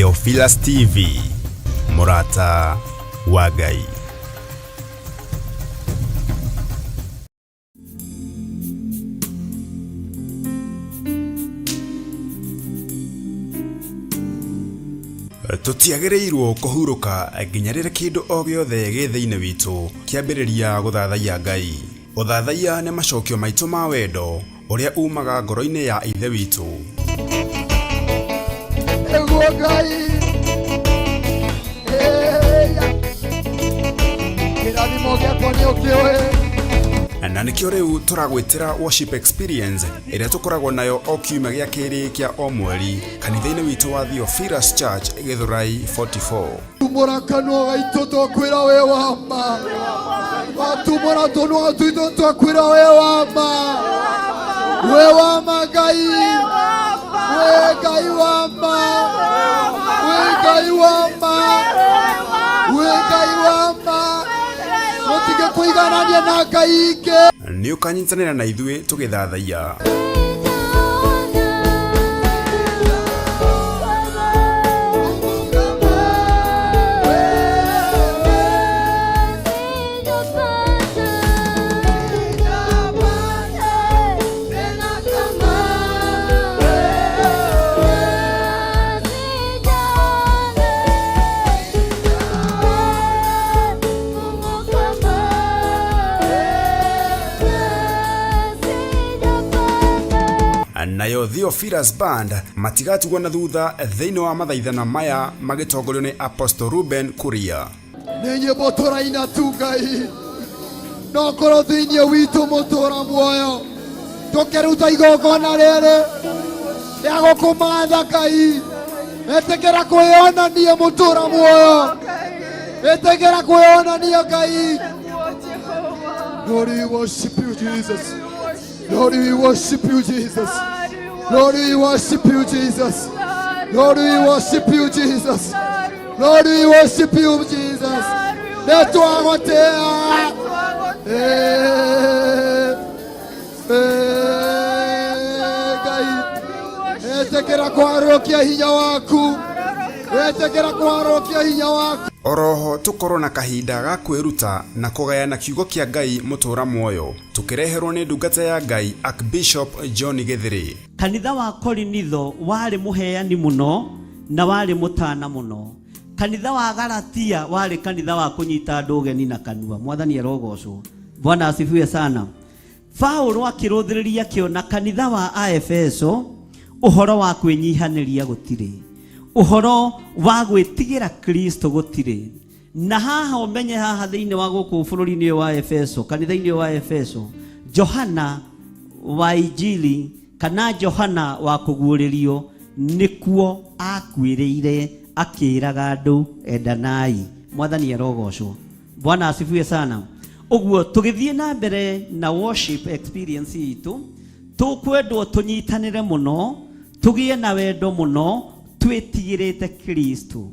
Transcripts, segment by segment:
Theophilus TV, Murata wa Ngai. Tutiagĩrĩirwo kũhurũka nginya rĩrĩa kĩndũ o gĩothe gĩ thĩinĩ witũ kĩambĩrĩria gũthathaiya Ngai. Gũthathaiya nĩ macokio maitũ ma wendo ũrĩa umaga ngoro-inĩ ya ithe witũ. Eguo Ngai, kĩrathimo gĩakwa nĩ ũkĩoe. Na nĩkĩo rĩu tũragwĩtĩra worship experience ĩrĩa tũkoragwo nayo o kiumia gĩa kerĩ kĩa o mweri kanitha-inĩ witũ wa Theophilus Church Githurai 44. Tumũra kanua gaitũ twakwĩra wĩ wa ma, watumũra tũnua twitũ twakwĩra wĩ wa ma, wĩ wa ma Ngai, wĩ Ngai wa ma, wĩ Ngai wa ma, wĩ Ngai wa ma, mũtige kũiganania na Ngai ingĩ. Nĩ ũkanyitanĩra na ithuĩ tũgĩthathaiya. Nayo Theophilus Band matigatigwo na thutha thĩinĩ wa mathaithana maya magĩtongorio nĩ Apostle Ruben Kuria. Nĩ nyĩmbo tũraina tu Ngai, no korwo thĩinĩ witũ mũtũra muoyo tũkĩruta igongona rĩrĩ rĩa gũkũmatha Ngai, etĩkĩra kwĩonania mũtũra muoyo, etĩkĩra kwĩonania Ngai. Lord, we worship you, Jesus. Lord, we worship you, Jesus. Lord, we worship you, Jesus. Lord, we worship you, Jesus. Lord, we worship you, Jesus. Let wagotea. Ngai, etekera kwarokia hinya waku. Etekera kwarokia hinya waku. Oroho tukorwo na kahinda ga kwĩruta na kũgayana kiugo kĩa Ngai mũtũra muoyo tukireherwo nĩ ndungata ya Ngai Archbishop John Githiri. Kanitha wa Korinitho warĩ mũheani mũno na warĩ mũtana mũno. Kanitha wa Galatia warĩ kanitha wa kũnyita andũ ũgeni na kanua. Mwathani arogocwo. Bwana asifiwe sana. Paulo akĩrũthĩrĩria kĩona kanitha wa Aefeso ũhoro wa kwĩnyihanĩria gũtirĩ. Uhoro wa gwĩtigĩra Kristo gũtirĩ. Na haha ũmenye haha thĩinĩ wa gũkũ bũrũri-inĩ wa Efeso, kanitha-inĩ wa Efeso, Johana wa Injili kana Johana wa kũguũrĩrio nĩkuo akuĩrĩire akĩraga andũ endanai. Mwathani arogocwo. Bwana asifiwe sana. Ũguo tũgĩthiĩ na mbere na worship experience itũ, tũkwendwo tũnyitanĩre mũno, tũgĩe na wendo mũno, twĩtigĩrĩte Kristo.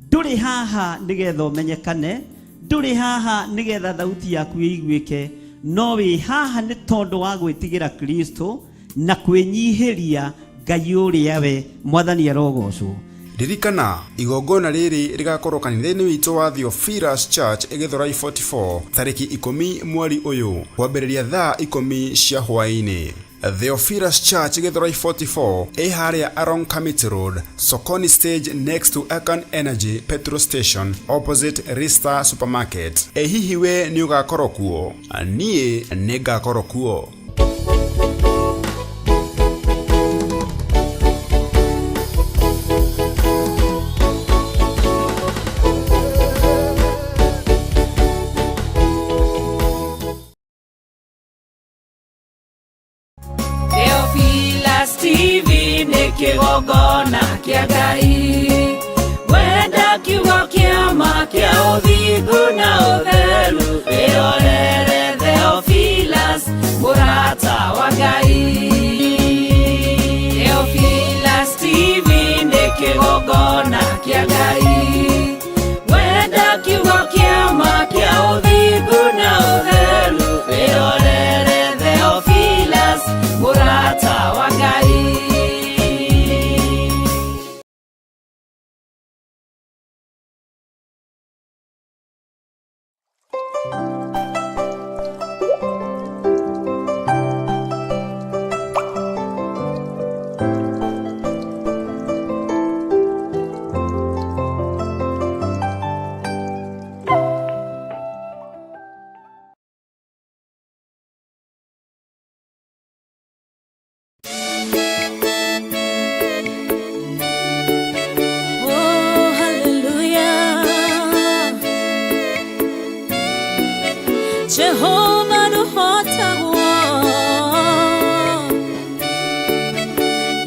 Ndũrĩ haha nĩgetha ũmenyekane, ndũrĩ haha nĩgetha thauti yaku ĩiguĩke, no wĩ haha nĩ tondũ wa gwĩtigĩra Kristo na kwĩnyihĩria Ngai ũrĩa we. Mwathani arogocwo. Ririkana igongona rĩrĩ rĩgakorwo kanitha-inĩ witũ wa Theophilus Church Githurai 44 tarĩki 10 mweri ũyũ kwambĩrĩria thaa 10 cia hwaĩ-inĩ. Theophilus Church Githurai 44 harĩa along Kamiti Road, Sokoni Stage next to Akan Energy petrol station opposite Rista Supermarket. Hihi we nĩ ũgakorwo kuo? Niĩ nĩ ngakorwo kuo. Theophilus TV nĩ kĩgongona kĩa Ngai, wenda kiugo kĩa ma kĩa ũthingu na ũtheru, wĩrorere Theophilus mũrata wa Ngai. Theophilus TV nĩ kĩgongona kĩa Ngai, wenda kiugo kĩa ma kĩa ũthingu na ũtheru, wĩrorere Theophilus mũrata wa Ngai. Jehovah no hotawo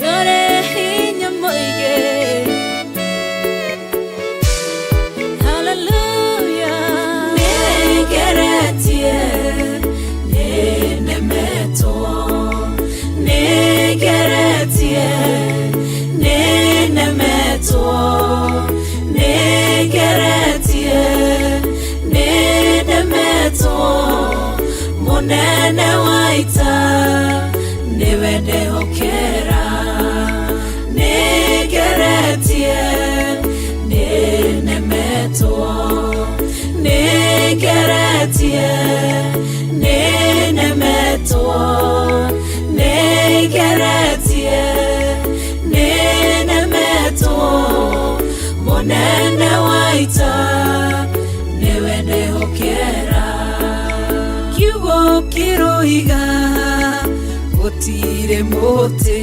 Yore hinya moige Hallelujah Negeretie Nenemeto Negeretie Nenemeto Negeretie Nenemeto Monene waita Newende hokera Negeretie Nenemeto Negeretie Nenemeto Negeretie Nenemeto Monene waita Newende hokera Kiwo kiroiga Otire mote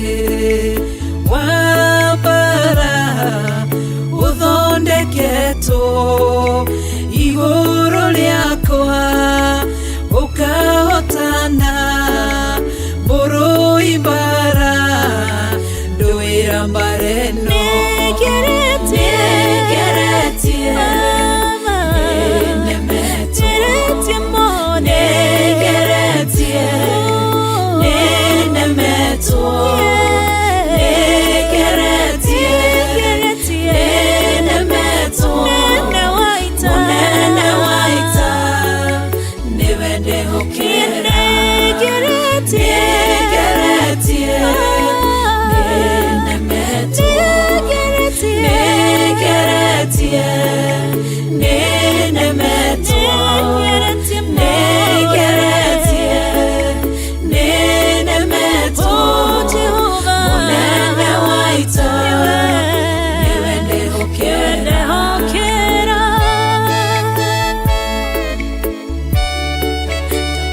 Wabara Uthondeketo Igoro liakwa Ukahotana Boro ibara Doira mbareno Negeretie Negeretie Negeretie mone Negeretie Nenemeto Negeretie Nenemeto Nenewaita Newende hokera Negeretie Nenemeto Negeretie Nenemeto Nenemeto Monene waita Newende hokera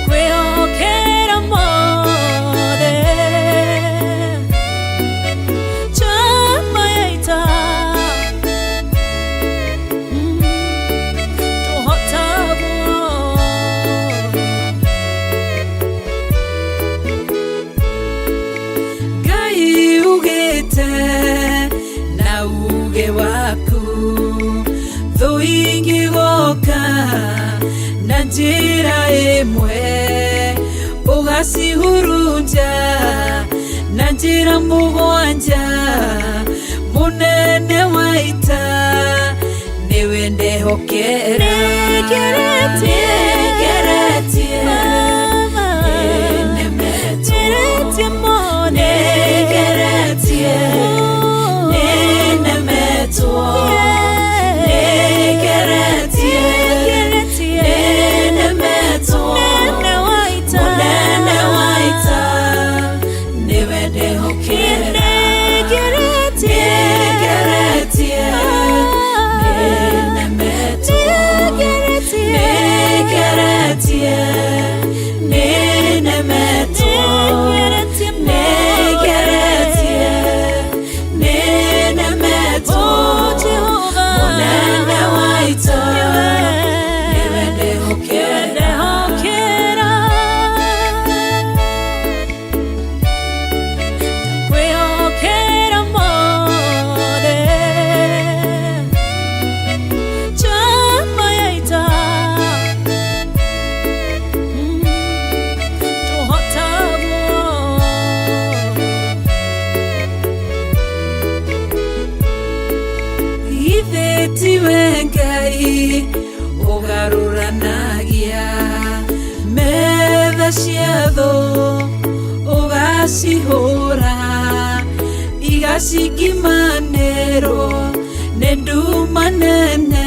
Takwe hokera mode Chama yaita Gai ugete na uge waku Thoingi goka na njira imwe Ugacihurunja na njira mugwanja Munene waita Niwende hokera Negeretie Nenemeto Negeretie Nenemeto Negeretie Nenemeto Monene waita Niwende hokera Negeretie Nenemeto Negeretie Nenemeto Nenemeto Monene waita Niwende hokera Takwe hokera mode Chama yaita Itheti wengai Ugaruranagia Metha ciatho Ugacihura Igacikimanĩrwo Nĩ nduma nene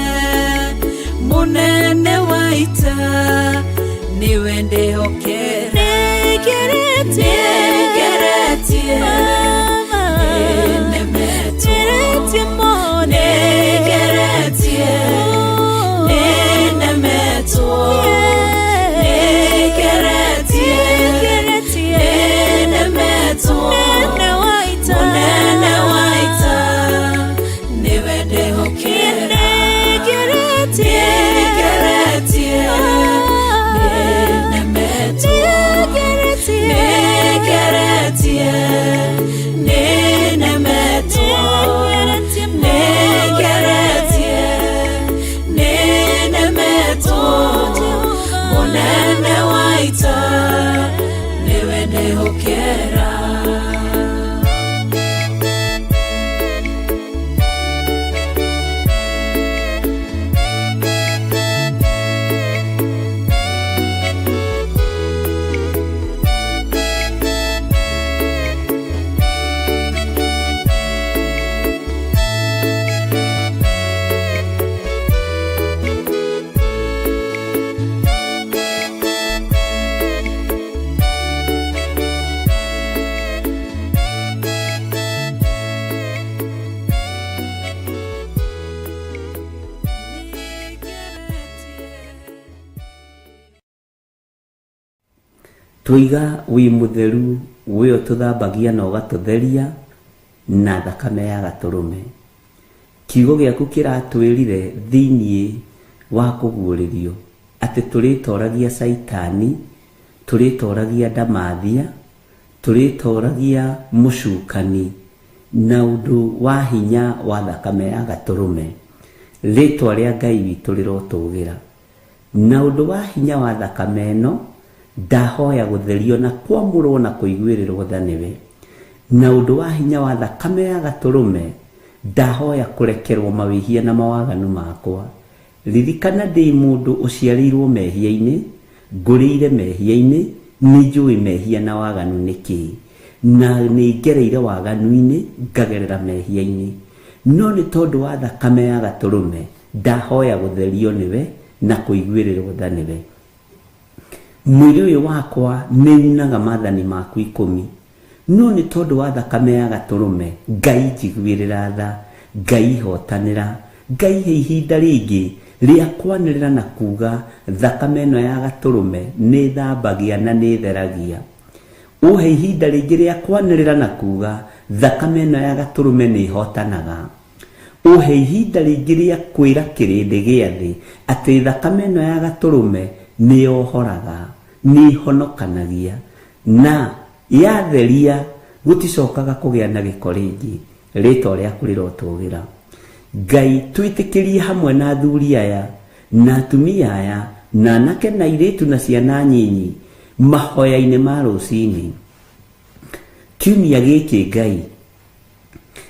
Munene waita Niwende hokera Negeretie Nenemeto Negeretie Nenemeto Negeretie Nenemeto Monene waita Niwende hokera Negeretie Twiga wi mutheru wio tuthambagia na ugatutheria na thakame ya gaturume. Kiugo giaku kiratwirire thiini wa kuguuririo ati turitoragia Saitani, turitoragia Damathia, turitoragia mucukani na undu wa hinya wa thakame ya gaturume. Ritwa ria Ngai witu rirotugira na undu wa hinya wa thakame ino ndahoya gutherio na kwamurwo na kuiguirirwo thaniwe. Na undu wa hinya wa thakame ya gaturume ndahoya kurekerwo mawihia na mawaganu makwa. Ririkana ndi mundu uciarirwo mehia-ini, ngurire mehia-ini, ninjui mehia na waganu niki, na ningereire waganu-ini ngagerera mehia-ini. No ni tondu wa thakame ya gaturume ndahoya gutherio niwe na kuiguirirwo thaniwe. Mwiri uyu wakwa ninaga mathani maku 10, no ni tondu wa thakame ya gaturume Ngai njiguirira tha, Ngai hotanira, Ngai he ihinda ringi ria kwanirira na kuga thakame ino ya gaturume ni thambagia na ni theragia. Uhe ihinda ringi ria kwanirira na kuga thakame ino ya gaturume ni hotanaga. Uhe ihinda ringi ria kwira kirindi gia thi ati thakame ino ya gaturume ni ohoraga, ni honokanagia, na yatheria guticokaga kugia na giko ringi. Ritwa riaku rirotugira. Ngai twitikirie hamwe na athuri aya na atumia aya na anake na iritu na ciana nyinyi mahoya-ini ma rucini. Kiumia giki Ngai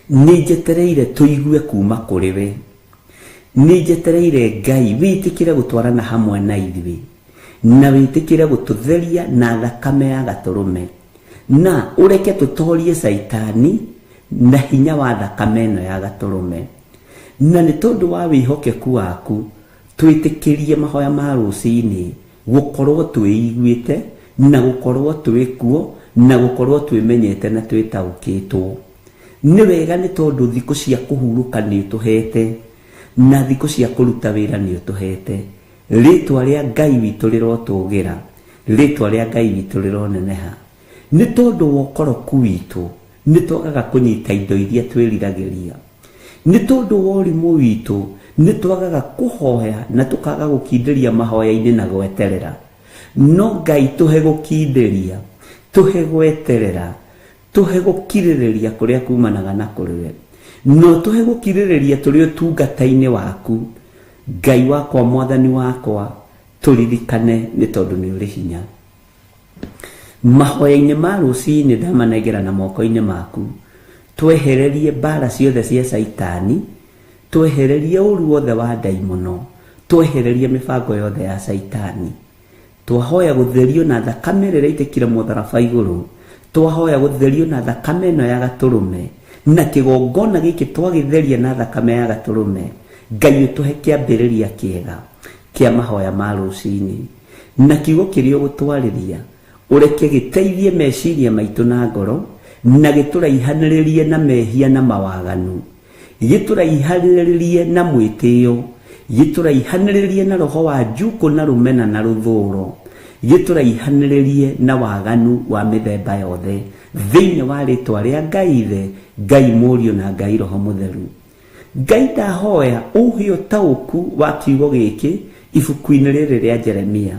ninjetereire tuigue kuma kuri we. Ninjetereire Ngai witikire gutwarana hamwe na ithui na witikire gututheria na thakame ya gaturume, na ureke tutorie Saitani na hinya wa thakame ino ya gaturume. Na ni tondu wa wihokeku waku twitikirie mahoya ma rucini gukorwo twiiguite na gukorwo twikuo na gukorwo twimenyete na twitaukitwo. Ni wega ni tondu thiku cia kuhuruka ni utuhete na thiku cia kuruta wira ni utuhete. Ritwa ria Ngai witu rirotugira, ritwa ria Ngai witu rironeneha. Ni tondu wa ukoroku witu ni twagaga kunyita indo iria twiriragiria. Ni tondu wa urimu witu ni twagaga kuhoya na tukaga gukinderia mahoya-ini na gweterera. No Ngai tuhe gukinderia, tuhe gweterera, tuhe gukiririria kuria kumanaga na kuriwe, no tuhe gukiririria turi utungata-ini waku. Ngai wakwa, mwathani wakwa, turirikane ni tondu ni uri hinya. Mahoya-ini ma rucini ndamanengera na moko-ini maku. Twehererie mbara ciothe cia Saitani, twehererie uru wothe wa daimono, twehererie mibango yothe ya Saitani. Twahoya gutherio na thakame riria itikire mutharaba iguru, twahoya gutherio na thakame ino ya gaturume, na kigongona giki twagitheria na thakame ya gaturume. Ngai utuhe kiambiriria kiega kia mahoya ma rucini, na kiugo kiria gutwariria ureke giteithie meciria maitu na ngoro, na gituraihaniririe na mehia na mawaganu, gituraihaniririe na mwitio, gituraihaniririe na roho wa njuku na rumena na ruthuro, gituraihaniririe na waganu wa mithemba yothe thiini wa ritwa ria Ngai Ithe, Ngai Murio na Ngai Roho Mutheru. Ngai ndahoya uhe utauku wa kiugo giki ibuku-ini riri ria Jeremia,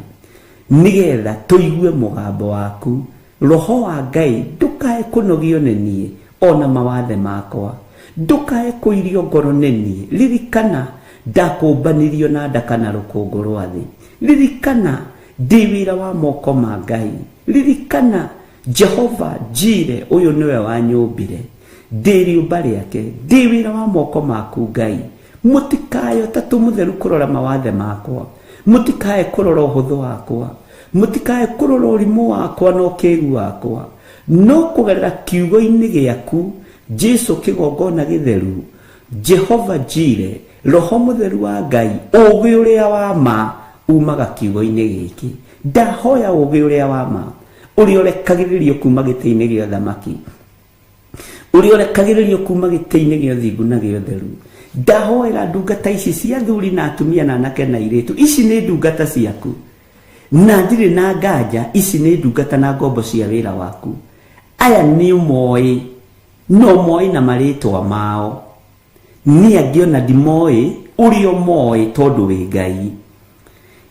nigetha tuigue mugambo waku. Roho wa Ngai ndukae kunogio ni nie ona mawathe makwa, ndukae kuirio ngoro ni nie. Ririkana ndakumbanirio na ndaka na rukungu rwa thi. Ririkana ndi wira wa moko ma Ngai. Ririkana Jehova Jire uyu niwe wanyumbire, ndi riumba riake, ndi wira wa moko maku Ngai. Mutikayo tatu mutheru kurora mawathe makwa, mutikae kurora uhuthu wakwa, mutikae kurora urimu wakwa no kiru wakwa, no kugerera kiugo-ini giaku Jesu kigongona githeru, Jehova Jire, Roho Mutheru wa Ngai, ugi uria wa ma umaga kiugo-ini giki. Ndahoya ugi uria wa ma uria urekagiririo kuma giti-ini gia thamaki, uria urekagiririo kuma giti-ini gia thingu na gia theru. Ndahoera ndungata ici cia athuri na atumia na anake na iritu, ici ni ndungata ciaku. na ndirĩ na nganja ici nĩ ndungata na ngombo cia wĩra waku. Aya nĩ ũmoĩ, no moĩ na marĩtwa mao. Niĩ angĩ ona ndimoĩ ũrĩa ũmoĩ tondũ wĩ Ngai.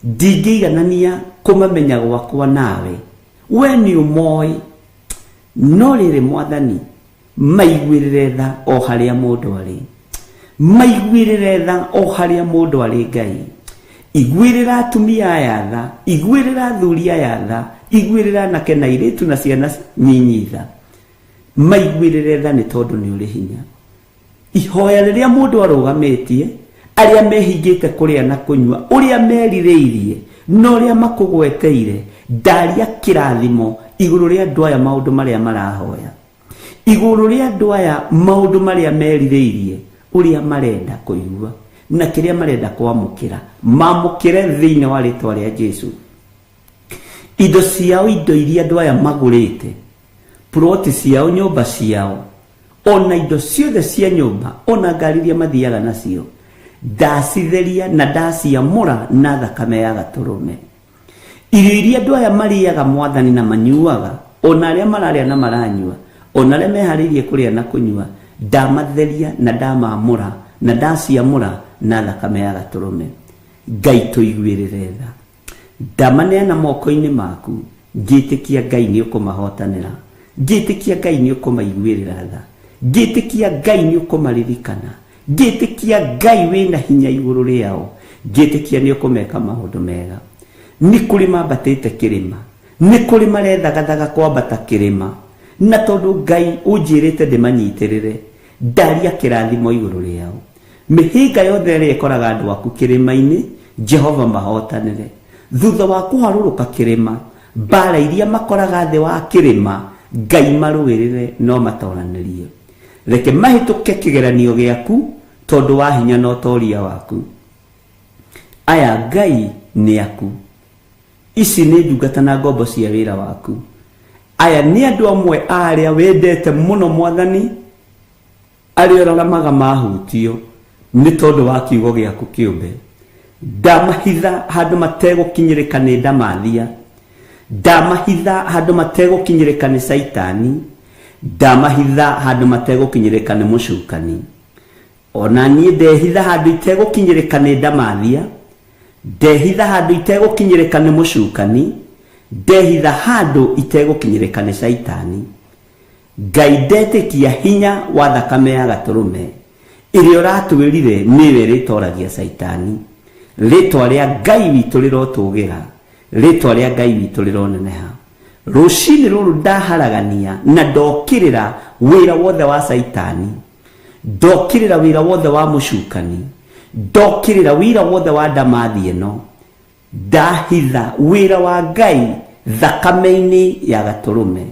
Ndingĩiganania kũmamenya gwakwa nawe, we nĩ ũmoĩ. No rĩrĩ Mwathani, maiguĩrĩre tha o harĩa mũndũ arĩ. Maiguĩrĩre tha o harĩa mũndũ arĩ Ngai. Iguĩrĩra atumia aya tha, iguĩrĩra athuri aya tha, iguĩrĩra anake na airĩtu na ciana nyinyi tha. Maiguĩrĩre tha nĩ tondũ nĩ ũrĩ hinya. Ihoya rĩrĩa mũndũ arũgamĩtie, arĩa mehingĩte kũrĩa na kũnyua, ũrĩa merirĩirie na ũrĩa makũgweteire, ndaria kĩrathimo igũrũ rĩa andũ aya maũndũ marĩa marahoya, igũrũ rĩa andũ aya maũndũ marĩa merirĩirie, ũrĩa marenda kũigua na kĩrĩa marenda kwamũkĩra, mamũkĩre thĩinĩ wa rĩtwa rĩa Jesũ. Indo ciao, indo iria andũ aya magũrĩte, ploti ciao, nyũmba ciao, ona indo ciothe cia nyũmba, ona ngari iria mathiaga nacio, ndacitheria na ndaciamũra na thakame ya Gatũrũme. Irio iria andũ aya marĩaga Mwathani na manyuaga, ona arĩa mararĩa na maranyua, ona arĩa meharĩirie kũrĩa na kũnyua, ndamatheria na ndamamũra na ndaciamũra na thakame ya Gatũrũme. Ngai tũiguĩrĩre tha. Ndamaneana moko-inĩ maku, ngĩtĩkia Ngai nĩ ũkũmahotanĩra, ngĩtĩkia Ngai nĩ ũkũmaiguĩrĩra tha, ngĩtĩkia Ngai nĩ ũkũmaririkana, ngĩtĩkia Ngai wĩna hinya igũrũ rĩao, ngĩtĩkia nĩ ũkũmeka maũndũ mega. Nĩ kũrĩ mambatĩte kĩrĩma, nĩ kũrĩ marethagathaga kwambata kĩrĩma, na tondũ Ngai ũnjĩrĩte ndĩmanyitĩrĩre, ndaria kĩrathimo igũrũ rĩao. Mĩhĩnga yothe ĩrĩa ĩkoraga andũ aku kĩrĩma-inĩ, Jehova mahotanĩre. Thutha wa kũharũrũka kĩrĩma, mbara iria makoraga thĩ wa kĩrĩma, Ngai marũĩrĩre no matoranĩrie. Reke mahĩtũke kĩgeranio gĩaku tondũ wa hinya na ũtoria waku. Aya Ngai nĩ aku. Ici nĩ ndungata na ngombo cia wĩra waku. Aya nĩ andũ amwe arĩa wendete mũno Mwathani, arĩa ũraramaga mahutio nĩ tondũ wa kiugo gĩaku kĩũmbe. Ndamahitha handũ mategũkinyĩrĩka nĩ ndamathia, ndamahitha handũ mategũkinyĩrĩka nĩ Saitani, ndamahitha handũ mategũkinyĩrĩka nĩ mũcukani. Ona niĩ ndehitha handũ itegũkinyĩrĩka nĩ ndamathia, ndehitha handũ itegũkinyĩrĩka nĩ mũcukani, ndehitha handũ itegũkinyĩrĩka nĩ Saitani. Ngai ndetĩkia hinya wa thakame ya Gatũrũme ĩrĩa ũratwĩrire nĩwe rĩtoragia Saitani. Rĩtwa rĩa Ngai witũ rĩrotũgĩra, rĩtwa rĩa Ngai witũ rĩroneneha. Rũcinĩ rũrũ ndaharagania na ndokĩrĩra wĩra wothe wa Saitani, ndokĩrĩra wĩra wothe wa mũcukani, ndokĩrĩra wĩra wothe wa ndamathi ĩno, ndahitha wĩra wa Ngai thakame-inĩ ya Gatũrũme.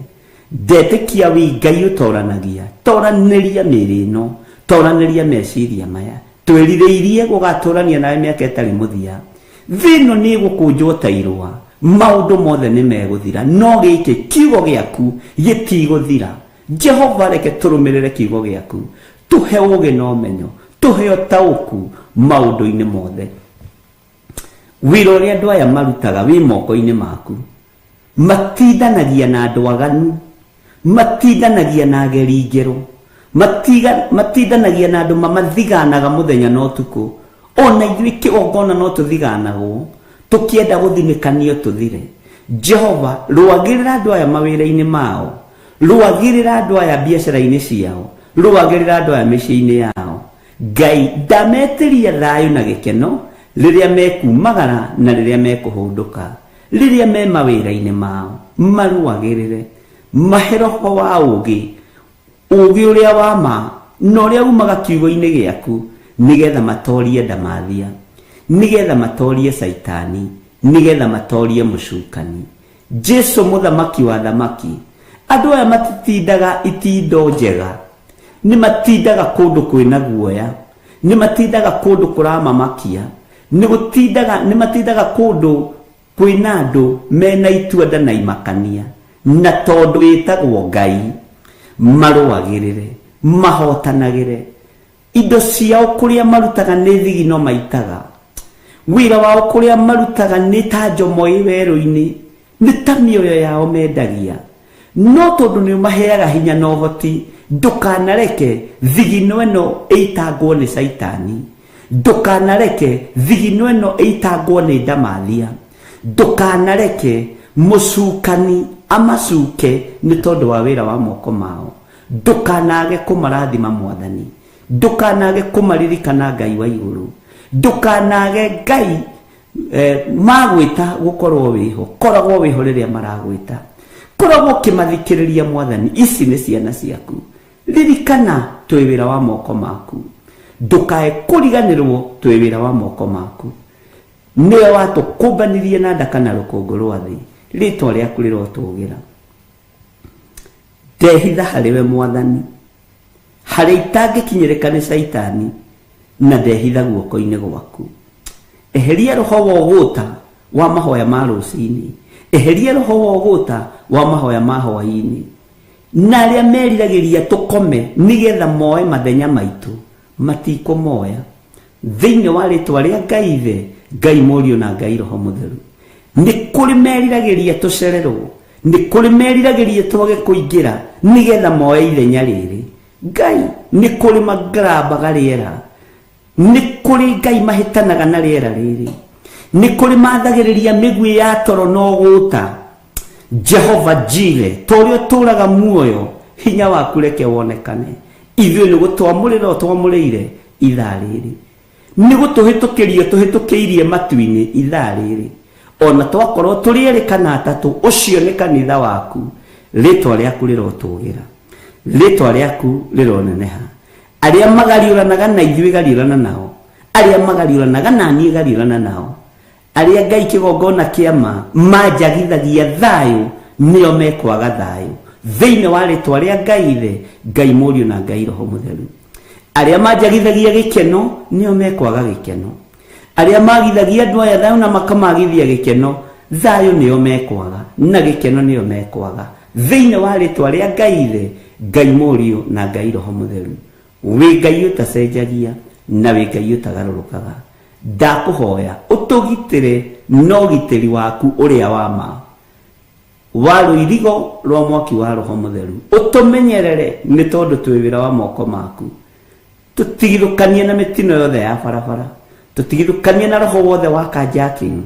Ndetĩkia wĩ Ngai ũtoranagia, toranĩria mĩĩrĩ ĩno, toranĩria meciria maya, twĩrirĩirie gũgatũrania nawe mĩaka ĩtarĩ mũthia. Thĩ ĩno nĩ ĩgũkũnjwo ta irũa, maũndũ mothe nĩ megũthira, no gĩkĩ kiugo gĩaku gĩtigũthira. Jehova, reke tũrũmĩrĩre kiugo gĩaku, tũhe ũũgĩ na ũmenyo, tũhe ũtaũku maũndũ-inĩ mothe. Wĩra ũrĩa andũ aya marutaga wĩ moko-inĩ maku. Matindanagia na andũ aganu, matindanagia na ageri njerũ, matindanagia na andũ mamathiganaga mũthenya na ũtukũ. Ona ithuĩ kĩgongona no tũthiganagwo, tũkĩenda gũthinĩkanio tũthire. Jehova, rũagĩrĩra andũ aya mawĩra-inĩ mao, rũagĩrĩra andũ aya biacara-inĩ ciao, rũagĩrĩra andũ aya mĩciĩ-inĩ yao. Ngai, ndametĩria thayũ na gĩkeno rĩrĩa mekumagara na rĩrĩa mekũhũndũka, rĩrĩa me mawĩra-inĩ mao, marũagĩrĩre. Mahe roho wa ũũgĩ, ũũgĩ ũrĩa wa ma na ũrĩa umaga kiugo-inĩ gĩaku, nĩgetha matorie ndamathia, nĩgetha matorie Saitani, nĩgetha matorie mũcukani. Jesũ mũthamaki wa thamaki, andũ aya matitindaga itindo njega, nĩ matindaga kũndũ kwĩna guoya, nĩ matindaga kũndũ kũramamakia, nĩ matindaga kũndũ kwĩna andũ mena itua nda na imakania, na tondũ wĩtagwo Ngai, marũagĩrĩre, mahotanagĩre. Indo ciao kũrĩa marutaga nĩ thigino maitaga. wira wao kuria marutaga nĩ ta njomoi werũ-inĩ, nĩ ta mĩoyo yao mendagia, no tondũ nĩ maheaga hinya na ũhoti, ndũkanareke thigino ĩno ĩitangwo nĩ Saitani, ndũkanareke thigino ĩno ĩitangwo nĩ ndamathia, ndũkanareke mũcukani amacuke nĩ tondũ wa wĩra wa moko mao, ndũkanage kũmarathima Mwathani, ndũkanage kũmaririkana Ngai wa igũrũ, ndũkanage Ngai magwĩta gũkorwo wĩho, koragwo wĩho rĩrĩa maragwĩta, koragwo ũkĩmathikĩrĩria Mwathani. Ici nĩ ciana ciaku, ririkana twĩ wĩra wa moko maku, ndũkae kũriganĩrwo twĩ wĩra wa moko maku. Nĩwe watũkũmbanirie na ndaka na rũkũngũ rwa thĩ, rĩtwa rĩaku rĩrotũgĩra. Ndehitha harĩwe Mwathani, harĩa itangĩkinyĩrĩka nĩ Saitani, na ndehitha guoko-inĩ gwaku. Eheria roho wa ũgũta wa mahoya ma rũcinĩ, eheria roho wa ũgũta wa mahoya ma hwaĩ-inĩ, na arĩa meriragĩria tũkome nĩgetha moe mathenya maitũ, matikũmoya thĩinĩ wa rĩtwa rĩa Ngai Ithe, Ngai Mũriũ na Ngai Roho Mũtheru. Nĩ kũrĩ meriragĩria tũcererwo, nĩ kũrĩ meriragĩria twage kũingĩra nĩgetha moe ithenya rĩrĩ. Ngai, nĩ kũrĩ magrabaga rĩera, nĩ kũrĩ Ngai mahĩtanaga na rĩera rĩrĩ, nĩ kũrĩ mathagĩrĩria mĩguĩ ya toro na ũgũta. Jehova Jire, torĩa ũtũraga muoyo, hinya waku reke wonekane. Ithuĩ nĩ gũtwamũrĩra ũtwamũrĩire ithaa rĩrĩ, nĩ gũtũhĩtũkĩria tũhĩtũkĩirie matu-inĩ ithaa rĩrĩ, ona twakorwo tũrĩerĩkana atatũ, ũcio nĩ kanitha waku. Rĩtwa rĩaku rĩrotũgĩra, rĩtwa rĩaku rĩroneneha. Arĩa magariũranaga na ithuĩ gariũrana nao, arĩa magariũranaga na niĩ gariũrana nao, arĩa Ngai kĩgongona kĩama manjagithagia thayũ, nĩo mekwaga thayũ thĩinĩ wa rĩtwa rĩa Ngai Ithe, Ngai Mũriũ na Ngai Roho Mũtheru. Arĩa manjagithagia gĩkeno, nĩo mekwaga gĩkeno. Arĩa magithagia andũ aya thayũ na makamagithia gĩkeno, thayũ nĩo mekwaga na gĩkeno nĩo mekwaga thĩinĩ wa rĩtwa rĩa Ngai Ithe, Ngai Mũriũ na Ngai Roho Mũtheru. Wĩ Ngai ũtacenjagia na wĩ Ngai ũtagarũrũkaga. Ndakũhoya ũtũgitĩre na ũgitĩri waku ũrĩa wa ma wa rũirigo rwa mwaki wa Roho Mũtheru. Ũtũmenyerere nĩ tondũ twĩ wĩra wa moko maku. Tũtigithũkanie na mĩtino yothe ya barabara, tũtigithũkanie na roho wothe wa carjacking,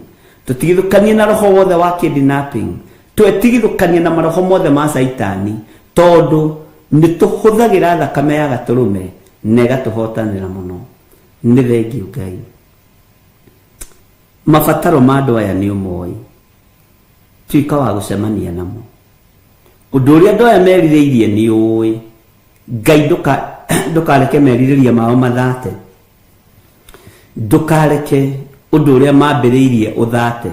tũtigithũkanie na roho wothe wa kidnapping, twĩtigithũkanie na maroho mothe ma Saitani, tondũ nĩ tũhũthagĩra thakame ya gatũrũme na ĩgatũhotanĩra mũno. Nĩ thengiũ Ngai. Mabataro ma andũ aya nĩ ũmoĩ, tuĩka wa gũcemania namo. Ũndũ ũrĩa andũ aya merirĩirie nĩ ũĩ. Ngai ndũkareke merirĩria mao mathate, ndũkareke ũndũ ũrĩa mambĩrĩirie ũthate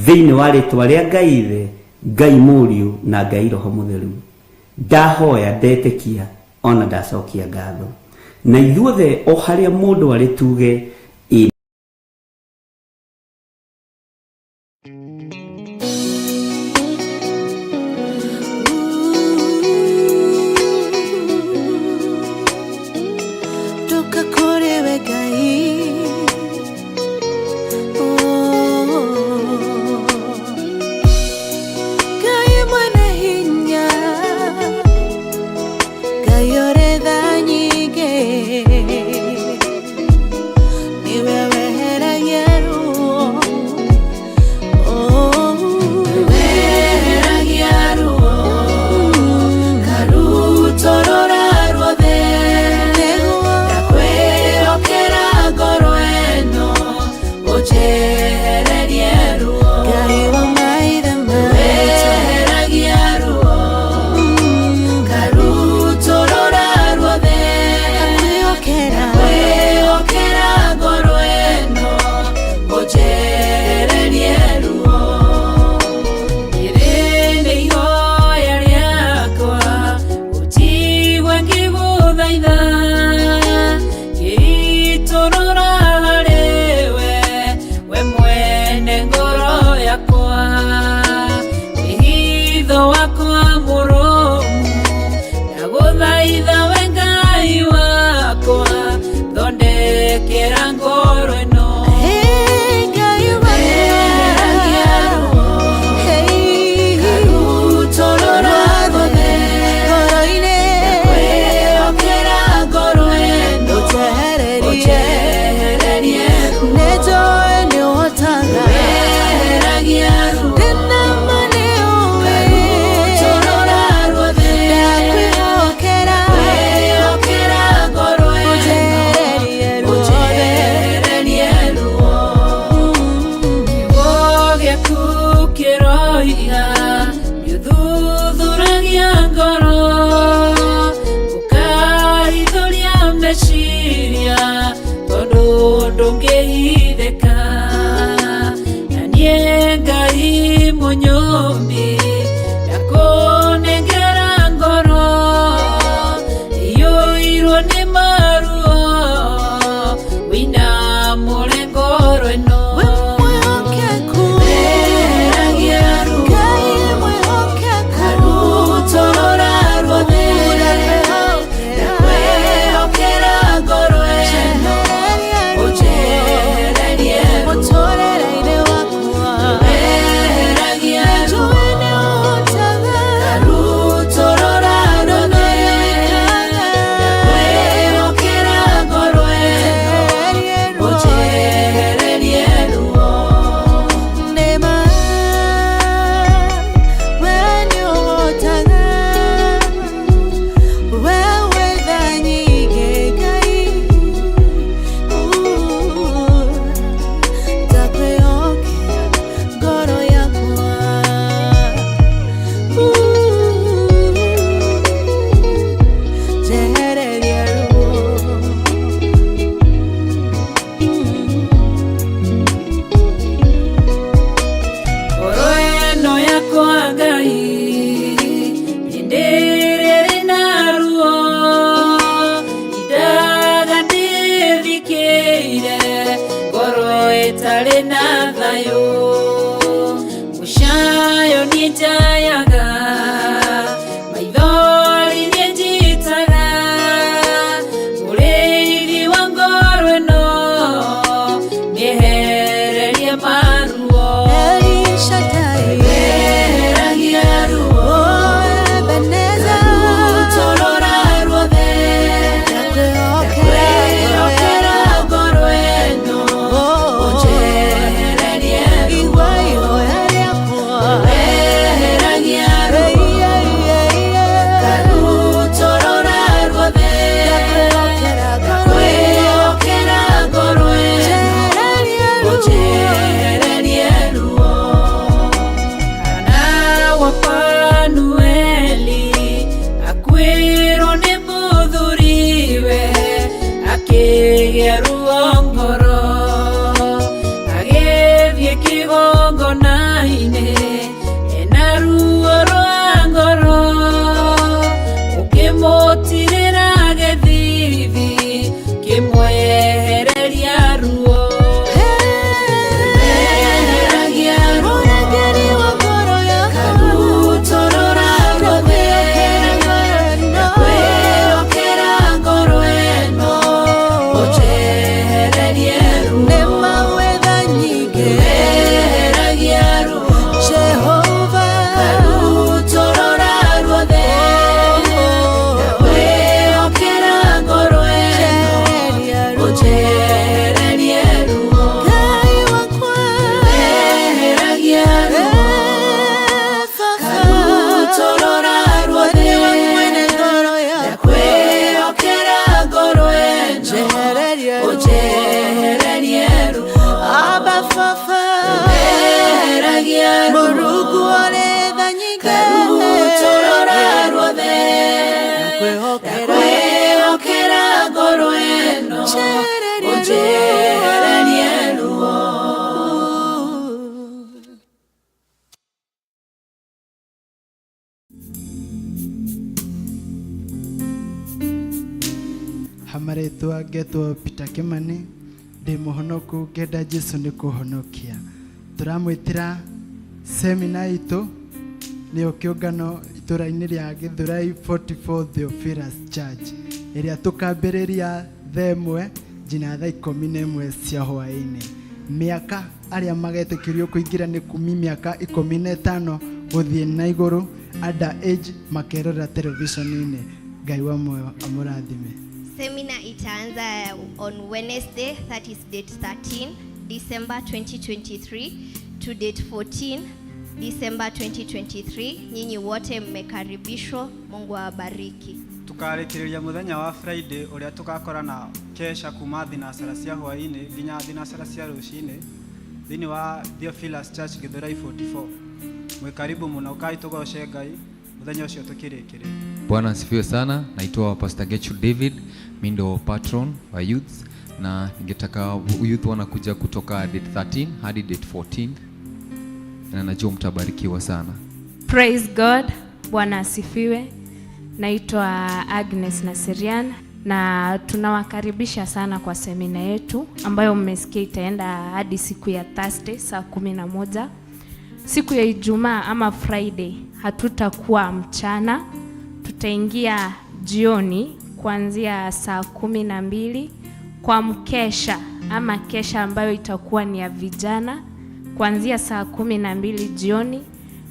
thĩinĩ wa rĩtwa rĩa Ngai Ithe, Ngai Mũriũ na Ngai Roho Mũtheru. Ndahoya, ndetĩkia, ona ndacokia ngatho. Na ithuothe o harĩa mũndũ arĩ tuge Ngai munyumbi yakunengera ngoro iyuirwo ni maruo wina mulengoro eno Hamaretwa getwo Peter Kimani ndi muhonoku ngenda Jesu ni kuhonokia turamwitira semina itu ni kiungano itura-ini ria Githurai 44 Theophilus Church iria tukambiriria themwe jina thaa 11 cia hwaini miaka aria magetikirio kuingira ni kumi miaka 15 guthie na iguru under age makerora television-ini. Ngai wa moyo amurathime. Seminar itaanza on Wednesday, that is date 13 December 2023 to date 14 December 2023. Nyinyi wote mmekaribishwa. Mungu awabariki. Tukarekereria muthenya wa Friday uria tukakora na kesha kuma thinasara cia hwaini nginya thinasara cia rucini thini wa Theophilus Church Githurai 44. Mwe karibu muno kai tugoce Ngai muthenya ucio tukirekereria. Bwana asifiwe sana. Naitwa Pastor Gechu David, mimi ndo patron wa youth na ningetaka youth wanakuja kutoka date 13 hadi date 14 na najua mtabarikiwa sana. Praise God. Bwana asifiwe. Naitwa Agnes Nasirian na tunawakaribisha sana kwa semina yetu ambayo mmesikia itaenda hadi siku ya Thursday saa 11. Siku ya Ijumaa ama Friday hatutakuwa mchana, tutaingia jioni kuanzia saa 12 kwa mkesha ama kesha ambayo itakuwa ni ya vijana kuanzia saa 12 jioni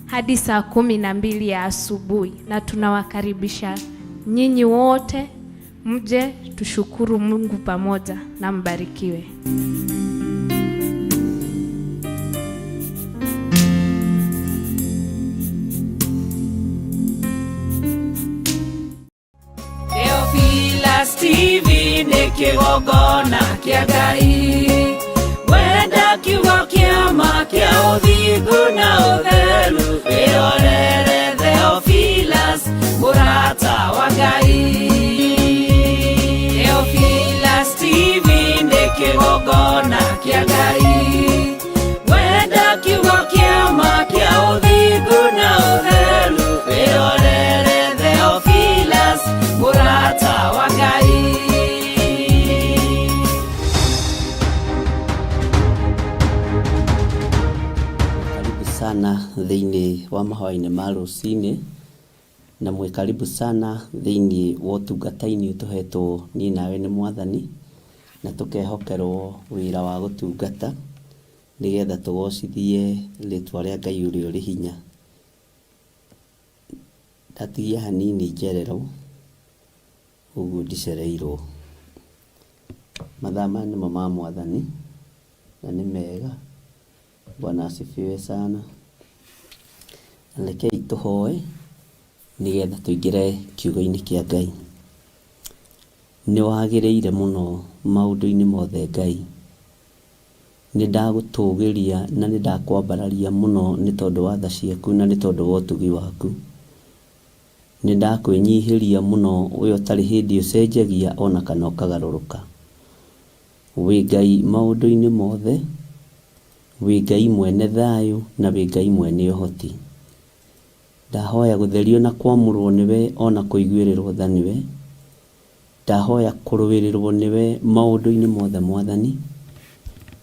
hadi saa 12 ya asubuhi, na tunawakaribisha nyinyi wote mje tushukuru Mungu pamoja na mbarikiwe. Theophilus TV nĩ kĩgongona kĩa Ngai, wenda kiugo kĩa ma kĩa ũthingu na ũtheru, wĩrorere Theophilus mũrata wa Ngai. Theophilus TV nĩ kĩgongona kĩa Ngai, wenda kiugo kĩa ma kĩa ũthingu na ũtheru, wĩrorere Theophilus mũrata wa Ngai. Sana thĩinĩ wa mahoya-inĩ ma rũcinĩ, na mwĩ karibu sana thĩinĩ wa ũtungata-inĩ ũtũhetwo niĩ nawe nĩ Mwathani, na tũkehokerwo wĩra wa gũtungata nĩgetha tũgocithie rĩtwa rĩa Ngai ũrĩa ũrĩ hinya. Ndatigia hanini njererwo ũguo ndicereirwo. Mathaa maya nĩmo ma Mwathani na nĩ mega. Bwana asifiwe sana. Rekei tũhoe nĩgetha tũingĩre kiugo-inĩ kĩa Ngai. Nĩ wagĩrĩire mũno maũndũ-inĩ mothe Ngai. Nĩ ndagũtũgĩria na nĩ ndakwambararia mũno nĩ tondũ wa tha ciaku na nĩ tondũ wa ũtugi waku. Nĩ ndakwĩnyihĩria mũno ũyũ ũtarĩ hĩndĩ ũcenjagia ona kana ũkagarũrũka. Wĩ Ngai maũndũ-inĩ mothe, wĩ Ngai mwene thayũ na wĩ Ngai mwene ũhoti. Ndahoya gũtherio na kwamũrwo nĩwe ona kũiguĩrĩrwo tha nĩwe. Ndahoya kũrũĩrĩrwo nĩwe maũndũ-inĩ mothe Mwathani,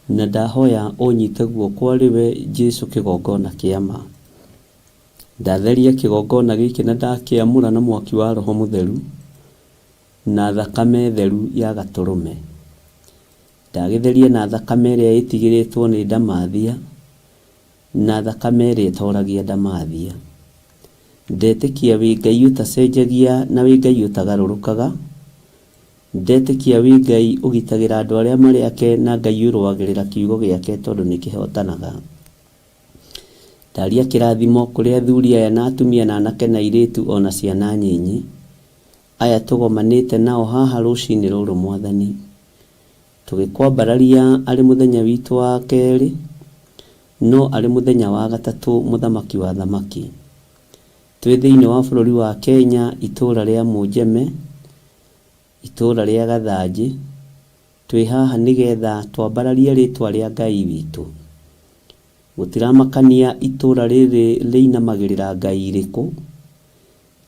na ndahoya ũnyite guoko rĩwe Jesũ kĩgongona kĩa ma. Ndatheria kĩgongona gĩkĩ na ndakĩamũra na mwaki wa Roho Mũtheru na thakame theru ya Gatũrũme. Ndagĩtheria na thakame ĩrĩa ĩtigĩrĩtwo nĩ ndamathia na thakame ĩrĩa ĩtoragia ndamathia. Ndetĩkia wĩ Ngai ũtacenjagia na wĩ Ngai ũtagarũrũkaga. Ndetĩkia wĩ Ngai ũgitagĩra andũ arĩa marĩ ake na Ngai ũrũagĩrĩra kiugo gĩake tondũ nĩ kĩhotanaga. Ndaria kĩrathimo kũrĩ athuri aya na atumia na anake na airĩtu ona ciana nyinyi aya tũgomanĩte nao haha rũcinĩ rũrũ Mwathani, tũgĩkwambararia arĩ mũthenya witũ wa kerĩ, no arĩ mũthenya wa gatatũ mũthamaki wa thamaki. Twĩ thĩinĩ wa bũrũri wa Kenya, itũũra rĩa Mũnjeme, itũũra rĩa Gathanjĩ. Twĩ haha nĩgetha twambararie rĩtwa rĩa Ngai witũ. Gũtiramakania itũũra rĩrĩ rĩinamagĩrĩra Ngai irĩkũ.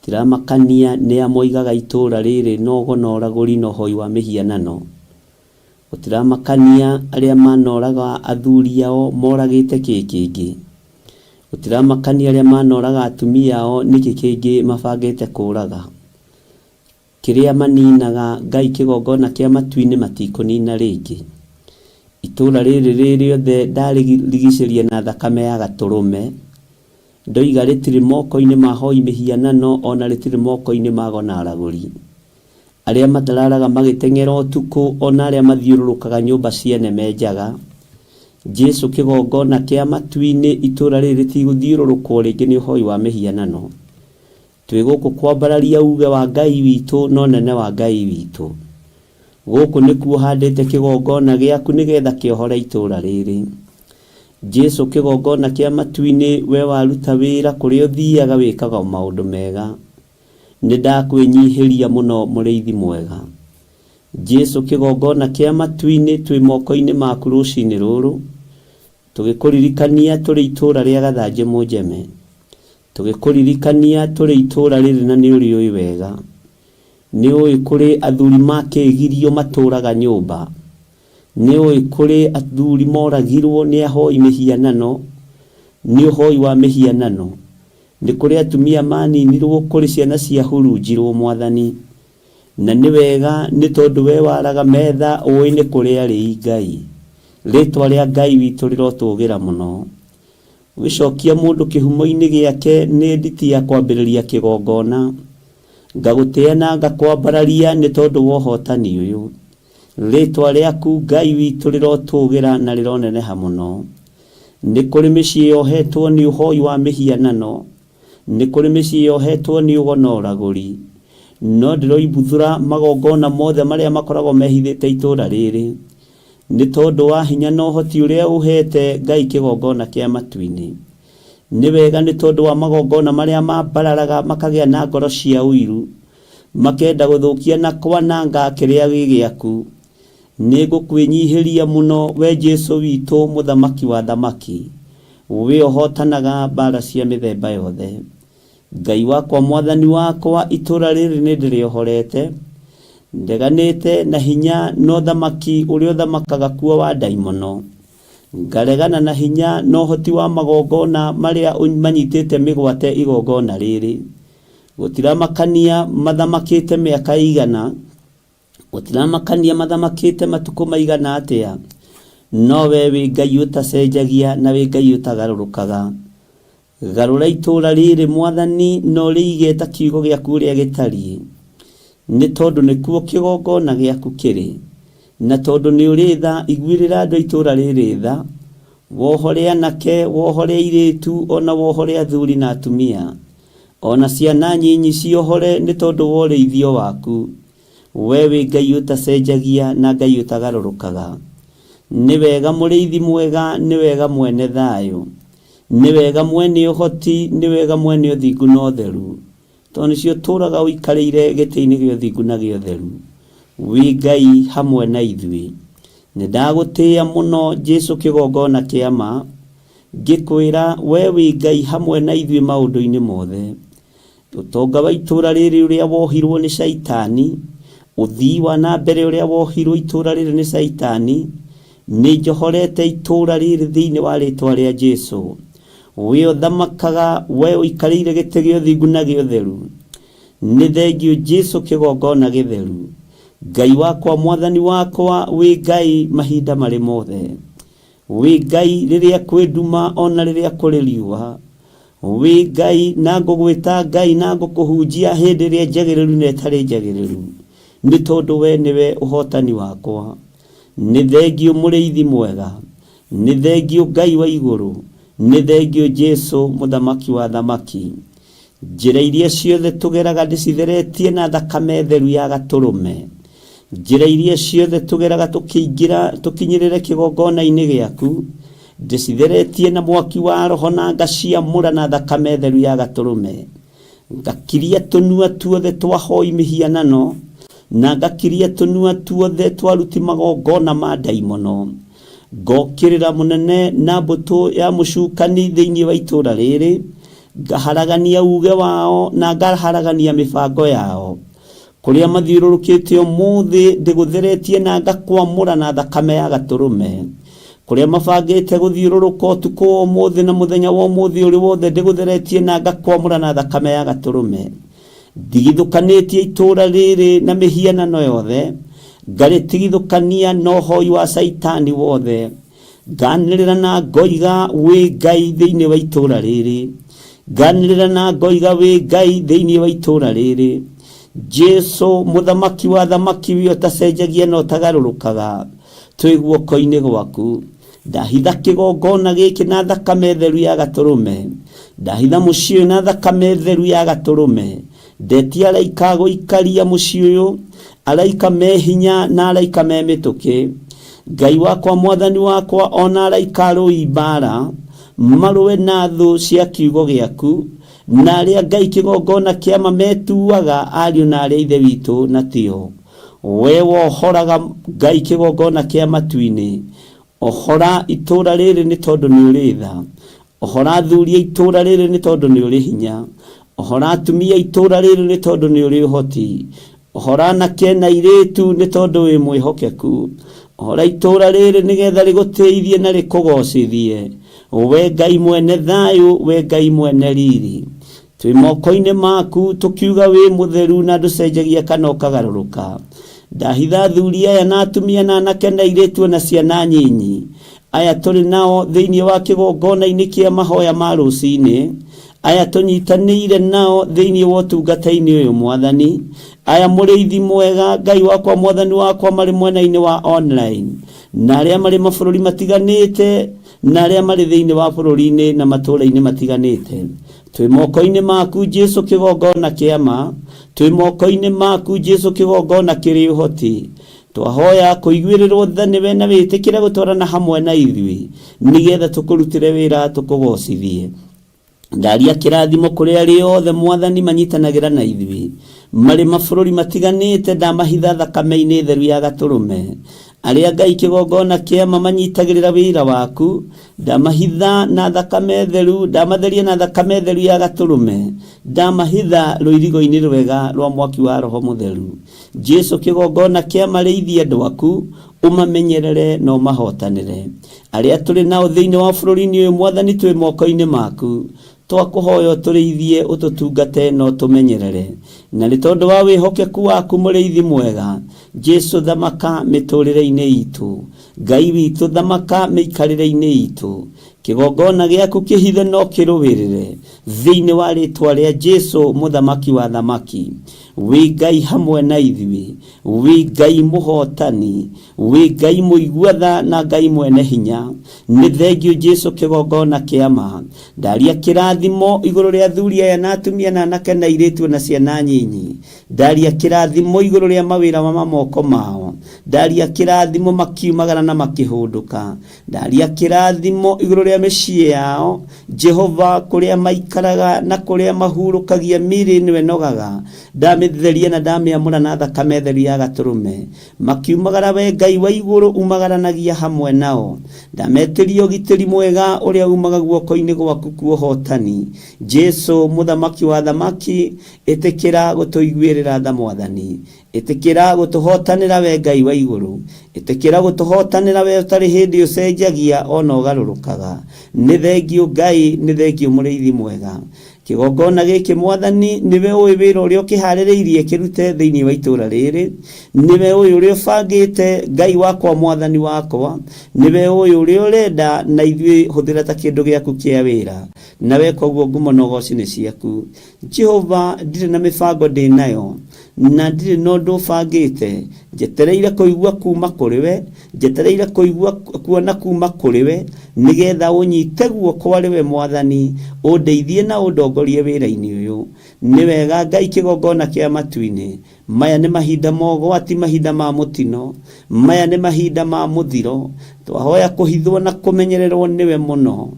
Gũtiramakania nĩ amoigaga itũũra rĩrĩ nogo na ũragũri na ũhoi wa mĩhianano. Gũtiramakania arĩa manoraga athuri ao moragĩte kĩngĩ. Gũtiramakania arĩa manoraga atumia ao nĩkĩ kĩngĩ mabangĩte kũraga. Kĩrĩa maninaga Ngai kĩgongona kĩa matu-inĩ matikũnina rĩngĩ. Itũũra rĩrĩ rĩothe ndarigicĩria na thakame ya Gatũrũme. Ndoiga rĩtirĩ moko-inĩ ma hoi mĩhianano ona rĩtirĩ moko-inĩ ma gona aragũri. Arĩa matararaga magĩteng'era ũtukũ ona arĩa mathiũrũrũkaga nyũmba ciene menjaga. Jesũ kĩgongona kĩa matu-inĩ, itũũra rĩrĩ rĩtigũthiũrũrũkwo rĩngĩ nĩ ũhoi wa mĩhianano. Twĩ gũkũ kwambararia uge wa Ngai witũ no nene wa Ngai witũ. Gũkũ nĩkuo handĩte kĩgongona gĩaku nĩgetha kĩohore itũũra rĩrĩ. Jesũ kĩgongona kĩa matu-inĩ, we waruta wĩra kũrĩa ũthiaga wĩkaga maũndũ mega. Nĩ ndakwĩnyihĩria mũno mũrĩithi mwega. Jesũ kĩgongona kĩa matu-inĩ, twĩ moko-inĩ maku rũcinĩ rũrũ. tugikuririkania turi itura ria Gathanje Munjeme, tugikuririkania turi itura riri na ni uri oi wega, ni oi kuri athuri makigirio maturaga nyumba, ni oi kuri athuri moragirwo ni ahoi mihianano, ni uhoi wa mihianano, ni kuri atumia maninirwo kuri ciana cia hurunjirwo Mwathani, na ni wega ni tondu we waraga metha oi ni kuri ari Ngai, ritwa ria Ngai witu rirotugira muno. Ugicokia mundu kihumo-ini giake ni nditi ya kwambiriria kigongona, ngaguteana ngakwambararia ni tondu wa uhotani uyu, ritwa riaku Ngai witu rirotugira na rironeneha muno. Ni kuri micii yohetwo ni uhoi wa mihianano, ni kuri micii yohetwo ni ugonoraguri, no ndiroibuthura magongona mothe maria makoragwo mehithite itura riri, ni tondu wa hinya no hoti uria uhete Ngai kigongona kia matu-ini. Ni wega ni tondu wa magongona maria mabararaga makagia na ngoro cia uiru, makenda guthukia na kwananga kiria gigiaku. Ni ngukwenyihiria muno we Jesu witu muthamaki wa thamaki, we uhotanaga mbara cia mithemba yothe. Ngai wakwa Mwathani wakwa itura riri ni ndiriohorete, ndeganite na hinya no thamaki uria thamakaga kuo wa daimono, ngaregana na hinya no hoti wa magongona maria manyitite migwate igongona riri. Gutiramakania mathamakite miaka igana, gutiramakania mathamakite matuko maigana atia, no we wi Ngai utacenjagia na wi Ngai utagarurukaga. Garura itura riri Mwathani no riigeta kiugo giaku ria gitari, ni tondu nikuo kigongona giaku kiri, na tondu ni uri tha igwirira andu itura riri tha, wohore anake, wohore iritu, ona wohore athuri na atumia, ona ciana nyinyi ciohore ni tondu wa ureithio waku. We wi Ngai utacenjagia na Ngai utagarurukaga. Ni wega muriithi mwega, ni wega mwene thayo, ni wega mwene uhoti, ni wega mwene uthingu na utheru, tondu cio turaga uikarire giti-ini gia uthingu na gia utheru. Wi Ngai hamwe na ithui. Ni ndagutia muno Jesu kigongona kia ma, ngikwira we wi Ngai hamwe na ithui maundu-ini mothe. Utonga wa itura riri uria wohirwo ni Saitani, uthii wa na mbere uria wohirwo itura riri ni Saitani, ni njohorete itura riri thiini wa ritwa ria Jesu. We uthamakaga, we uikarire giti gia uthingu na gia utheru. Ni thengio Jesu kigongona githeru. Ngai wakwa Mwathani wakwa, wi Ngai mahinda mari mothe. Wi Ngai riria kwi nduma ona riria kuri riua. Wi Ngai na ngugwita Ngai na ngukuhunjia hindi ria njagiriru na itari njagiriru, ni tondu we niwe uhotani wakwa. Ni thengio muriithi mwega, ni thengio Ngai wa iguru, ni thengio Jesu muthamaki wa thamaki. Njira iria ciothe tugeraga ndicitheretie na thakame theru ya gaturume, njira iria ciothe tugeraga tukinyirire kigongona-ini giaku, ndicitheretie na mwaki wa roho na ngaciamura na thakame theru ya gaturume. Ngakiria tunua tuothe twahoi mihianano, na ngakiria tunua tuothe twaruti magongona ma daimono. Ngokirira munene na mbutu ya mucukani thiini wa itura riri, ngaharagania uge wao na ngaharagania mibango yao. Kuria mathiururukite umuthi ndigutheretie na ngakwamura na thakame ya gaturume. Kuria mabangite guthiururuka utuku umuthi na muthenya wa umuthi uri wothe ndigutheretie na ngakwamura na thakame ya gaturume. Ndigithukanitie itura riri na mihianano yothe, ngaritigithukania no hoi wa Saitani wothe. Nganirira na ngoiga wi Ngai thiini wa itura riri, nganirira na ngoiga wi Ngai thiini wa itura riri. Jesu muthamaki wa thamaki, wi utacenjagia na utagarurukaga, twi guoko-ini gwaku. Ndahitha kigongona giki na thakame theru ya gaturume, ndahitha mucii na thakame theru ya gaturume. Ndetia araika guikaria mucii uyu, araika me hinya na araika me mituki. Ngai wakwa Mwathani wakwa, ona araika rui mbara maruwe na thu cia kiugo giaku, na aria Ngai kigongona kia mametuaga ariu na aria ithe witu na tio. We wohoraga Ngai kigongona kia matu-ini, ohora itura riri ni tondu ni uri tha, ohora thuria itura riri ni tondu ni uri hinya, ohora atumia itura riri ni tondu ni uri hoti, ohora anake na iritu ni tondu wi mwihokeku, ohora itura riri nigetha riguteithie na rikugocithie, we Ngai mwene thayu, we Ngai mwene riri. Twi moko-ini maku tukiuga wi mutheru na nducenjagia kana ukagaruruka. Ndahitha thuria aya na atumia na anake na iritu na ciana nyinyi aya turi nao thiini wa kigongona-ini kia mahoya ma rucini, aya tunyitanire nao thiini wa utungata-ini uyu Mwathani, aya muriithi mwega Ngai wakwa Mwathani wakwa mari mwena-ini wa online, na aria mari mabũrũri matiganite, na aria mari thiini wa bũrũri-ini na matũra-ini matiganite. Twi moko-ini maku Jesu kigongona kiama, twi moko-ini maku Jesu kigongona kiri uhoti. Twahoya kuiguirirwo tha niwe na witikire gutwarana hamwe na ithui, nigetha tukurutire wira tukugocithie. Ndaria kirathimo kuri ari othe Mwathani manyitanagira na ithui, mari mabũrũri matiganite, ndamahitha thakame-ini theru ya gaturume. Aria Ngai kigongona kiama manyitagirira wira waku, ndamahitha na thakame theru, ndamatheria na thakame theru ya gaturume, ndamahitha rũirigo-ini rwega rwa mwaki wa Roho Mutheru. Jesu kigongona kiama riithia andu aku, umamenyerere no mahotanire. Aria turi nao thiini wa bũrũri-ini uyu Mwathani twi moko-ini maku, twakuhoya turiithie ututungate no tumenyerere, na ni tondu wa wihokeku waku muriithi mwega Jesu thamaka miturire-ini itu, Ngai witu thamaka miikarire-ini itu, kigongona giaku kihithe no kiruwirire thiini wa ritwa ria Jesu muthamaki wa thamaki. Wi Ngai hamwe na ithui, wi Ngai muhotani, wi Ngai muiguatha na Ngai mwene hinya. Ni thengio Jesu kigongona kiama, ndaria kirathimo iguru ria thuria aya na atumia na anake na iritu na ciana nyinyi, ndaria kirathimo iguru ria mawira ma moko mao, ndaria kirathimo makiumagara na makihunduka, ndaria kirathimo iguru ria micii yao Jehova, kuria maikaraga na kuria mahurukagia miri niwe nogaga, ndamitheria na ndamiamura na thakame theru ya gaturume, makiumagara we Ngai wa iguru umagaranagia hamwe nao, ndametiria ugitiri mwega uria umaga guoko-ini gwaku kuohotani. Jesu muthamaki wa thamaki, itikira gutuiguirira tha Mwathani, itikira gutuhotanira we Ngai wa iguru, itikira gutuhotanira we utari hindi ucenjagia ona ugarurukaga. Ni thengio Ngai, ni thengio muriithi mwega. Kigongona giki Mwathani niwe uwi wira uria ukihaririirie kirute thiini wa itura riri, niwe uwi uria ubangite Ngai wakwa Mwathani wakwa, niwe uwi uria urenda na ithui huthira ta kindu giaku kia wira, nawe koguo ngumo no goci-ini ciaku. Jehova, ndire na mibango ndi nayo, na ndire no ndu bangite, njetereire kuigua kuma kuri we, njetereire kuigua kuona kuma kuri we, nigetha unyite guoko ari we Mwathani, undeithie na undongorie wira-ini uyu. Ni wega Ngai kigongona kia matu-ini, maya ni mahinda mogwati, mahinda ma mutino, maya ni mahinda ma muthiro, twahoya kuhithwo na kumenyererwo niwe muno.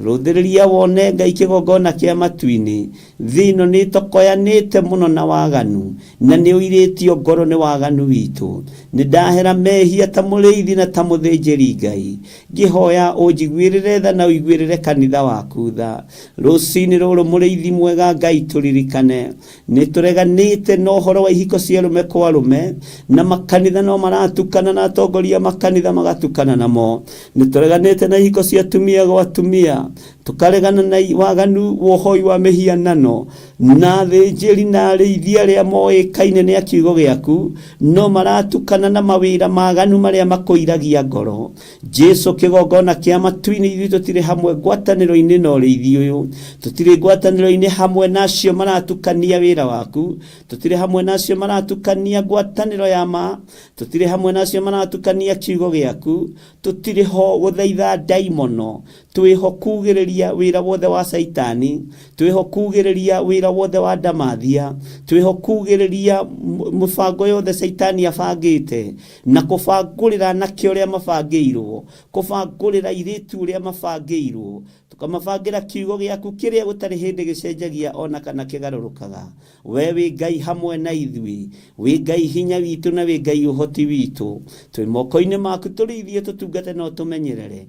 Ruthiriria wone Ngai kigongona kia matu-ini, thino ni tokoyanite muno na waganu, na ni uiritio ngoro ni waganu witu. Ni ndahera mehia ta muriithi na ta muthinjiri Ngai, ngihoya unjiguirire tha na uiguirire kanitha waku tha. Rucini ruru muriithi mwega Ngai turirikane, ni tureganite no uhoro wa ihiko cia rume kwa rume, na makanitha no maratukana na atongoria makanitha magatukana namo. Ni tureganite na ihiko cia atumia gwa atumia, tukaregana na waganu wohoi wa mihianano, na thinjiri na ariithia aria moikaine ni akiugo giaku no maratukana na mawira maganu maria makuiragia ngoro. Jesu kigongona kia matu-ini ithui tutire hamwe ngwataniro-ini na uriithi uyu, tutire ngwataniro-ini hamwe nacio maratukania wira waku, tutire hamwe nacio maratukania ngwataniro ya ma, tutire hamwe nacio maratukania kiugo giaku, tutire ho guthaitha daimono, twiho kugiriria wira wothe wa Saitani, twiho kugiriria wira wothe wa ndamathia, twiho kugiriria mubango yothe Saitani abangite na kubangurira na kio ria mabangirwo, kubangurira iritu ria mabangirwo, tukamabangira kiugo giaku kiria gutari hindi gicenjagia ona kana kigarurukaga. We wi Ngai hamwe na ithui, wi Ngai hinya witu na wi Ngai uhoti witu. Twi moko-ini maku turithie tutungate no tumenyerere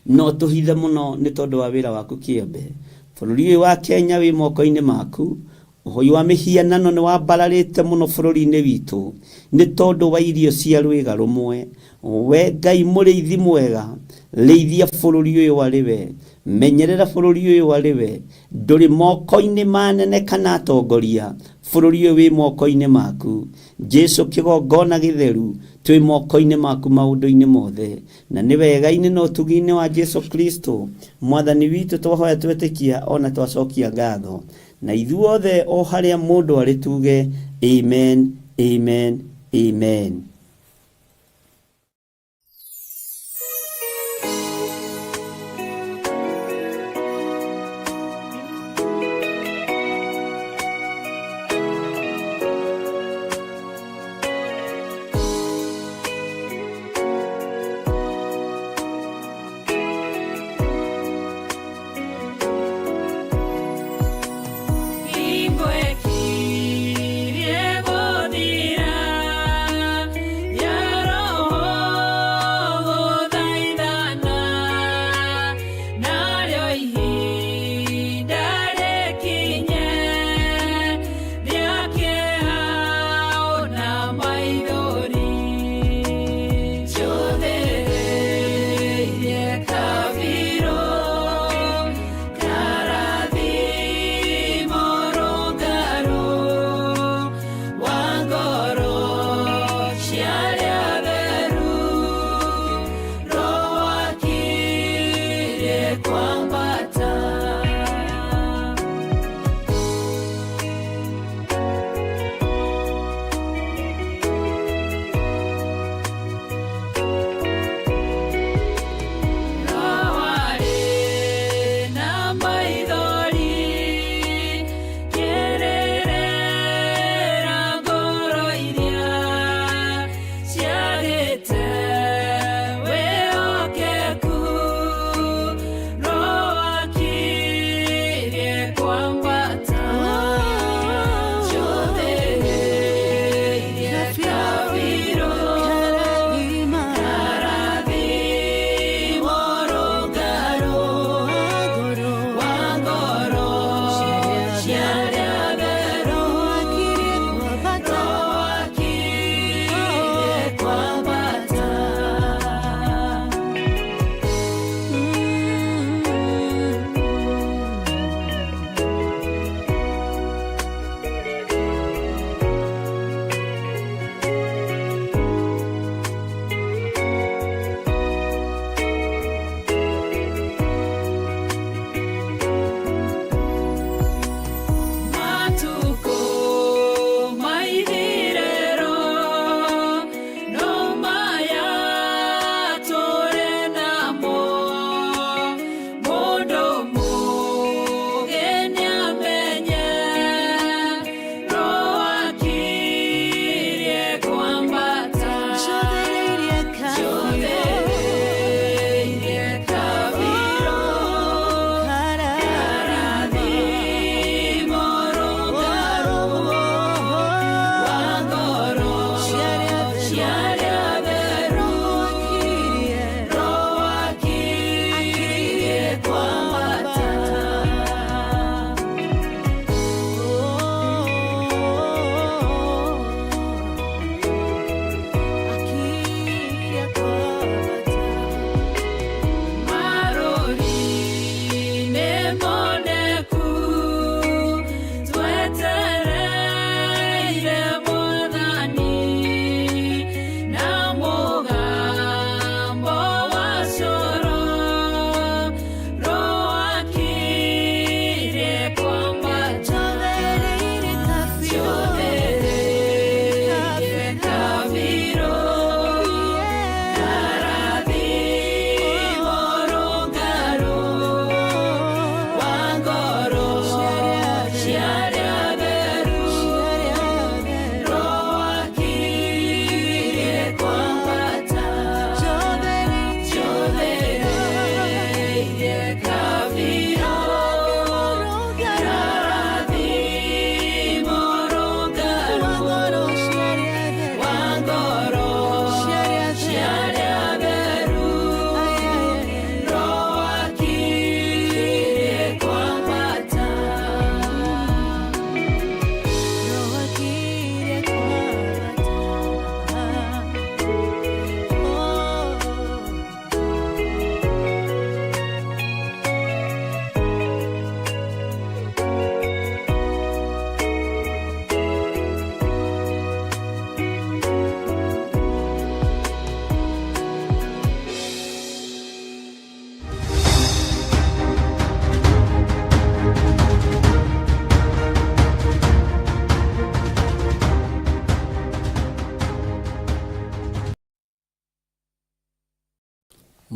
no tuhithe muno ni tondu wa wira waku kiembe. Bururi wa Kenya wi moko-ini maku, uhoi wa mihianano ni wambararite muno bururi-ini witu ni tondu wa irio cia rwiga rumwe. We Ngai muriithi mwega, reithia bururi uyu wariwe, menyerera bururi uyu wariwe, nduri moko-ini manene kana atongoria, bururi uyu wi moko-ini maku. Jesu kigongona githeru twi moko-ini maku maundu-ini mothe, na ni wega-ini no tugi-ini wa Jesu Kristo mwathani witu twahoya twetikia ona twacokia ngatho, na ithuothe o haria mundu ari tuge amen, amen, amen.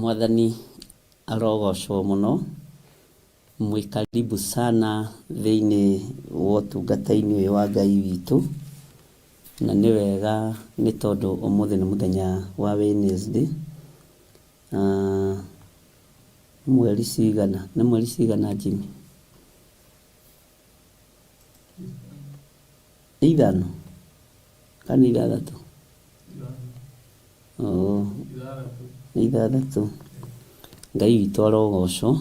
Mwathani arogocwo muno. Mwĩ karibu sana thĩinĩ wa ũtungata-inĩ ũyũ wa Ngai witũ, na nĩ wega nĩ tondũ ũmũthĩ nĩ mũthenya wa Wednesday. Mweri cigana? Nĩ mweri cigana Jimmy? Ithano kana ithathatũ? Ithathatũ. Ngai witũ arogocwo.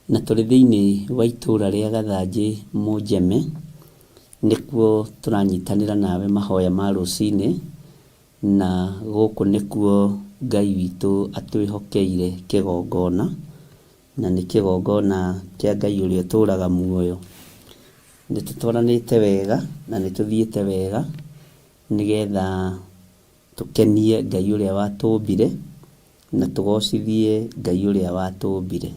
Na tũrĩ thĩinĩ wa itũũra rĩa Gathanjĩ Mũnjeme, nĩkuo tũranyitanĩra nawe mahoya ma rũcinĩ, na gũkũ nĩkuo Ngai witũ atwĩhokeire kĩgongona, na nĩ kĩgongona kĩa Ngai ũrĩa ũtũũraga muoyo. Nĩ tũtwaranĩte wega na nĩ tũthiĩte wega nĩgetha tũkenie Ngai ũrĩa watũmbire na tũgocithie Ngai ũrĩa watũmbire.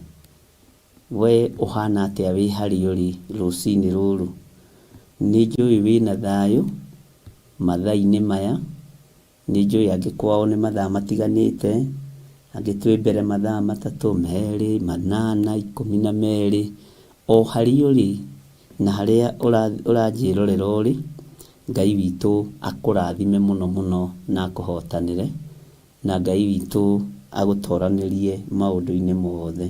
We ũhana atĩa wĩ harĩa ũrĩ rũcinĩ rũrũ? Nĩ njũĩ wĩna thayũ mathaa-inĩ maya. Nĩ njũĩ angĩ kwao nĩ mathaa matiganĩte, angĩ twĩ mbere mathaa 3, 2, 8, 12. O harĩa ũrĩ na harĩa ũranjĩrorera ũrĩ, Ngai witũ akũrathime mũno mũno na akũhotanĩre, na Ngai witũ agũtoranĩrie maũndũ-inĩ mothe.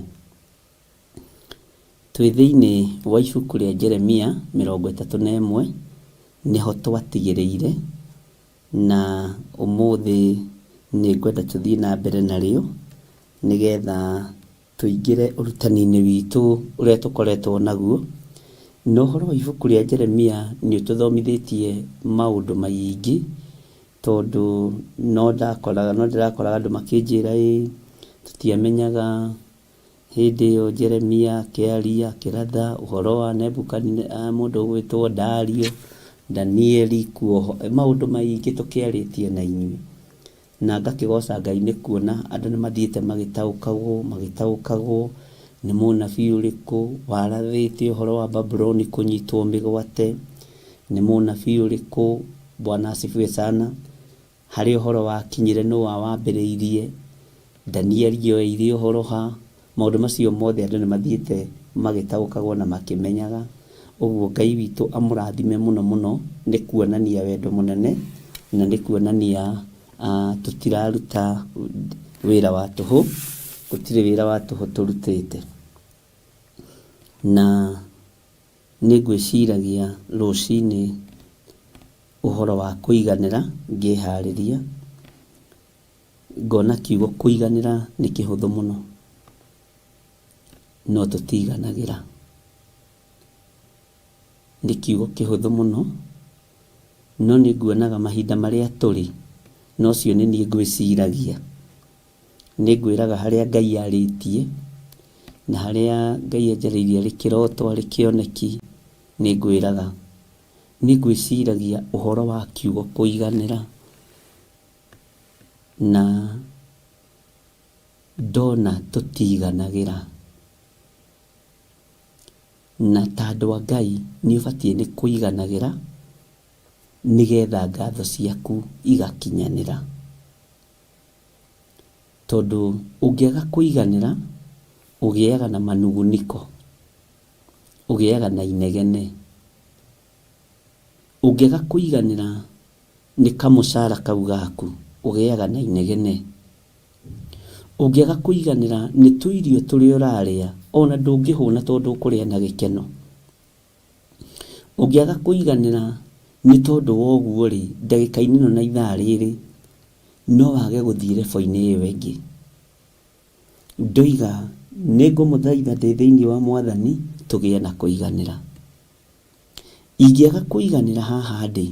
Twĩ thĩinĩ wa ibuku rĩa Jeremia 31 nĩho twatigĩrĩire, na ũmũthĩ nĩ ngwenda tũthiĩ na mbere narĩo nĩgetha tũingĩre ũrutani-inĩ witũ ũrĩa tũkoretwo naguo. Na ũhoro wa ibuku rĩa Jeremia nĩ ũtũthomithĩtie maũndũ maingĩ, tondũ no ndĩrakoraga andũ makĩnjĩra tũtiamenyaga hĩndĩ ĩyo Jeremia akĩaria akĩratha ũhoro wa mũndũ ũgwĩtwo Dario, Danieli, kuoho, maũndũ maingĩ tũkĩarĩtie na inyuĩ, na ngakĩgoca Ngai nĩ kuona andũ nĩ mathiĩte magĩtaũkagwo nĩ mũnabii ũrĩkũ warathĩte ũhoro wa Babuloni kũnyitwo mĩgwate, nĩ mũnabii ũrĩkũ. Bwana asifiwe sana. Harĩ ũhoro wakinyire nũũ wambĩrĩirie, Danieli oire ũhoro ha. Maũndũ macio mothe andũ nĩ mathiĩte magĩtaũkagwo na makĩmenyaga. Ũguo Ngai witũ amũrathime mũno mũno, nĩ kuonania wendo mũnene, na nĩ kuonania tũtiraruta wĩra wa tũhũ, gũtirĩ wĩra wa tũhũ tũrutĩte. Na nĩ ngwĩciragia rũcinĩ ũhoro wa kũiganĩra, ngĩharĩria ngona kiugo kũiganĩra nĩ kĩhũthũ mũno, no tũtiganagĩra. Nĩ kiugo kĩhũthũ mũno, no nĩ nguonaga mahinda marĩa tũrĩ, no cio nĩ niĩ ngwĩciragia. Nĩ ngwĩraga harĩa Ngai arĩtie na harĩa Ngai enjarĩirie arĩ kĩroto arĩ kĩoneki. Nĩ ngwĩraga, nĩ ngwĩciragia ũhoro wa kiugo kũiganĩra, na ndona tũtiganagĩra. Na ta andũ a Ngai nĩ ũbatiĩ nĩ kũiganagĩra nĩgetha ngatho ciaku igakinyanĩra. Tondũ ũngĩaga kũiganĩra ũgĩaga na manuguniko, ũgĩaga na inegene. Ũngĩaga kũiganĩra nĩ kamũcara kau gaku, ũgĩaga na inegene. Ũngĩaga kũiganĩra nĩ tũirio tũrĩa ũrarĩa, ona ndũngĩhũna tondũ ũkũrĩa na gĩkeno. Ũngĩaga kũiganĩra nĩ tondũ woguo rĩ, ndagĩka-inĩ ĩno na ithaa rĩrĩ no wage gũthiĩ rebo-inĩ ĩyo ĩngĩ. Ndoiga nĩ ngũmũthaitha ndĩ thĩinĩ wa Mwathani tũgĩe na kũiganĩra. Ingĩaga kũiganĩra haha ndĩ,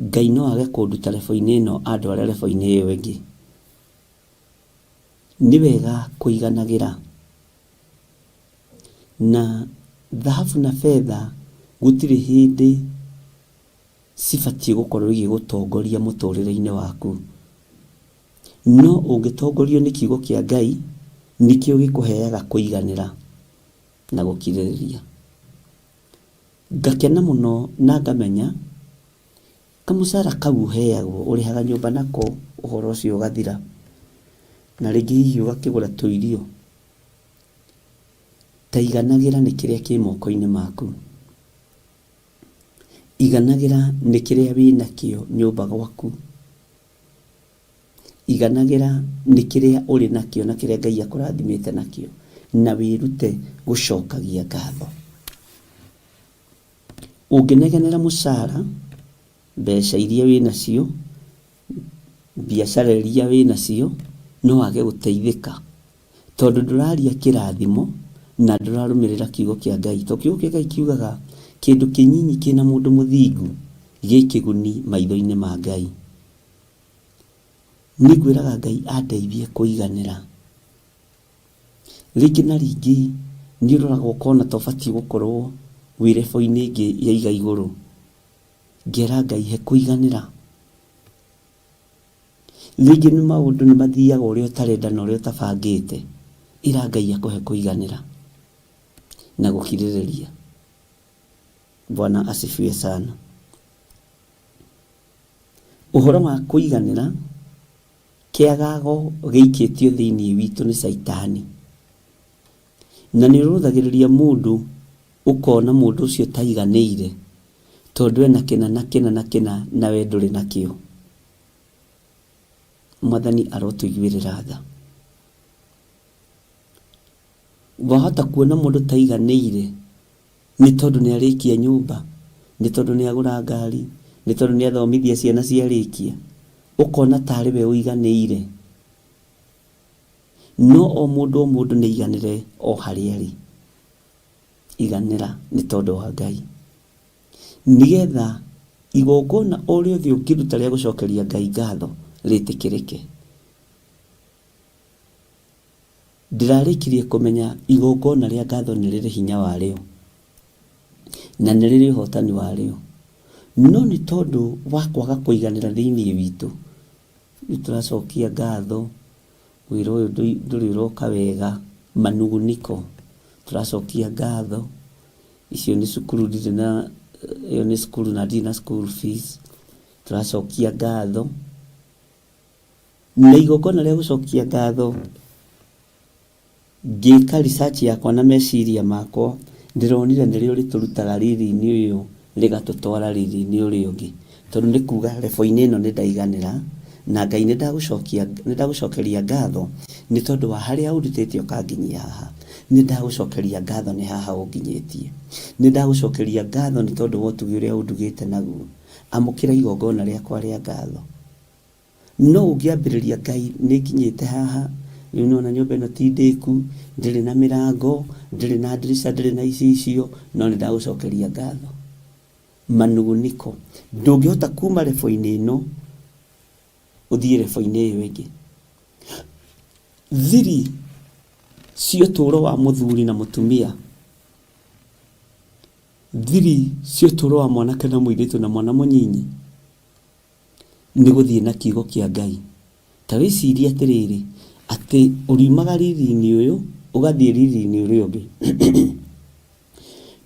Ngai no age kũnduta rebo-inĩ ĩno andware rebo-inĩ ĩyo ĩngĩ. Nĩ wega kũiganagĩra. Na thahabu na betha gũtirĩ hĩndĩ cibatiĩ gũkorwo igĩgũtongoria mũtũrĩre-inĩ waku, no ũngĩtongorio nĩ kiugo kĩa Ngai, nĩkĩo gĩkũheaga kũiganĩra na gũkirĩrĩria. Ngakena mũno na ngamenya kamũcara kau ũheagwo ũrĩhaga nyũmba nako, ũhoro ũcio ũgathira. na rĩngĩ hihi ũgakĩgũra tũirio, ta iganagĩra nĩ kĩrĩa kĩ moko-inĩ maku, iganagĩra nĩ kĩrĩa wĩna kĩo nyũmba gwaku, iganagĩra nĩ kĩrĩa ũrĩ nakĩo na kĩrĩa Ngai akũrathimĩte nakĩo, na wĩrute gũcokagia ngatho. Ũngĩnegenera mũcara, mbeca iria wĩnacio, biacara iria wĩnacio, no wage gũteithĩka, tondũ ndũraria kĩrathimo na ndũrarũmĩrĩra kiugo kĩa Ngai. To kiugo kĩa Ngai kiugaga kĩndũ kĩnyinyi kĩna mũndũ mũthingu gĩ kĩguni maitho-inĩ ma Ngai. Nĩngwĩraga Ngai andeithie kũiganĩra. Rĩngĩ na rĩngĩ nĩ ũroraga ũkona ta ũbatiĩ gũkorwo wĩ level-inĩ ĩngĩ ya iga igũrũ. Ngera Ngai he kũiganĩra. Rĩngĩ nĩ maũndũ nĩ mathiaga ũrĩa ũtarenda na ũrĩa ũtabangĩte. Ĩra Ngai akũhe kũiganĩra na gũkirĩrĩria. Bwana asifiwe sana. Ũhoro wa kũiganĩra, kĩagago gĩikĩtio thĩinĩ witũ nĩ Saitani. Na nĩ ũrũthagĩrĩria mũndũ, ũkona mũndũ ũcio taiganĩire, tondũ ena kĩna na we ndũrĩ nakĩo. Mwathani arotũiguĩrĩra tha. Wahota kuona mũndũ taiganĩire nĩ tondũ nĩ arĩkia nyũmba, nĩ tondũ nĩ agũra ngari, nĩ tondũ nĩ athomithia ciana ciarĩkia, ũkona tarĩ we ũiganĩire. No o mũndũ nĩ iganĩre o harĩa arĩ. Iganĩra nĩ tondũ wa Ngai. Nĩgetha igongona o rĩothe ũngĩruta rĩa gũcokeria Ngai ngatho rĩtĩkĩrĩke. Ndĩrarĩkirie kũmenya igongona rĩa ngatho nĩ rĩrĩ hinya warĩo na nĩ rĩrĩ ũhotani warĩo. No nĩ tondũ wa kwaga kũiganĩra thĩinĩ witũ, nĩ tũracokia ngatho, wĩra ũyũ ndũrĩ ũroka wega, manuguniko, tũracokia ngatho, icio nĩ cukuru ndirĩ na, ĩyo nĩ cukuru na ndirĩ na school fees, tũracokia ngatho. Na igongona rĩa gũcokia ngatho, ngĩka research yakwa na meciria makwa, ndĩronire nĩrĩo rĩtũrutaga riri-inĩ ũyũ rĩgatũtwara riri-inĩ ũrĩa ũngĩ. Tondũ nĩ kuga level-inĩ ĩno nĩ ndaiganĩra, na Ngai nĩ ndagũcokeria ngatho nĩ tondũ wa harĩa ũrutĩte ũkanginyia haha. Nĩ ndagũcokeria ngatho nĩ haha ũnginyĩtie. Nĩ ndagũcokeria ngatho nĩ tondũ wa ũtugi ũrĩa ũndugĩte naguo. Amũkĩra igongona rĩakwa rĩa ngatho. No ũngĩambĩrĩria Ngai nĩ nginyĩte haha, rĩu nĩwona nyũmba ĩno ti ndĩku, ndĩrĩ na mĩrango, ndĩrĩ na ndirica, ndĩrĩ na icicio, no nĩ ndagũcokeria ngatho. Manuguniko. Ndũngĩhota kuma level-inĩ ĩno ũthiĩ level-inĩ ĩyo ĩngĩ. Thiri cio ũtũũro wa mũthuri na mũtumia, thiri cio ũtũũro wa mwanake na mũirĩtu na mwana mũnyinyi, nĩ gũthiĩ na kiugo kĩa Ngai. Ta wĩcirie atĩrĩrĩ, atĩ ũriumaga riri-inĩ ũyũ ũgathiĩ riri-inĩ ũrĩa ũngĩ.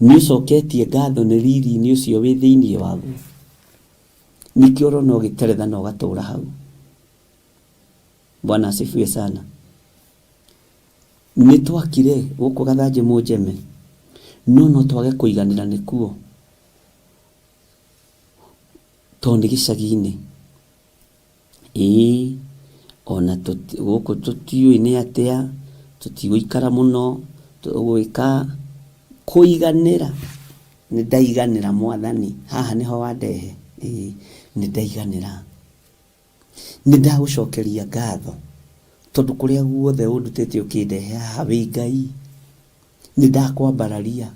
Nĩ ũcoketie ngatho nĩ riri-inĩ ũcio wĩ thĩinĩ waguo. Nĩkĩo ũrona ũgĩteretha na ũgatũũra hau. Bwana asifiwe sana. Nĩ twakire gũkũ Gathanjĩ Mũnjeme, no twage kũiganĩra nĩkuo, tondũ nĩ gĩcagi-inĩ. Ona gũkũ tũtiũĩ nĩ atĩa, tũtigũikara mũno, tũgwĩka kũiganĩra. Nĩ ndaiganĩra Mwathani, haha nĩho wandehe. Nĩ ndaiganĩra. Nĩ ndagũcokeria ngatho, tondũ kũrĩa guothe ũndutĩte ũkĩndehe haha wĩ Ngai. Nĩ ndakwambararia.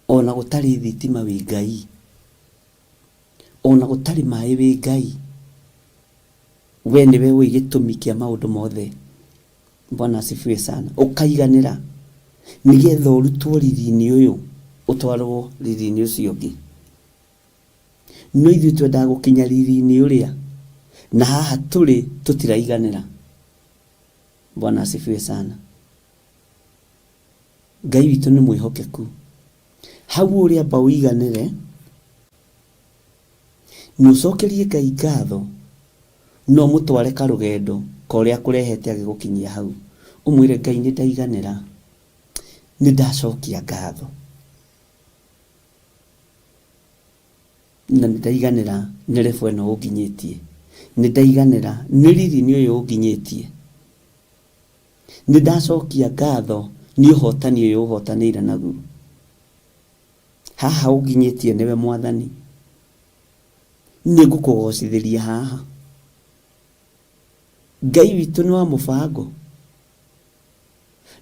Ona gũtarĩ thitima wĩ Ngai. Ona gũtarĩ maĩ wĩ Ngai. We nĩwe wĩ gĩtũmi kĩa maũndũ mothe. Bwana asifiwe sana. Ũkaiganĩra nĩgetha ũrutwo riri-inĩ ũyũ ũtwarwo riri-inĩ ũcio ũngĩ. No ithuĩ twendaga gũkinya riri-inĩ ũrĩa, na haha tũrĩ tũtiraiganĩra. Bwana asifiwe sana. Ngai witũ nĩ mwĩhokeku. Hau ũrĩa amba ũiganĩre, nĩ ũcokerie Ngai ngatho, no mutware karugendo koria kurehete agigukinyia hau umwire Ngai ni ndaiganira ni ndacokia ngatho na ndaiganira ni refu eno uginyitie ni ndaiganira ni riri ni uyu uginyitie ni ndacokia ngatho ni uhotani uyu uhotanire naguo haha uginyitie niwe Mwathani ni ngukugocithiria haha Ngai witu ni wa mubango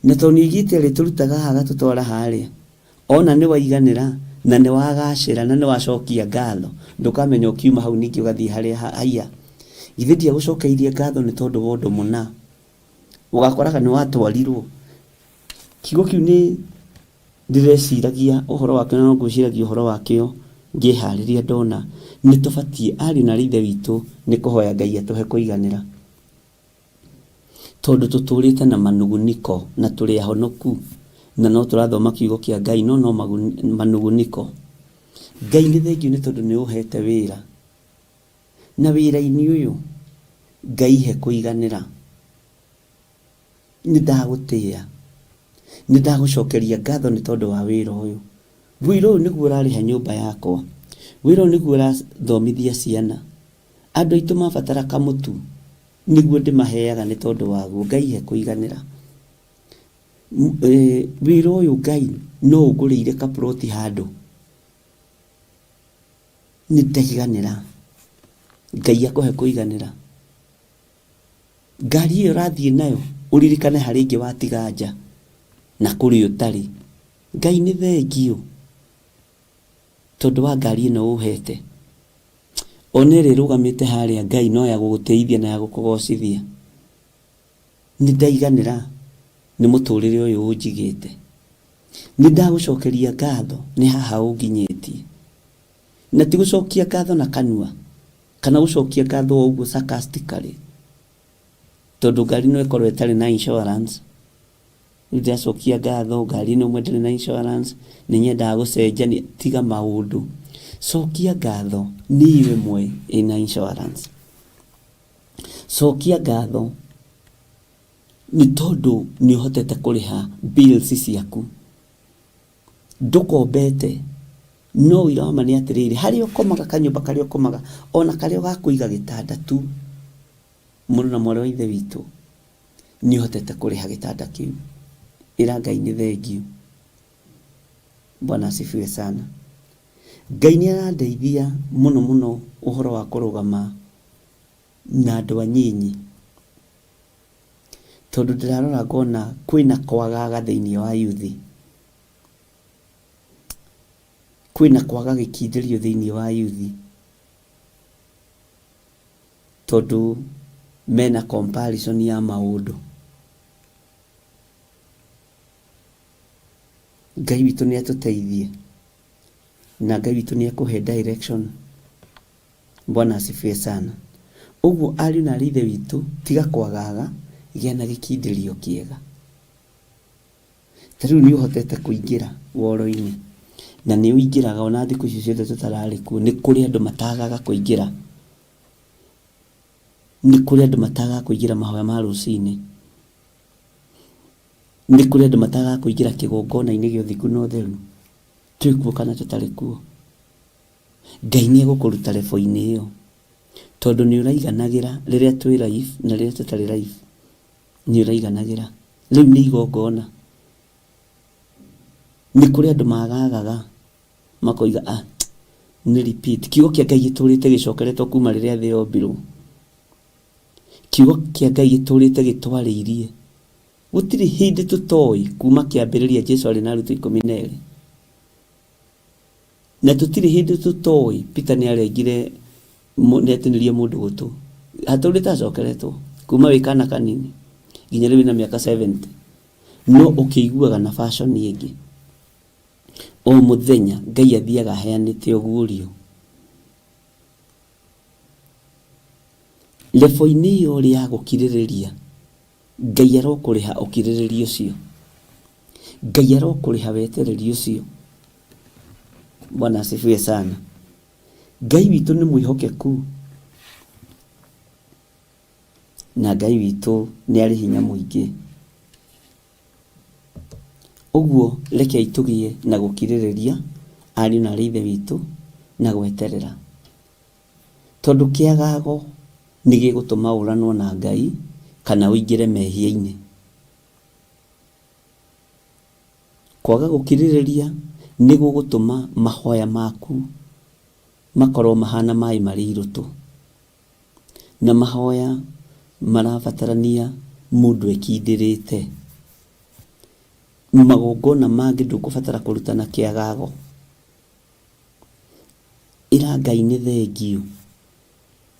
na toni igite riturutaga haga tutwara haria ona ni waiganira na ni wagacira na ni wacokia ngatho ndukamenya ukiuma hau ningi ugathii haria haya ithidia gucokeirie ngatho ni tondu wondo muna ugakoraga ni watwarirwo kigo kiu ni ndireciragia uhoro wake no ngwiciragia uhoro wakio ngihariria ndona ni tubatie ari na rithe witu ni kuhoya Ngai atuhe kuiganira tondu tuturite na manuguniko na turi ahonoku na no turathoma kiugo kia Ngai no manuguniko Ngai ni thengiu ni tondu ni uhete wira na wira-ini uyu Ngai he kuiganira ni ndagutia ni ndagucokeria ngatho ni tondu wa wira uyu wira uyu niguo urariha nyumba yakwa wira uyu niguo urathomithia ciana andu aitu mabatara kamutu niguo ndimaheaga ni tondu waguo Ngai he kuiganira wira uyu Ngai no uguriire kaploti handu ni ndaiganira Ngai akuhe kuiganira ngari iyo rathie nayo uririkane hari ingi watiga nja na kuri utari Ngai ni thengiu tondu wa ngari ino uhete onere rugamite haria Ngai no ya guguteithia na ya gukugocithia ni ndaiganira ni muturire uyu unjigite ni ndagucokeria ngatho ni haha unginyitie na ti gucokia ngatho na kanua kana gucokia ngatho uguo sarcastically tondu ngari no ikorwo itari na insurance ndacokia ngatho ngari no mwendere na insurance ni nyenda gucenjania tiga maundu cokia ngatho ni iwe mwe ina insurance cokia ngatho ni tondu ni hotete kuriha bills ciaku ndukombete no irama ni atiriri hari ukomaga kanyumba kari ukomaga ona kari gakuiga gitanda tu muru na mwari wa ithe witu ni hotete kuriha gitanda kiu ira Ngai ni thengiu Bwana asifiwe sana Ngai ni arandeithia muno uhoro wa kurugama na andu anyinyi tondu ndirarora ngona kwina kwagaga thiini wa yuthi kwina kwaga gikindirio thiini wa yuthi tondu mena comparison ya maundu Ngai witu ni atuteithie na Ngai witu ni akuhe direction Bwana asifiwe sana uguo ari na rithe witu tiga kwagaga gĩa na gikindirio kiega tariu ni uhotete kuingira woro-ini na ni uingiraga ona thiku icio ciothe tutarari ku ni kuri andu matagaga kuingira ni kuri andu matagaga kuingira mahoya ma rucini ni kuri andu matagaga kuingira kigongona-ini gĩa uthiku na utheru twikuo kana tutari kuo Ngai ni egukuruta lebo-ini iyo tondu ni uraiganagĩra rĩrĩa twĩ live na rĩrĩa tutarĩ live ni uraiganagĩra riu ni igongona ni kuri andu magagaga makoiga ni repeat kiugo kia Ngai giturite gicokeretwo kuma rĩrĩa thĩ yombirwo kiugo kia Ngai giturite gitwariirie gutiri hindi tutoi kuma kiambĩrĩria Jesu ari na aruti 12 na tutiri hindi tutoi Peter ni arengire netinirie mundu gutu haturite acokeretwo kuma wikana kanini nginya riu na miaka 70 no ukiguaga na fashion ingi o muthenya Ngai athiaga heanite ugurio lebo-ini iyo ri ya gukiririria Ngai arokuriha ukiriririo cio Ngai arokuriha wetererio cio Bwana asifiwe sana Ngai witu ni mwihokeku na Ngai witũ nĩ arĩ hinya mũingĩ. Ũguo rekei tũgĩe na gũkirĩrĩria ariũ na aarĩ a Ithe witũ na gweterera, tondũ kĩagago nĩ gĩgũtũma ũranwo na Ngai kana ũingĩre mehia-inĩ. Kwaga gũkirĩrĩria nĩ gũgũtũma mahoya maku makorwo mahana maĩ marĩ irũtũ, na mahoya marabatarania mũndũ ekindĩrĩte. Magongona mangĩ ndũkũbatara kũruta na kĩagago. Ĩra Ngai nĩ thengio,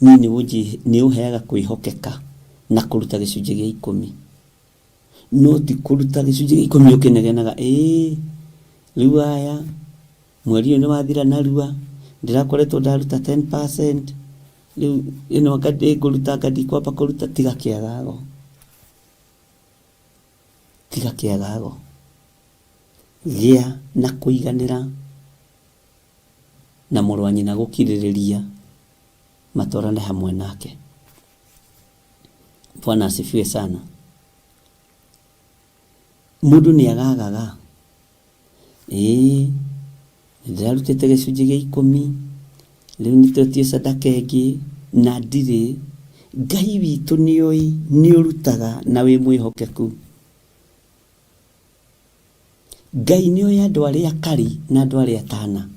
nĩ ũheaga kwĩhokeka na kũruta gĩcunjĩ gĩa 10. No ti kũruta gĩcunjĩ gĩa 10 ũkĩnegenaga, rĩu aya mweri ũyũ nĩ wathira narua, ndĩrakoretwo ndaruta 10%, rĩu ĩno ngũruta ngathi kwamba kũruta. Tiga kĩagago, tiga kĩagago. Gĩa na kũiganĩra na mũrũ wa nyina gũkirĩrĩria matwarane hamwe nake. Bwana asifiwe sana. Mũndũ nĩ agagaga, ndĩrarutĩte gĩcunjĩ gĩa 10, rĩu nĩtwetie sadaka ĩngĩ na ndirĩ. Ngai witũ nĩoĩ nĩ ũrutaga na wĩ mwĩhokeku. Ngai nĩoĩ andũ arĩa akari na andũ arĩa atana.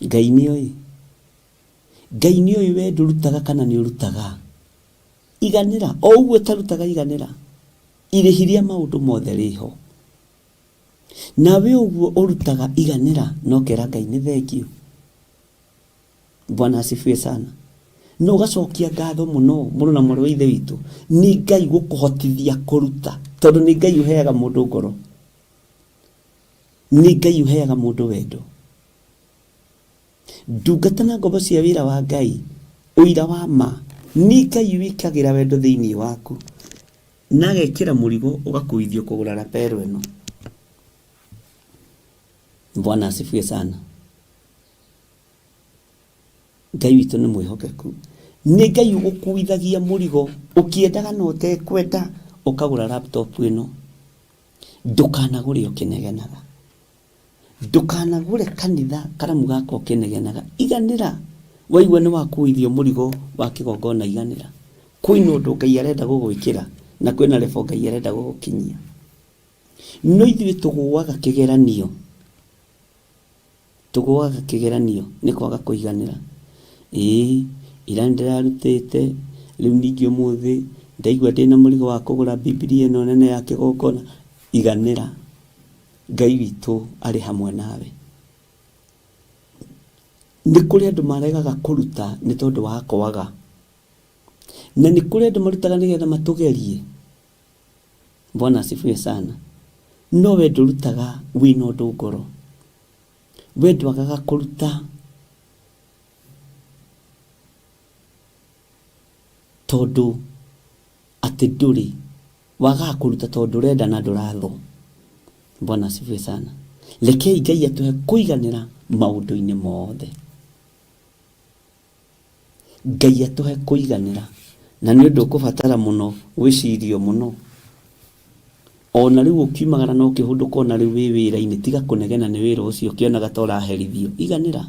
Ngai nĩoĩ. Ngai nĩoĩ we ndũrutaga kana nĩ ũrutaga. Iganĩra, o ũguo tarutaga iganĩra. Irĩhiria maũndũ mothe rĩho. Nawe ũguo ũrutaga iganĩra, no kera Ngai nĩ thengio. Bwana asifiwe sana. No ũgacokia ngatho mũno mũno na mũrũ wa Ithe witũ. Nĩ Ngai gũkũhotithia kũruta, tondũ nĩ Ngai ũheaga mũndũ ngoro. Nĩ Ngai ũheaga mũndũ wendo. Ndungata na ngombo cia wĩra wa Ngai, ũira wa ma, nĩ Ngai wĩkagĩra wendo thĩinĩ waku, na agekĩra mũrigo ũgakuithio kũgũra rapero ĩno. Bwana asifiwe sana. Ngai witũ nĩ mwĩhokeku. Nĩ Ngai ũgũkuithagia mũrigo ũkĩendaga na ũtekwenda, ũkagũra laptop ĩno. Ndũkanagũre ũkĩnegenaga. Ndũkanagũre kanitha karamu gaka ũkĩnegenaga. Iganĩra. Waigua nĩ wakuithio mũrigo wa kĩgongona, iganĩra. Kwĩna ũndũ Ngai arenda gũgwĩkĩra na kwĩna rebo Ngai arenda gũgũkinyia. No ithuĩ tũgũaga kĩgeranio. Tũgũaga kĩgeranio nĩ kwaga kũiganĩra. Ira ndĩrarutĩte, rĩu ningĩ ũmũthĩ ndaigua ndĩna mũrigo wa kũgũra Biblia ĩno nene ya kĩgongona. Iganĩra. Ngai witũ arĩ hamwe nawe. Nĩ kũrĩ andũ maregaga kũruta nĩ tondũ wa kwaga, na nĩ kũrĩ andũ marutaga nĩgetha matũgerie. Bwana asifiwe sana. No we ndũrutaga wĩna ũndũ ngoro. We ndwagaga kũruta tondũ atĩ ndũrĩ. Wagaga kũruta tondũ ũrenda na ndũrathwo. Bwana asifiwe sana. Rekei Ngai atũhe kũiganĩra maũndũ-inĩ mothe. Ngai atũhe kũiganĩra, na nĩ ũndũ ũkũbatara mũno wĩcirio mũno. Ona rĩu ũkiumagara na ũkĩhũndũka ona rĩu wĩ wĩra-inĩ, tiga kũnegena nĩ wĩra ũcio ũkĩonaga ta ũraherithio. Iganĩra.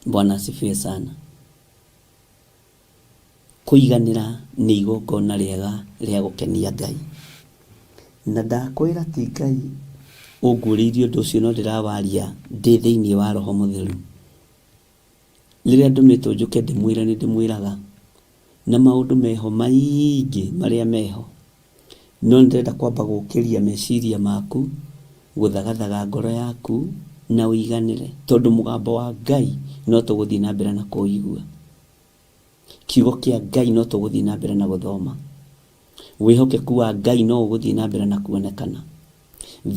Bwana asifiwe sana. Kũiganĩra nĩ igongona rĩega rĩa gũkenia Ngai. Na ndakwĩra ti Ngai ũngũrĩirie ũndũ ũcio, no ndĩrawaria ndĩ thĩinĩ wa Roho Mũtheru. Rĩrĩa ndũmĩtwo njũke ndĩmwĩre nĩ ndĩmwĩraga na maũndũ meho maingĩ marĩa meho. No ndĩrenda kwamba gũkĩria meciria maku, gũthagathaga ngoro yaku na ũiganĩre, tondũ mũgambo wa Ngai no tũgũthiĩ na mbere na kũigua. Kiugo kĩa Ngai no tũgũthiĩ na mbere na gũthoma. Wĩhokeku wa Ngai no ũgũthiĩ na mbere na kuonekana.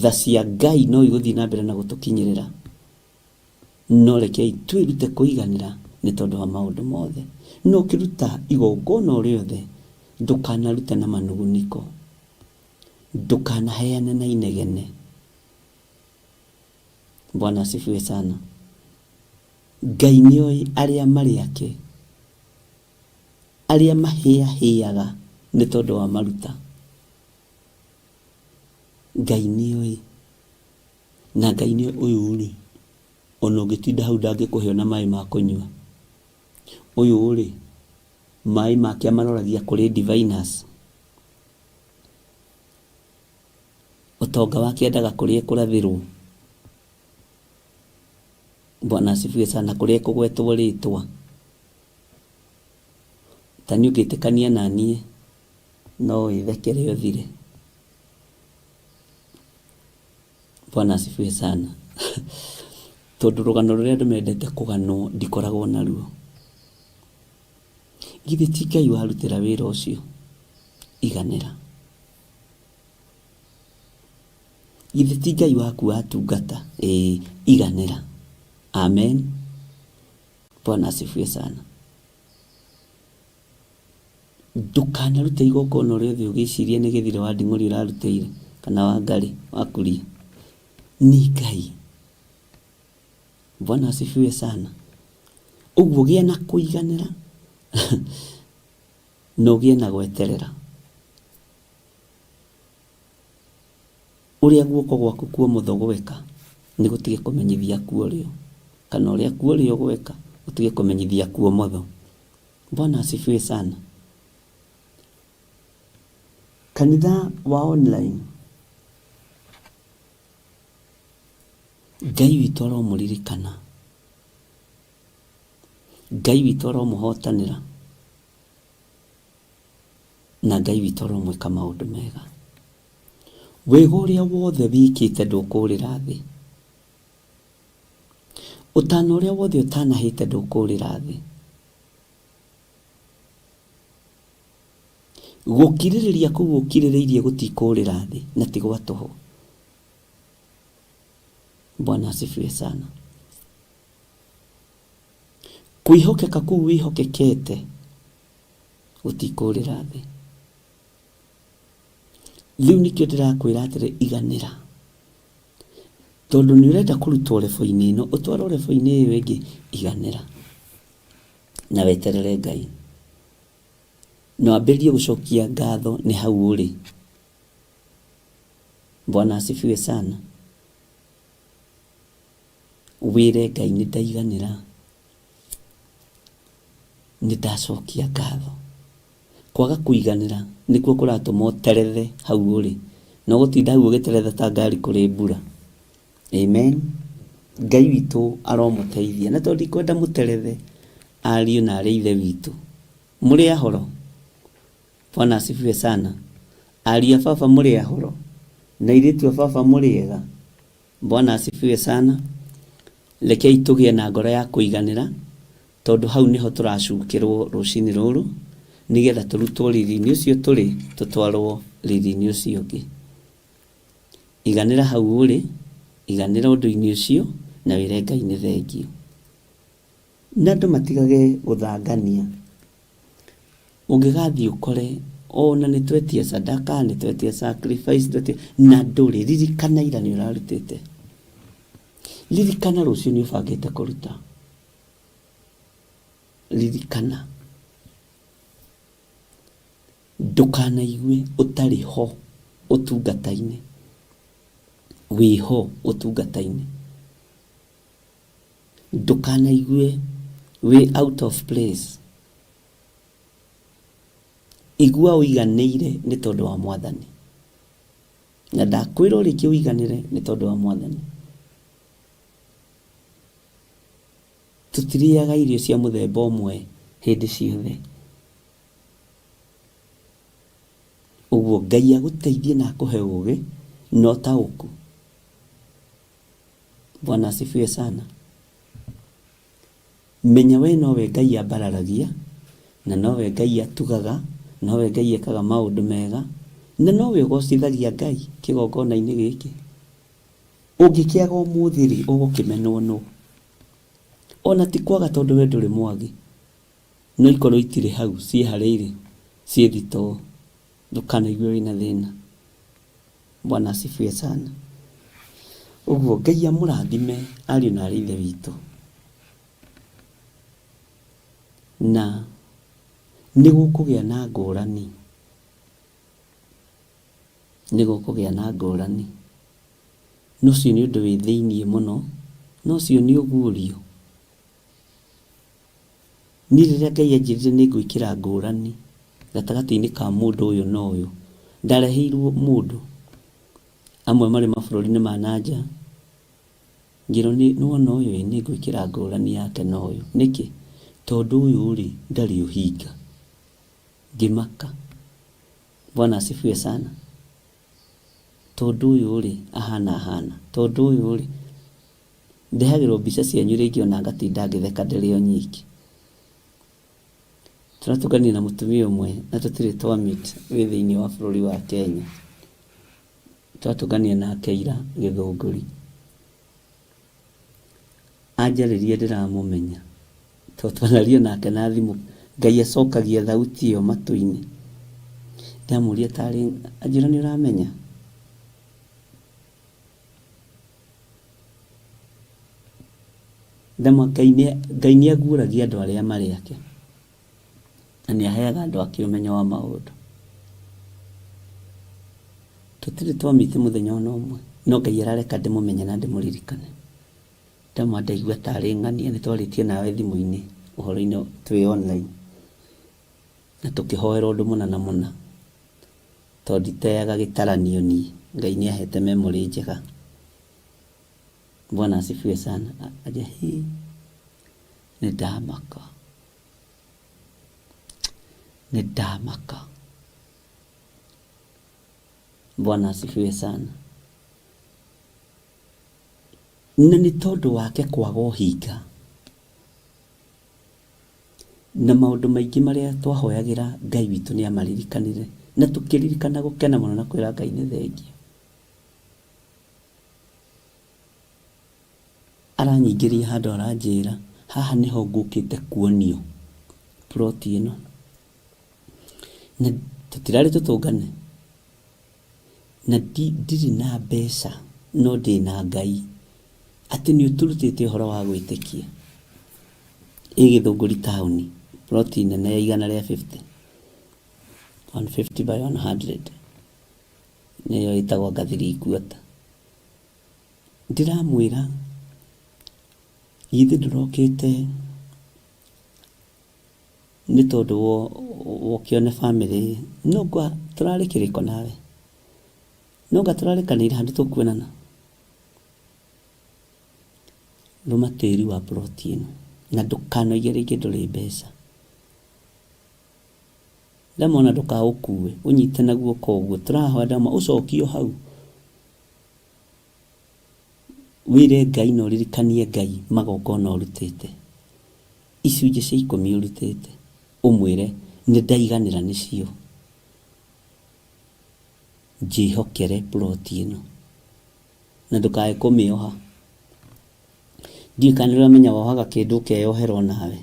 Tha cia Ngai no igũthiĩ na mbere na gũtũkinyĩrĩra. No rekei twĩrute kũiganĩra nĩ tondũ wa maũndũ mothe. No ũkĩruta igongona o rĩothe, ndũkanarute na manuguniko. Ndũkanaheane na inegene. Bwana asifiwe sana. Ngai nĩoĩ arĩa marĩ ake arĩa mahĩahĩaga nĩ tondũ wa maruta. Ngai nĩoĩ, na Ngai nĩ ũyũ rĩ, ona ũngĩtinda hau ndangĩkũhe ona maĩ ma kũnyua. Ũyũ rĩ, maĩ make amaroragia kũrĩ diviners. Ũtonga wake endaga kũrĩa kũrathĩrwo. Bwana asifiwe sana, kũrĩa kũgwetwo rĩtwa. Tani ũngĩtĩkania na niĩ no wĩthekere ũthire. Bwana asifiwe sana. Tondũ rũgano rũrĩa andũ mendete kũganwo ndikoragwo naruo. Githĩ ti Ngai warutĩra wĩra ũcio? Iganĩra. Githĩ ti Ngai waku watungata? Iganĩra. Amen. Bwana asifiwe sana. Ndũkanarute igongona ũrĩa ũthĩ ũgĩcirie nĩ gĩthire wa nding'ori ũrarutĩire kana wa Ngarĩ wa Kuria. Ni Ngai. Bwana asifiwe sana. Ũguo gĩa na kũiganĩra no gĩa na gweterera. Ũrĩa guoko gwaku kwa ũmotho gweka nĩ gũtige kũmenyithia kuo rĩo, kana ũrĩa kuo rĩo gweka ũtige kũmenyithia kuo ũmotho. Bwana asifiwe sana. Kanitha wa online, Ngai witũ aromũririkana, Ngai witũ aromũhotanĩra, na Ngai witũ aromwĩka maũndũ mega. Wĩga ũrĩa wothe wĩkĩte ndũkũrĩra thĩ. Ũtana ũrĩa wothe ũtanahĩte ndũkũrĩra thĩ. Gũkirĩrĩria kũu ũkirĩrĩirie gũtikũrĩra thĩ na ti gwa tũhũ. Bwana asifiwe sana. Kwĩhokeka kũu wĩhokekete gũtikũrĩra thĩ. Rĩu nĩkĩo ndĩrakwĩra atĩrĩ, iganĩra. Tondũ nĩ ũrenda kũrutwo rebo-inĩ ĩno, ũtwarwo rebo-inĩ ĩyo ĩngĩ, iganĩra. Na weterere Ngai. Na wambĩrĩrie gũcokia ngatho nĩ hau ũrĩ. Bwana asifiwe sana. Wĩre Ngai nĩ ndaiganĩra, nĩ ndacokia ngatho. Kwaga kũiganĩra nĩkuo kũratũma ũterethe hau ũrĩ. No gũtinda hau ũgĩteretha ta ngari kũrĩ mbura. Amen. Ngai witũ aromũteithia. Na tondũ ndikwenda mũterethe, ariũ na arĩ ithe witũ, mũrĩ ahoro. Bwana asifiwe sana. Ariũ a baba mũrĩ ahoro, na airĩtu a baba mũrĩ ega. Bwana asifiwe sana. Rekei tũgĩe na ngoro ya kũiganĩra, tondũ hau nĩho tũracukĩrwo rũcinĩ rũrũ, nĩgetha tũrutwo riri-inĩ ũcio tũrĩ, tũtwarwo riri-inĩ ũcio ũngĩ. Iganĩra hau ũrĩ, iganĩra ũndũ-inĩ ũcio, na wĩre Ngai nĩ thengio. Na andũ matigage gũthangania. Ũngĩgathiĩ ũkore ona nĩ twetie sadaka, nĩ twetie sacrifice, na ndũrĩ, ririkana ira nĩ ũrarutĩte. Ririkana rũciũ nĩ ũbangĩte kũruta. Ririkana. Ndũkanaigue ũtarĩ ho ũtungata-inĩ. Wĩho ũtungata-inĩ. Ndũkanaigue wĩ out of place. Igua ũiganĩire nĩ tondũ wa Mwathani. Na ndakwĩra ũrĩkie ũiganĩre nĩ tondũ wa Mwathani. Tũtirĩaga irio cia mũthemba ũmwe hĩndĩ ciothe. Ũguo Ngai agũteithie na akũhe ũũgĩ na ũtaũku. Bwana asifiwe sana. Menya we nowe Ngai ambararagia, na nowe Ngai atugaga, nowe Ngai ekaga maũndũ mega, na nowe ũgocithagia Ngai kĩgongona-inĩ gĩkĩ. Ũngĩkĩaga ũmũthĩ rĩ, ũgũkĩmenwo nũ? Ona ti kwaga tondũ we ndũrĩ mwagi, no ikorwo itirĩ hau, ciĩ harĩa irĩ, ciĩ thitoo. Ndũkanaigue wĩna thĩna. Bwana asifiwe sana. Ũguo Ngai amũrathime ariũ na arĩ ithe witũ. Na nĩ gũkũgĩa na ngũrani, nĩ gũkũgĩa na ngũrani. Nũcio nĩ ũndũ wĩ thĩiniĩ mũno, nũcio nĩ ũguũrio. Niĩ rĩrĩa Ngai anjĩrire nĩ ngwĩkĩra ngũrani gatagatĩ-inĩ ka mũndũ ũyũ na ũyũ, ndareheirwo mũndũ amwe marĩ mabũrũri-inĩ ma nanja, ngĩrwo nĩwona ũyũ nĩ ngwĩkĩra ngũrani yake na ũyũ. Nĩkĩ? Tondũ ũyũ rĩ ndarĩ ũhinga. Ngĩmaka. Bwana asifiwe sana. Tondũ ũyũ rĩ ahana. Tondũ ũyũ rĩ ndehagĩrwo mbica cianyu rĩngĩ ona ngatinda ngĩtheka ndĩrĩ o nyiki. Tũratũngania na mũtumia ũmwe na tũtirĩ twa meet wĩ thĩinĩ wa bũrũri wa Kenya. Twatũngania nake ira Gĩthũngũri. Anjarĩria ndĩramũmenya. Twaria nake na thimũ, Ngai acokagia thauti ĩyo matũ-inĩ. Ndamũria tarĩ anjĩra nĩ ũramenya. Ngai nĩ aguũragia andũ arĩa marĩ ake. Na nĩ aheaga andũ ake ũmenyo wa maũndũ. Tũtirĩ twamĩte mũthenya ona ũmwe, no Ngai arareka ndĩmũmenye na ndĩmũririkane. Ndamwa ndaigua tarĩ ng'ania nĩ twarĩtie nawe thimũ-inĩ ũhoro-inĩ twĩ online. Na tũkĩhoera ũndũ mũna. Tondũ nditeaga gĩtaranio niĩ. Ngai nĩ ahete memory njega. Bwana asifiwe sana. Aja hii nĩ ndamaka. Bwana asifiwe sana. Na nĩ tondũ wake kwaga ũhinga na maũndũ maingĩ marĩa twahoyagĩra Ngai witũ nĩ amaririkanire, na tũkĩririkana gũkena mũno na kwĩra Ngai nĩ thengiũ. Aranyingĩria handũ aranjĩra haha nĩho ngũkĩte kuonio plot ĩno. Na tũtirarĩ tũtũngane, na ndirĩ na mbeca no ndĩ na Ngai atĩ nĩ ũtũrutĩte ũhoro wa gwĩtĩkia. Gĩthũngũri taũni, plot nene ya 150 150 by 100 nĩyo ĩtagwo Gathiri Quarter. Ndiramwĩra ithe ndũrokĩte nĩ tondũ wokĩone family, no ngwa tũrarĩ kĩrĩko nawe, no nga tũrarĩkanĩire handũ tũkuonana. Rũma tĩri wa plot ĩno na ndũkanoige rĩngĩ ndũrĩ mbeca. Ndamona ndũkaũkue ũnyite na guoko ũguo, tũrahoya ndama ũcokio hau. Wĩre Ngai na ũririkanie Ngai magongona ũrutĩte, icunjĩ cia 10 ũrutĩte, ũmwĩre nĩ ndaiganĩra nĩcio, njĩhokere plot ĩno na ndũkae kũmĩoha. Ndiũĩ kana nĩũramenya wohaga kĩndũ ũkeyohera o nawe.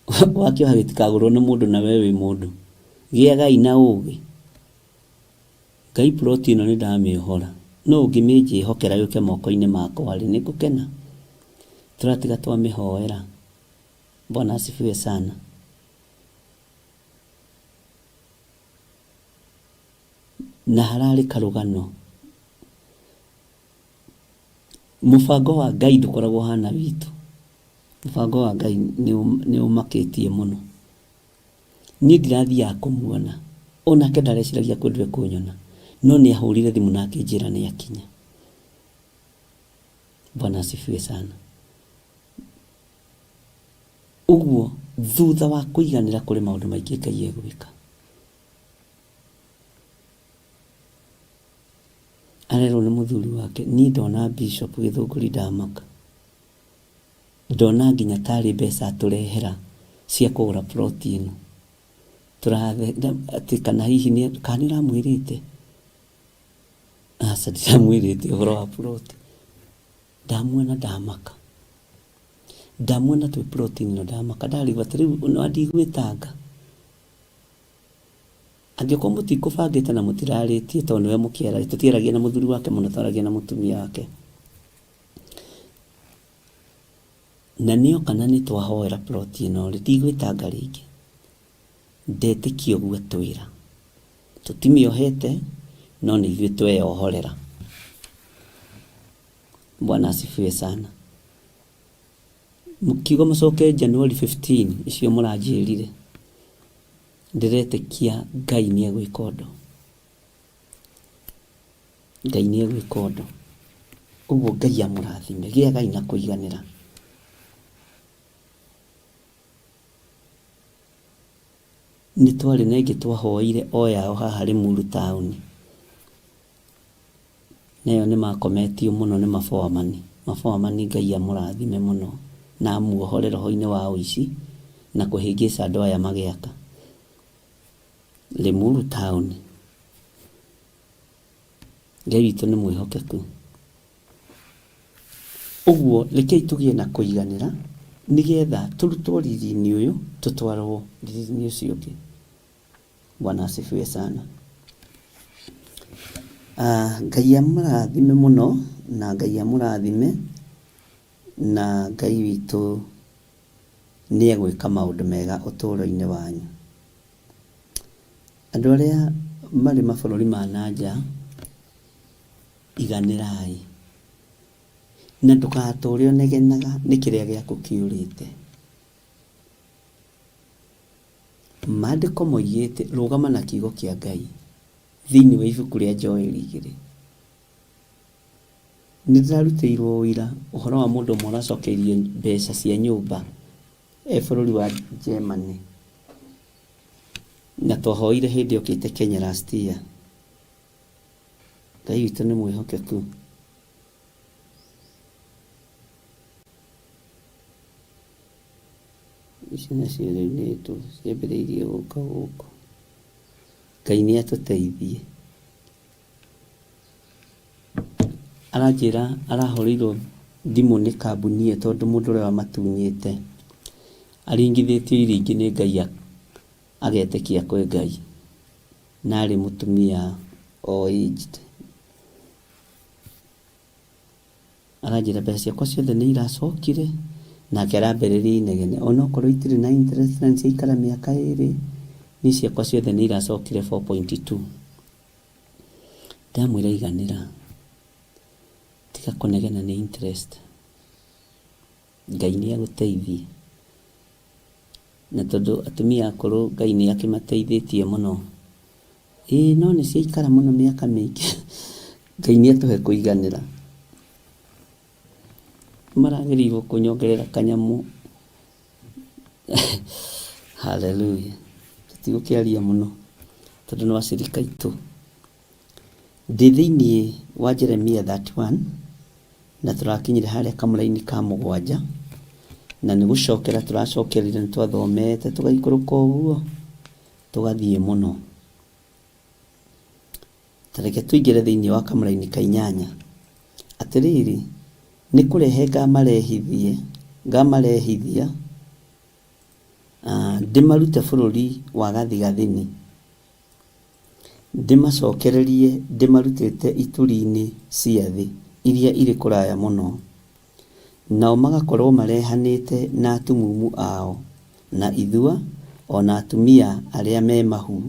Wakĩoha gĩtikagũrwo nĩ mũndũ na we wĩ mũndũ. Gĩa Ngai na ũũgĩ. Ngai plot ĩno nĩ ndamĩohora, no ũngĩmĩnjĩhokera yũke moko-inĩ makwa rĩ nĩ ngũkena. Tũratiga twamĩhoera. Bwana asifiwe sana. Na hararĩ karũgano. Mũbango wa Ngai ndũkoragwo hana witũ. Mũbango wa Ngai nĩ ũmakĩtie mũno. Niĩ ndirathiaga kũmuona, onake ndareciragia kwendwe kũnyona, no nĩ ahũrire thimũ na akĩnjĩra nĩ akinya. Bwana asifiwe sana. Ũguo thutha wa kũiganĩra kũrĩ maũndũ maingĩ Ngai egwĩka. Arerwo nĩ mũthuri wake, niĩ ndona Bishop Gĩthũngũri ndamaka. Ndona nginya tarĩ mbeca tũrehera cia kũgũra plot ĩno. Atĩ kana hihi kana nĩramwĩrĩte. Aca ndiramwĩrĩte ũhoro wa plot. Ndamuona ndamaka. Ndamuona twĩ plot ĩno ndamaka. Ndarigwo atĩ rĩu no ndigwĩtanga. Angĩkorwo mũtikũbangĩte na mũtirarĩtie tondũ nĩwe mũkĩara, tũtiaragia na mũthuri wake mũno, twaragia na mũtumia wake. Na nĩo kana nĩ twahoera plot ĩno rĩ ndigwĩtanga rĩngĩ. ndetĩkia ũguo twĩra tũtimĩohete no nĩ ithuĩ tweyohorera. Bwana asifiwe sana. Mũkiuga mũcoke January 15 icio mũranjĩrire ndiretĩkia Ngai nĩ egwĩka ũndũ. Ngai nĩ egwĩka ũndũ. Ũguo Ngai amũrathime gĩagai na kũiganĩra. Nĩ twarĩ na ĩngĩ twahoire oyao haha Limuru town. Nayo nĩ makometio mũno nĩ mafoamani Ngai amũrathime mũno na amuohore roho-inĩ wa ũici na kũhĩngĩca andũ aya magĩaka. Limuru town. Ngai witũ nĩ mwĩhokeku. Ũguo rekei tũgĩe na kũiganĩra nĩgetha tũrutwo riri-inĩ ũyũ tũtwarwo riri-inĩ ũcio ũngĩ. Bwana asifiwe sana. Ngai amũrathime mũno na Ngai amũrathime na Ngai witũ nĩ egwĩka maũndũ mega ũtũũro-inĩ wanyu. Andũ arĩa marĩ mabũrũri ma nanja iganĩrai na ndũgatũũre ũnegenaga nĩ kĩrĩa gĩaku kĩũrĩte. Maandĩko moigĩte rũgama na kiugo kĩa Ngai thĩinĩ wa ibuku rĩa Joeli 2. Nĩ ndĩrarutĩirwo ũira ũhoro wa mũndũ ũmwe ũracokeirie mbeca cia nyũmba bũrũri wa Germany na twahoire hĩndĩ okĩte Kenya last year. Ngai witũ nĩ mwĩhokeku. Ici nacio rĩu nĩ ciambĩrĩirie gũka gũkũ. Ngai nĩ atũteithie. Aranjĩra arahũrĩirwo thimũ nĩ kambuni tondũ mũndũ ũrĩa wamatunyĩte aringithĩtio iringi nĩ Ngai agetĩkia kwĩ Ngai na arĩ mũtumia o aged. Aranjĩra mbeca ciakwa ciothe nĩ iracokire nake arambĩrĩria inegene onokorwo itirĩ na interest na nĩciaikara mĩaka 2 nĩ ciakwa ciothe nĩ iracokire 4.2. Ndamwĩra iganĩra tiga kũnegena nĩ interest. Ngai nĩ agũteithie na tondũ atumia akũrũ Ngai nĩ akĩmateithĩtie mũno. No nĩ ciaikara mũno mĩaka mĩingĩ. Ngai nĩ atũhe kũiganĩra. Maragĩrĩirwo kũnyongerera kanyamũ. Hallelujah. Tutigũkĩaria mũno tondũ nĩ wacirika itũ. Ndĩ thĩinĩ wa Jeremia 31 na tũrakinyire harĩa kamũra-inĩ ka 7 na nĩ gũcokera tũracokerire nĩ twathomete tũgaikũrũka ũguo tũgathiĩ mũno. Tareke tũingĩre thĩinĩ wa kamũra-inĩ ka 8. Atĩrĩrĩ nĩ kũrehe ngamarehithia ndĩmarute bũrũri wa gathigathini ndĩmacokererie ndĩmarutĩte ituri-inĩ cia thĩ iria irĩ kũraya mũno, nao magakorwo marehanĩte na atumumu ao na ithua ona atumia arĩa me mahu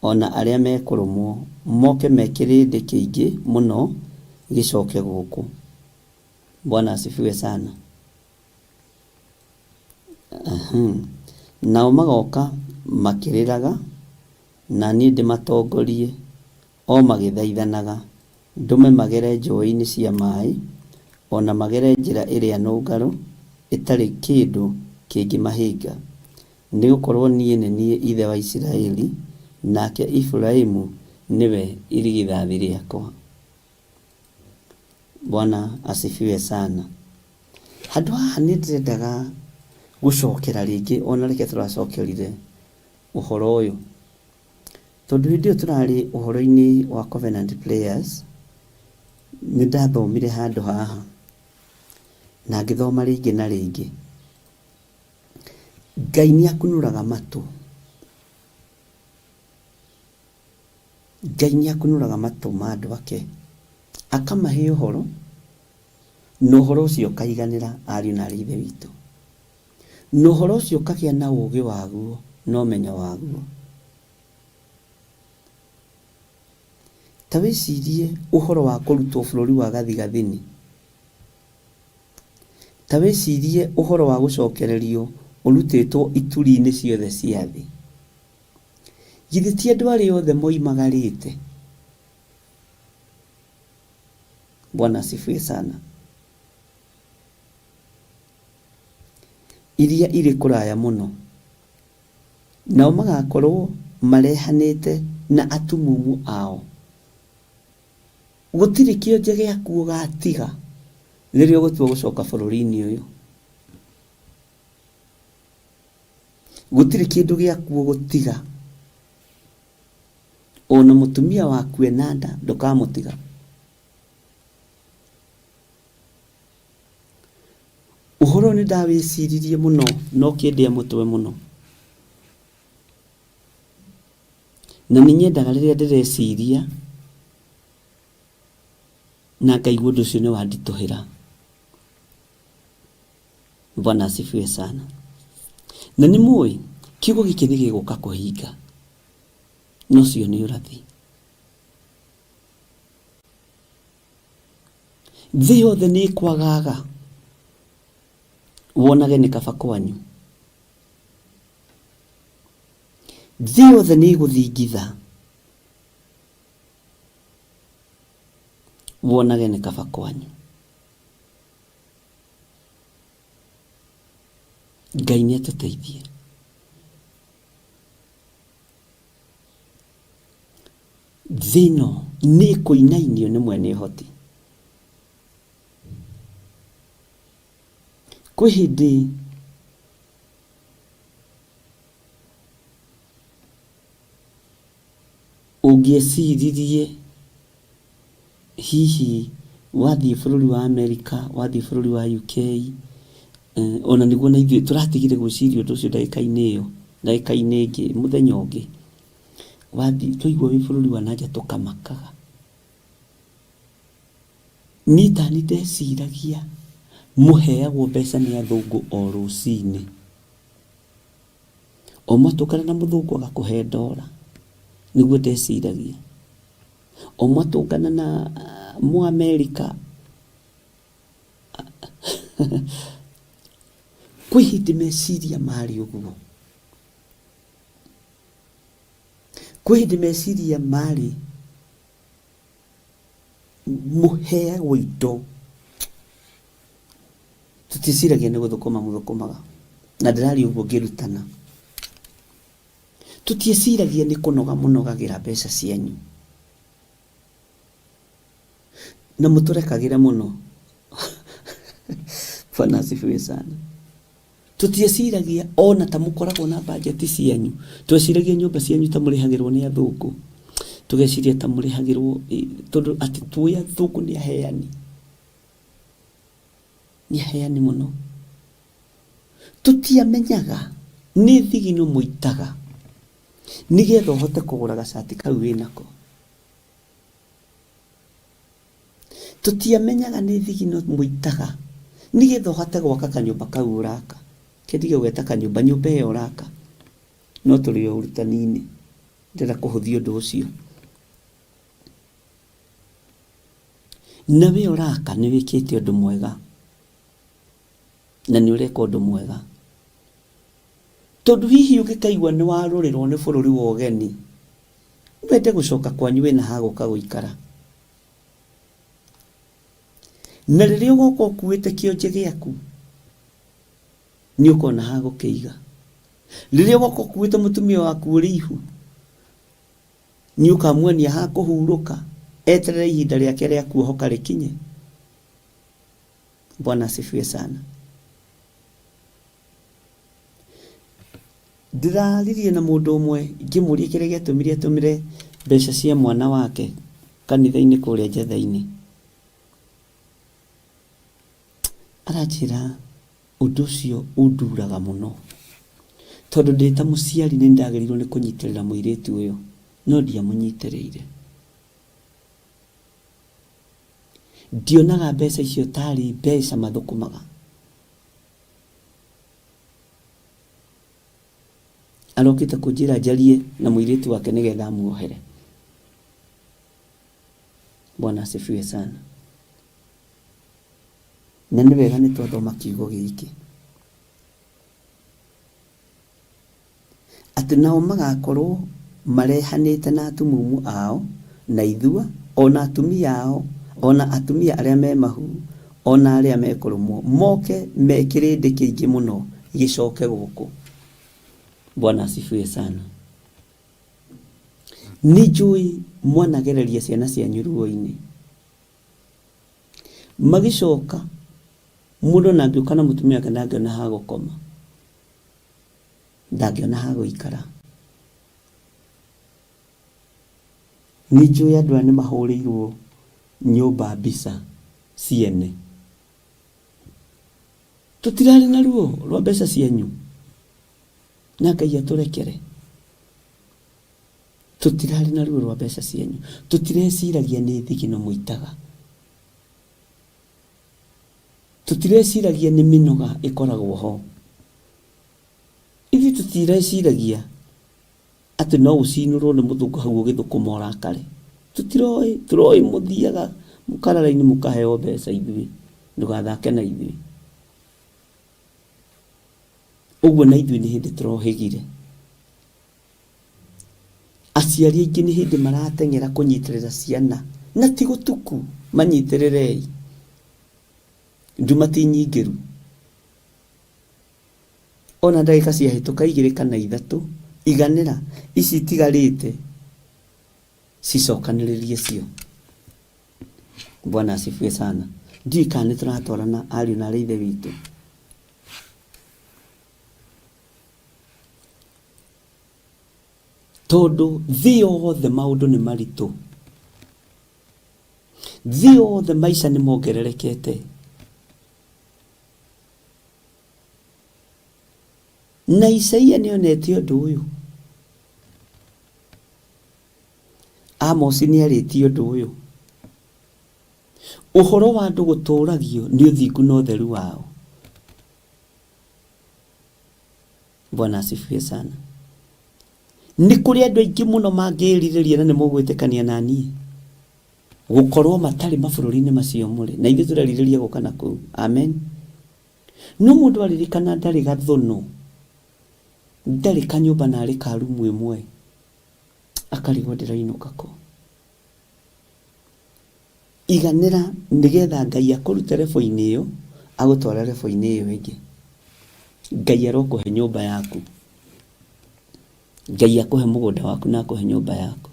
ona arĩa me kũrũmwo moke mekĩrĩndĩ kĩingĩ mũno gĩcoke gũkũ. Bwana asifiwe sana. Nao magoka makĩrĩraga na niĩ ndĩmatongorie o magĩthaithanaga ndume magere njũĩ-inĩ cia maĩ ona magere njĩra ĩrĩa nũngarũ ĩtarĩ kĩndũ kĩngĩmahĩnga, nĩ gũkorwo niĩ nĩ niĩ ithe wa Isiraeli nake Ibrahimu niwe irigithathi rĩakwa. Bwana asifiwe sana. Handũ haha nĩ ndĩrendaga gũcokera rĩngĩ ona reke tũracokerire ũhoro ũyũ tondũ hĩndĩ ĩyo tũrarĩ ũhoro-inĩ wa covenant prayers. Nĩ ndathomire handũ haha na ngĩthoma rĩngĩ na rĩngĩ. Ngai nĩ akunũraga matũ. Ngai nĩ akunũraga matũ ma andũ ake akamahe ũhoro na ũhoro ũcio ũkaiganĩra ariũ na aarĩ a Ithe witũ, na ũhoro ũcio ũkagĩa na ũũgĩ waguo no menyo waguo. Ta wĩcirie ũhoro wa kũrutwo bũrũri wa gathigathini. Ta wĩcirie ũhoro wa gũcokererio ũrutĩtwo ituri-inĩ ciothe cia thĩ. Githĩ ti andũ arĩa othe moimagarĩte? Bwana asifiwe sana. Iria irĩ kũraya mũno, nao magakorwo marehanĩte na atumumu ao. Gũtirĩ kĩonje gĩaku ũgatiga rĩrĩa ũgũtua gũcoka bũrũri-inĩ ũyũ. Gũtirĩ kĩndũ gĩaku ũgũtiga. Ona mũtumia waku ena nda ndũkamũtiga. Ũhoro nĩ ndawĩciririe mũno, no kĩndĩa mũtwe mũno. Na nĩ nyendaga rĩrĩa ndĩreciria na ngaigua ũndũ ũcio nĩ wanditũhĩra. Bwana asifiwe sana. Na nĩ mũĩ kiugo gĩkĩ nĩ gĩgũka kũhinga, no cio nĩ ũrathi. Thĩ yothe nĩ kwagaga wonage nĩ kaba kwanyu. Thĩ yothe nĩ gũthingitha wonage nĩ kaba kwanyu. Ngai nĩ atũteithie. Thĩ ĩno nĩ kũinainio nĩ mwene ũhoti. Kwĩ hĩndĩ ũngĩeciririe hihi wathiĩ bũrũri wa Amerika, wathiĩ bũrũri wa UK, ona nĩguo na ithuĩ tũratigire gwĩciria ũndũ ũcio ndagĩka-inĩ ĩyo, ndagĩka-inĩ ĩngĩ, mũthenya ũngĩ wathiĩ tũigua wĩ bũrũri wa nanja tũkamakaga. Niĩ tani ndeciragia mũheagwo mbeca nĩ athũngũ o rũcinĩ. O mwatũngana na mũthũngũ agakũhe $1, nĩguo ndeciragia. O mwatũngana na Mũamerika kwĩ hĩndĩ meciria marĩ ũguo. Kwĩ hĩndĩ meciria marĩ mũheagwo indo. Tũticiragia nĩ gũthũkũma mũthũkũmaga, na ndĩrari ũguo ngĩrutana. Tũtieciragia nĩ kũnoga mũnogagĩra mbeca cianyu, na mũtũrekagĩra mũno. Bwana asifiwe sana. Tũtieciragia ona ta mũkoragwo na bajeti cianyu. Tweciragia nyũmba cianyu ta mũrĩhagĩrwo nĩ athũngũ. Tũgeciria ta mũrĩhagĩrwo tondũ atĩ tuoya athũngũ nĩ aheani. Nĩ aheani mũno. Tũtiamenyaga nĩ thigino mũitaga nĩgetha ũhote kũgũra gacati kau wĩnako. Tũtiamenyaga nĩ thigino mũitaga nĩgetha ũhote gwaka kanyũmba kau ũraka. Kĩndige gweta kanyũmba, nyũmba ĩyo ũraka. No tũrĩ o ũrutani-inĩ ndĩrenda kũhũthia ũndũ ũcio. Na we ũraka nĩ wĩkĩte ũndũ mwega, na nĩ ũreka ũndũ mwega. Tondũ hihi ũngĩkaigua nĩ warũrĩrwo nĩ bũrũri wa ũgeni, wende gũcoka kwanyu wĩna ha gũka gũikara. Na rĩrĩa ũgoka ũkuĩte kĩonje gĩaku, nĩ ũkona ha gũkĩiga. Rĩrĩa ũgoka ũkuĩte mũtumia waku ũrĩ ihu, nĩ ũkamuonia ha kũhurũka eterere ihinda rĩake rĩa kuohoka rĩkinye. Bwana asifiwe sana. Ndĩraririe na mũndũ ũmwe ngĩmũria kĩrĩa gĩatũmire atũmĩre mbeca cia mwana wake kanitha-inĩ kũrĩa Njetha-inĩ. Aranjĩra ũndũ ũcio ũnduraga mũno, tondũ ndĩ ta mũciari nĩ ndagĩrĩirwo nĩ kũnyitĩrĩra mũirĩtu ũyũ, no ndiamũnyitĩrĩire. Ndionaga mbeca icio tarĩ mbeca mathũkũmaga. arokite kunjira njarie na muiritu wake nigetha muohere. Bwana asifiwe sana. Na nĩ wega nĩ twathoma kiugo gĩkĩ atĩ nao magakorwo marehanĩte na atumumu ao na ithua, ona atumia ao, ona atumia arĩa me mahu, ona arĩa me kũrũmwo, moke mekĩrĩndĩ kĩingĩ mũno gĩcoke gũkũ. Bwana asifiwe sana. Nĩnjũĩ mwanagereria ciana cianyu ruo-inĩ, magicoka mũndũ nangĩũka na mũtumia wake ndangĩona ha gũkoma, ndangĩona ha gũikara. Nĩnjũĩ andũ aya nĩ mahũrĩirwo nyũmba mbica ciene. Tũtirarĩ na ruo rwa mbeca cianyu, na Ngai atũrekere. Tũtirarĩ na ruo rwa mbeca cianyu, tũtireciragia nĩ thigino mũitaga, tũtireciragia nĩ mĩnoga ĩkoragwo ho. Ithuĩ tũtireciragia atĩ no ũcinũrwo nĩ mũthũngũ hau ũgĩthũkũma ũrakare. Tũtiroĩ, tũroĩ mũthiaga mũkarara-inĩ mũkaheo mbeca ithuĩ, ndũgathake na ithuĩ. Ũguo na ithuĩ nĩ hĩndĩ tũrohĩgire. Aciari aingĩ nĩ hĩndĩ marateng'era kũnyitĩrĩra ciana, na ti gũtuku, manyitĩrĩrei. Nduma ti nyingĩru. Ona ndagĩka ciahĩtũka 2 kana 3, iganĩra ici itigarĩte cicokanĩrĩrie cio. Bwana asifiwe sana. Ndiũĩ kana nĩ tũratwarana ariũ na ithe witũ. Tondũ thĩ yothe maũndũ nĩ maritũ, thĩ yothe maica nĩ mongererekete. Na Isaia nĩonete ũndũ ũyũ, Amos nĩarĩtie ũndũ ũyũ. Ũhoro wa andũ gũtũragio nĩ ũthingu na ũtheru wao. Bwana asifiwe sana. Nĩ kũrĩ andũ aingĩ mũno mangĩĩrirĩria na nĩ mũgwĩtĩkania na niĩ gũkorwo matarĩ mabũrũri-inĩ macio mũrĩ, na ithuĩ tũrerirĩria gũka na kũu. Amen. No mũndũ aririkana ndarĩ gathũnũ, ndarĩ kanyũmba na arĩ ka rumu ĩmwe, akarigwo ndĩrainũka kũ. Iganĩra nĩgetha Ngai akũrute rebo-inĩ ĩyo, agũtwara rebo-inĩ ĩyo ĩngĩ. Ngai arokũhe nyũmba yaku, Ngai akũhe mũgũnda waku na akũhe nyũmba yaku.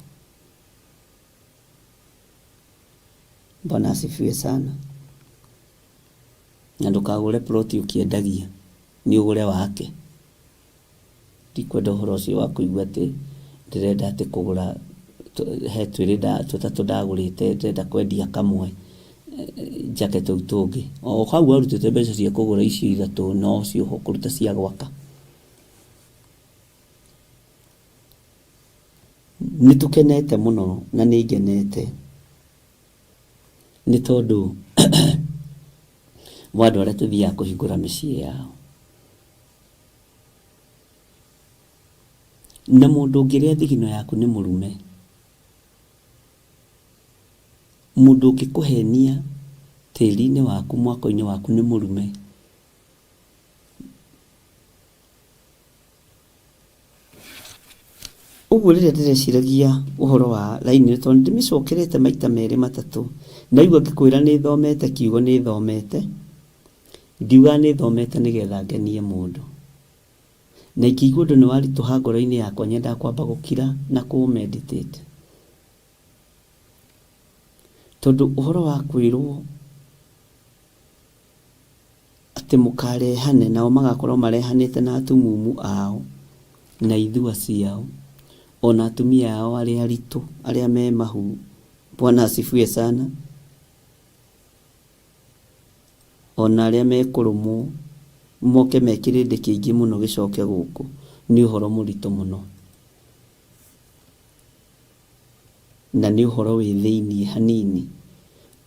Bwana asifiwe sana. Na ndũkagũre ploti ũkĩendagia, nĩ ũgũre wake. Ndikwenda ũhoro ũcio wa kũigua atĩ ndĩrenda atĩ kũgũra he twĩrĩ tũtatũ ndagũrĩte, ndĩrenda kwendia kamwe njake tũu tũngĩ. O hau warutĩte mbeca cia kũgũra icio 3, no cio ũkũruta cia gwaka. Nĩtũkenete mũno na nĩngenete nĩ tondũ wa andũ arĩa tũthiaga kũhingũra mĩciĩ yao. Na mũndũ ũngĩrĩa thigino yaku nĩ mũrume, mũndũ ũngĩkũhenia tĩri-inĩ waku, mwako-inĩ waku nĩ mũrume. Ũguo rĩrĩa ndĩreciragia ũhoro wa raini, tondũ ndĩmĩcokerete maita 2 3, ndaigua ngĩkwĩra nĩ thomete kiugo, nĩ thomete, ndiuga nĩ thomete nĩgetha ngenie mũndũ, na ikĩigua ũndũ nĩ waritũha ngoro-inĩ yakwa, nyenda kwamba gũkira na kũ-meditate. Tondũ ũhoro wa kwĩrwo atĩ mũkarehane, nao magakorwo marehanĩte na atumumu ao na ithua ciao, ona atumia ao arĩa aritũ, arĩa me mahu. Bwana asifiwe sana. Ona arĩa me kũrũmwo, moke mekĩrĩndĩ kĩingĩ mũno gĩcoke gũkũ, nĩ ũhoro mũritũ mũno, na nĩ ũhoro wĩ thĩiniĩ hanini.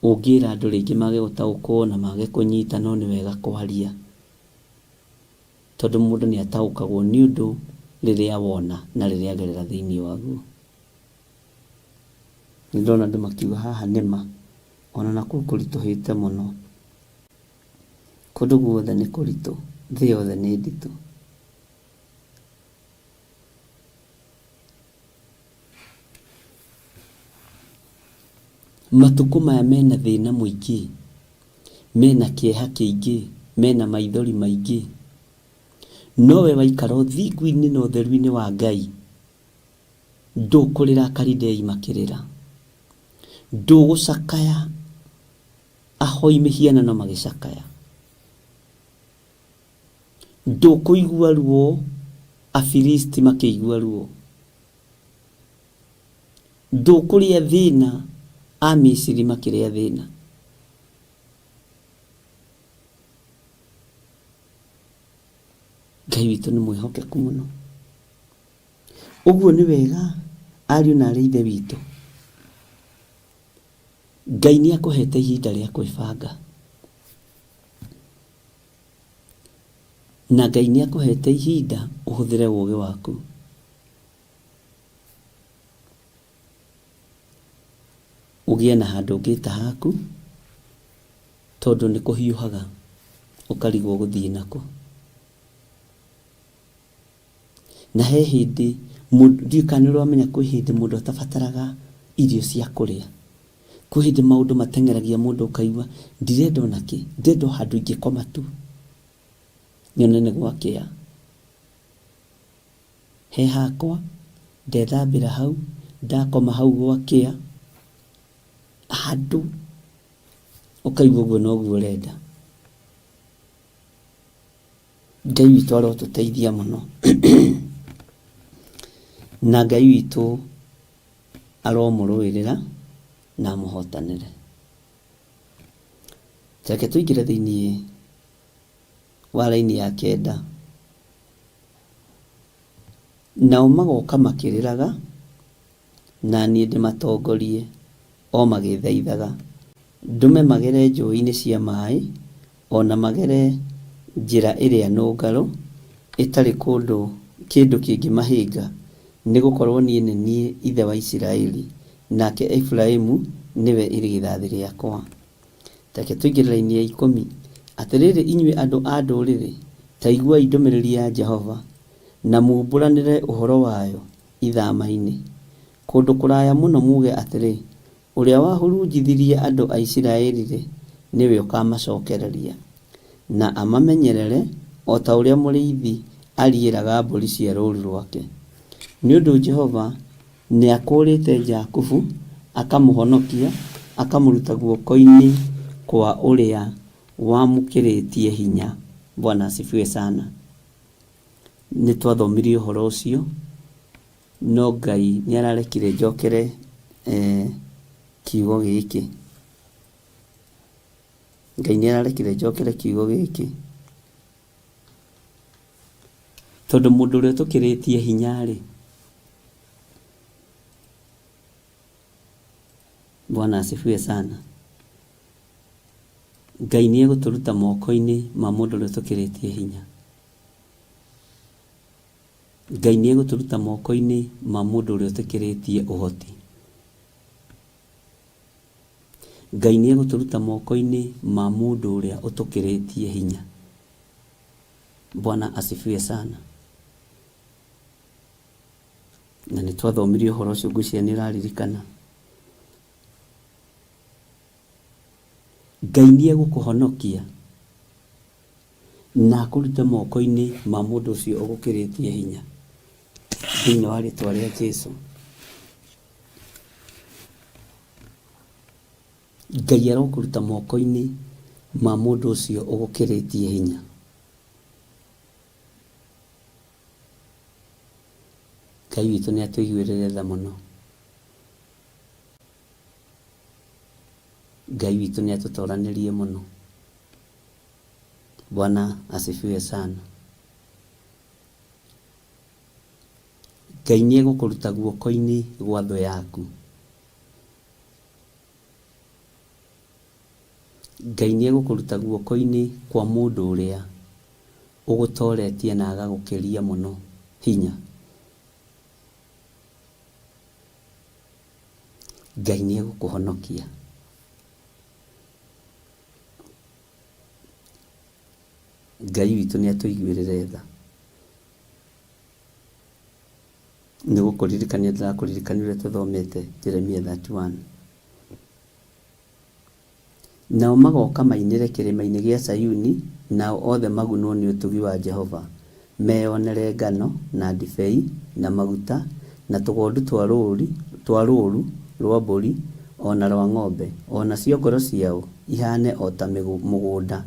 Ũngĩra andũ rĩngĩ mage gũtaũkwo na mage kũnyita, no nĩ wega kwaria, tondũ mũndũ nĩ ataũkagwo nĩ ũndũ rĩrĩa wona na rĩrĩa gerera thĩinĩ waguo. Nĩ ndona andũ makiuga haha nĩma ona nakuo kũritũhĩte mũno. Kũndũ guothe nĩ kũritũ, thĩ yothe nĩ nditũ. Matukũ maya mena thĩna mũingĩ, mena kĩeha kĩingĩ, mena maithori maingĩ. Nowe waikara ũthingu-inĩ na ũtheru-inĩ wa Ngai, ndũkũrĩra Kalidei makĩrĩra, ndũgũcakaya ahoi mĩhianano magĩcakaya, ndũkũigua ruo Afilisti makĩigua ruo, ndũkũrĩa thĩna Amisiri makĩrĩa thĩna. Ngai witũ nĩ mwĩhokeku mũno. Ũguo nĩ wega ariũ na aarĩ a Ithe witũ. Ngai nĩ akũhete ihinda rĩa kwĩbanga, na Ngai nĩ akũhete ihinda ũhũthĩre ũũgĩ waku. Ũgĩe na handũ ũngĩta haku, tondũ nĩ kũhiũhaga ũkarigwo gũthiĩ nako. Na he hĩndĩ ndiũĩ kana nĩ ũramenya kwĩ hĩndĩ mũndũ atabataraga irio cia kũrĩa. Kwĩ hĩndĩ maũndũ mateng'eragia mũndũ ũkaigua ndirenda ona kĩ, ndenda handũ ingĩkoma tu nyone nĩ gwakĩa. He hakwa ndethambĩra hau, ndakoma hau gwakĩa, handũ ũkaigua ũguo noguo ũrenda. Ngai witũ arotũteithia mũno. Na Ngai witũ aromũrũĩrĩra na amũhotanĩre. Reke tũingĩre thĩinĩ wa raini ya 9. Nao magoka makĩrĩraga, na niĩ ndĩmatongorie o magĩthaithaga, ndũme magere njũĩ-inĩ cia maaĩ, ona magere njĩra ĩrĩa nũngarũ ĩtarĩ kũndũ kĩndũ kĩngĩmahĩnga, nĩ gũkorwo niĩ nĩ niĩ ithe wa Isiraeli, nake Efraimu nĩwe irigithathi rĩakwa. Reke tũingĩre raini ya 10. Atĩrĩrĩ inyuĩ andũ a ndũrĩrĩ, ta iguai ndũmĩrĩri ya Jehova, na mumbũranĩre ũhoro wayo ithama-inĩ. Kũndũ kũraya mũno muge atĩrĩ, ũrĩa wahurunjithirie andũ a Isiraeli-rĩ, nĩwe ũkamacokereria, na amamenyerere o ta ũrĩa mũrĩithi ariĩraga mbũri cia rũũru rwake. Nĩ ũndũ Jehova nĩ akũrĩte Jakubu, akamũhonokia, akamũruta guoko-inĩ kwa ũrĩa wamũkĩrĩtie hinya. Bwana asifiwe sana. Nĩ twathomirie ũhoro ũcio, no Ngai nĩ ararekire njokere kiugo gĩkĩ. Ngai nĩ ararekire njokere kiugo gĩkĩ, tondũ mũndũ ũrĩa tũkĩrĩtie hinya-rĩ, Bwana asifiwe sana. Ngai nĩ egũtũruta moko-inĩ ma mũndũ ũrĩa tũkĩrĩtie hinya. Ngai nĩ egũtũruta moko-inĩ ma mũndũ ũrĩa tũkĩrĩtie ũhoti. Ngai nĩ egũtũruta moko-inĩ ma mũndũ ũrĩa ũtũkĩrĩtie hinya. Bwana asifiwe sana. Na nĩ twathomirie ũhoro ũcio, ngwĩciria nĩ ũraririkana. Ngai nĩ egũkũhonokia na akũrute moko-inĩ ma mũndũ ũcio ũgũkĩrĩtie hinya, thĩinĩ wa rĩĩtwa rĩa Jesũ. Ngai arokũruta moko-inĩ ma mũndũ ũcio ũgũkĩrĩtie hinya. Ngai witũ nĩ atũiguĩrĩre tha mũno. Ngai witũ nĩ atũtoranĩrie mũno. Bwana asifiwe sana. Ngai nĩ egũkũruta guoko-inĩ gwa thũ yaku. Ngai nĩ egũkũruta guoko-inĩ kwa mũndũ ũrĩa ũgũtoretie na agagũkĩria mũno hinya Ngai nĩ egũkũhonokia. Ngai witũ nĩ atũiguĩrĩre tha. Nĩ gũkũririkania ndĩrakũririkania ũrĩa tũthomete Jeremia 31. Nao magoka mainĩre kĩrĩma-inĩ gĩa Sayuni, nao othe magunwo nĩ ũtugi wa Jehova, meyonere ngano na ndibei na maguta na tũgondu twa rũũru rwa mbũri ona rwa ng'ombe, ona cio ngoro ciao ihane o ta mũgũnda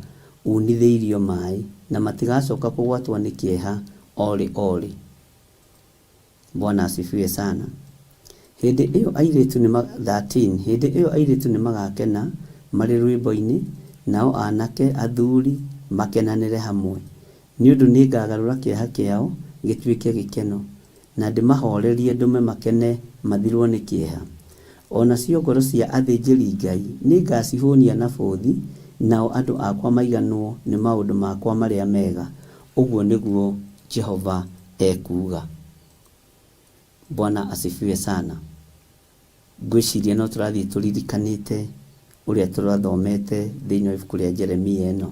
unithĩirio maĩ, na matigacoka kũgwatwo nĩ kĩeha orĩ. Bwana asifiwe sana. Hĩndĩ ĩyo airĩtu nĩ magakena marĩ rwĩmbo-inĩ, nao anake athuri makenanĩre hamwe, nĩ ũndũ nĩ ngagarũra kĩeha kĩao gĩtuĩke gĩkeno, na ndĩmahorerie ndũme makene mathirwo nĩ kĩeha. Ona cio ngoro cia athĩnjĩri Ngai nĩ ngacihũnia na bũthi, nao andũ akwa maiganwo nĩ maũndũ makwa marĩa mega. Ũguo nĩguo Jehova ekuga. Bwana asifiwe sana. Ngwĩciria no tũrathiĩ tũririkanĩte ũrĩa tũrathomete thĩinĩ wa ibuku rĩa Jeremia ĩno.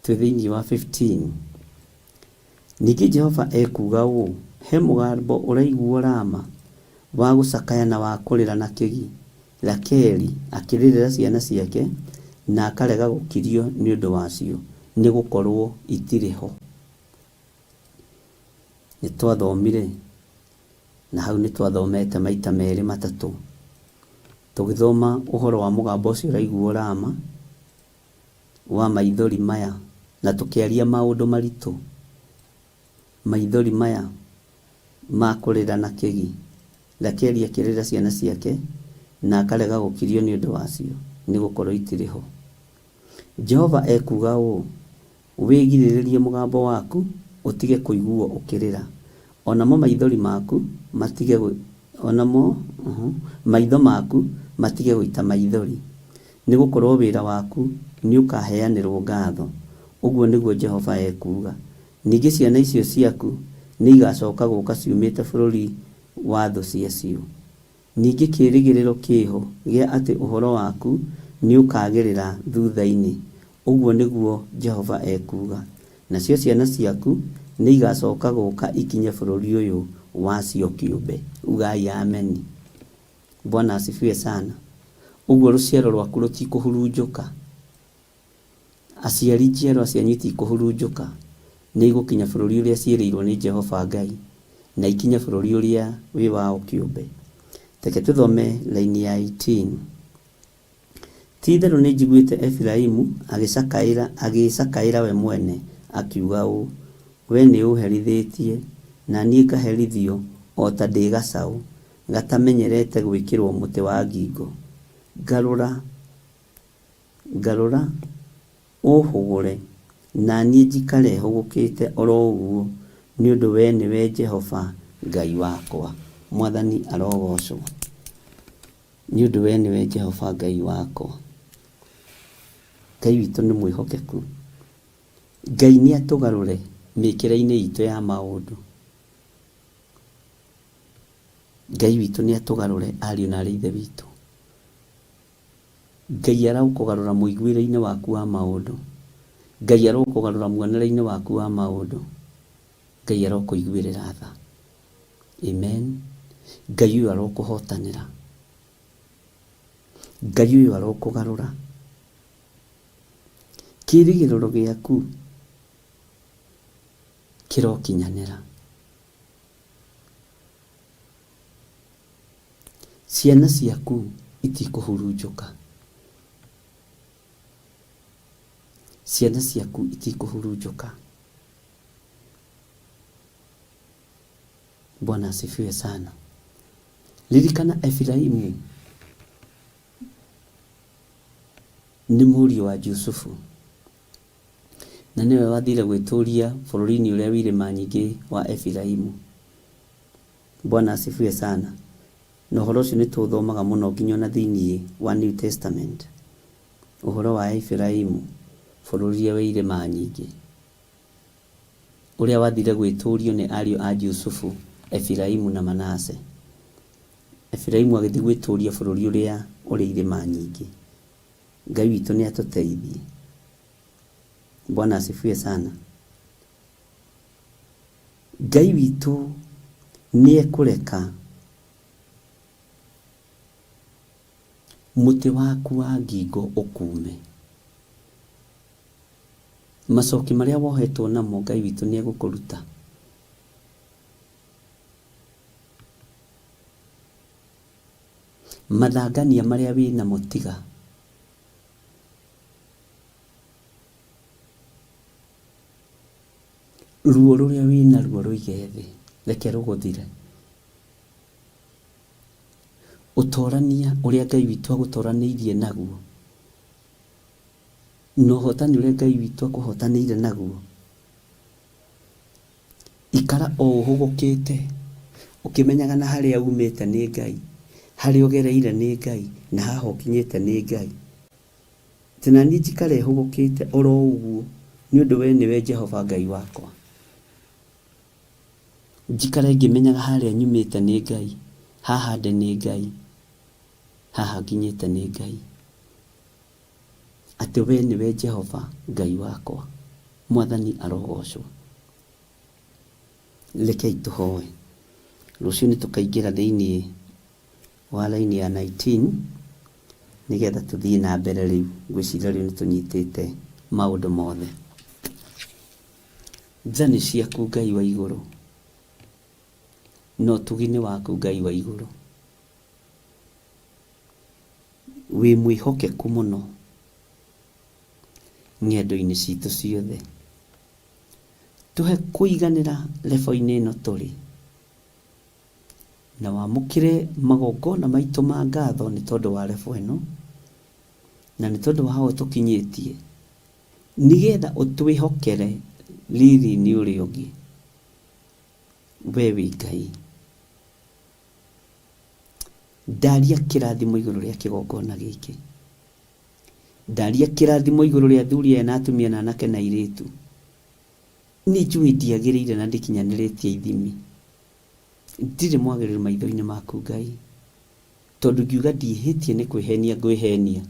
Twĩ thĩinĩ wa 15. Ningĩ Jehova ekuga ũũ: he mũgambo ũraiguo Rama wa gũcakaya na wa kũrĩra na kĩgi, Rakeli akĩrĩrĩra ciana ciake na akarega gũkirio nĩ ũndũ wacio, nĩ gũkorwo itirĩ ho. Nĩ twathomire na hau nĩ twathomete maita merĩ matatũ, tũgĩthoma ũhoro wa mũgambo ũcio ũraiguo Rama wa maithori maya, na tũkĩaria maũndũ maritũ. Maithori maya ma kũrĩra na kĩgi, Rakeli akĩrĩra ciana ciake na akarega gũkirio nĩ ũndũ wacio, nĩ gũkorwo itirĩ ho. Jehova ekuga ũũ: wĩgirĩrĩrie mũgambo waku, ũtige kũiguo ũkĩrĩra, onamo maithori maku matige maitho maku matige gũita maithori, nĩ gũkorwo wĩra waku nĩ ũkaheanĩrwo ngatho. Ũguo nĩguo Jehova ekuga. Ningĩ ciana icio ciaku nĩ igacoka gũka ciumĩte bũrũri wa thũ ciacio. Ningĩ kĩĩrĩgĩrĩro kĩho gĩa atĩ ũhoro waku nĩ ũkagĩrĩra thutha-inĩ. Ũguo nĩguo Jehova ekuga. Nacio ciana ciaku nĩ igacoka gũka ikinye bũrũri ũyũ wacio kĩũmbe. Ugai ameni. Bwana asifiwe sana. Ũguo rũciaro rwaku rũtikũhurunjũka. Aciari njiarwa cianyu itikũhurunjũka. Nĩ igũkinya bũrũri ũrĩa ciĩrĩirwo nĩ Jehova Ngai, na ikinye bũrũri ũrĩa wĩ wao kĩũmbe. Teke tũthome laini ya 18. Ti-itherũ nĩ njiguĩte Efiraimu agĩcakaĩra we mwene, akiuga ũũ: we nĩ ũherithĩtie, na niĩ ngaherithio o ta ndĩ gacaũ gatamenyerete gwĩkĩrwo mũtĩ wa ngingo. Ngarũra ũhũgũre, na niĩ njikare hũgũkĩte oro ũguo, nĩ ũndũ we nĩwe Jehova Ngai wakwa. Mwathani arogocwo. Nĩ ũndũ we nĩwe Jehova Ngai wakwa. Ngai witũ nĩ mwĩhokeku. Ngai nĩ atũgarũre mĩkĩre-inĩ itũ ya maũndũ. Ngai witũ nĩ atũgarũre ariũ na aarĩ a Ithe witũ. Ngai arokũgarũra mũiguĩre-inĩ waku wa maũndũ. Ngai arokũgarũra muonere-inĩ waku wa maũndũ. Ngai arokũiguĩrĩra tha. Amen. Ngai ũyũ arokũhotanĩra. Ngai ũyũ arokũgarũra. Kĩĩrĩgĩrĩro gĩaku kĩrokinyanĩra. Ciana ciaku itikũhurunjũka. Ciana ciaku itikũhurunjũka. Bwana asifiwe sana. Ririkana Efiraimu nĩ mũriũ wa Jusufu, na nĩwe wathire gwĩtũũria bũrũri-inĩ ũrĩa wĩ irĩma nyingĩ wa Efiraimu. Bwana asifiwe sana. Na ũhoro ũcio nĩ tũthomaga mũno nginya na thĩinĩ wa New Testament. Ũhoro wa Efiraimu, bũrũri wa irĩma nyingĩ, ũrĩa wathire gwĩtũũrio nĩ ariũ a Jusufu Efiraimu na Manase. Efiraimu agĩthiĩ gwĩtũũria bũrũri ũrĩa ũrĩ irĩma nyingĩ. Ngai witũ nĩ atũteithie. Bwana asifiwe sana. Ngai witũ nĩ ekũreka mũtĩ waku wa ngingo ũkume. Macoki marĩa wohetwo namo Ngai witũ nĩ egũkũruta. Mathangania marĩa wĩna mũtiga ruo rũrĩa wĩna ruo rũige thĩ, reke rũgũthire. Ũtorania ũrĩa Ngai witũ agũtoranĩirie naguo, na ũhotani ũrĩa Ngai witũ akũhotanĩire naguo, ikara o ũhũgũkĩte ũkĩmenyaga na harĩa umĩte nĩ Ngai, harĩa ũgereire nĩ Ngai, na haha ũkinyĩte nĩ Ngai. Tena niĩ njikare hũgũkĩte oro ũguo nĩ ũndũ we nĩwe Jehova Ngai wakwa. Njikare ngĩmenyaga harĩa nyumĩte nĩ Ngai, haha ndĩ nĩ Ngai, haha nginyĩte nĩ Ngai. Atĩ we nĩwe Jehova Ngai wakwa. Mwathani arogocwo. Rekei tũhoe. Rũciũ nĩ tũkaingĩra thĩinĩ wa laini ya 19 nĩgetha tũthiĩ na mbere rĩu. Ngwĩciria rĩu nĩ tũnyitĩte maũndũ mothe. Tha nĩ ciaku Ngai wa igũrũ, no ũtugi waku Ngai wa igũrũ. Wĩ mwĩhokeku mũno ng'endo-inĩ citũ ciothe. Tũhe kũiganĩra lebo-inĩ ĩno tũrĩ, na wamũkĩre magongona maitũ ma ngatho nĩ tondũ wa lebo ĩno, na nĩ tondũ wa hau tũkinyĩtie, nĩgetha ũtwĩhokere riri-inĩ ũrĩa ũngĩ. We wĩ Ngai. Ndaria kĩrathimo igũrũ rĩa kĩgongona gĩkĩ. Ndaria kĩrathimo igũrũ rĩa athuri aya na atumia na anake na airĩtu. Nĩ njũĩ ndiagĩrĩire na ndĩkinyanĩrĩtie ithimi. Ndirĩ mwagĩrĩru maitho-inĩ maku Ngai, tondũ ngiuga ndiĩhĩtie nĩ kwĩhenia ngwĩhenia,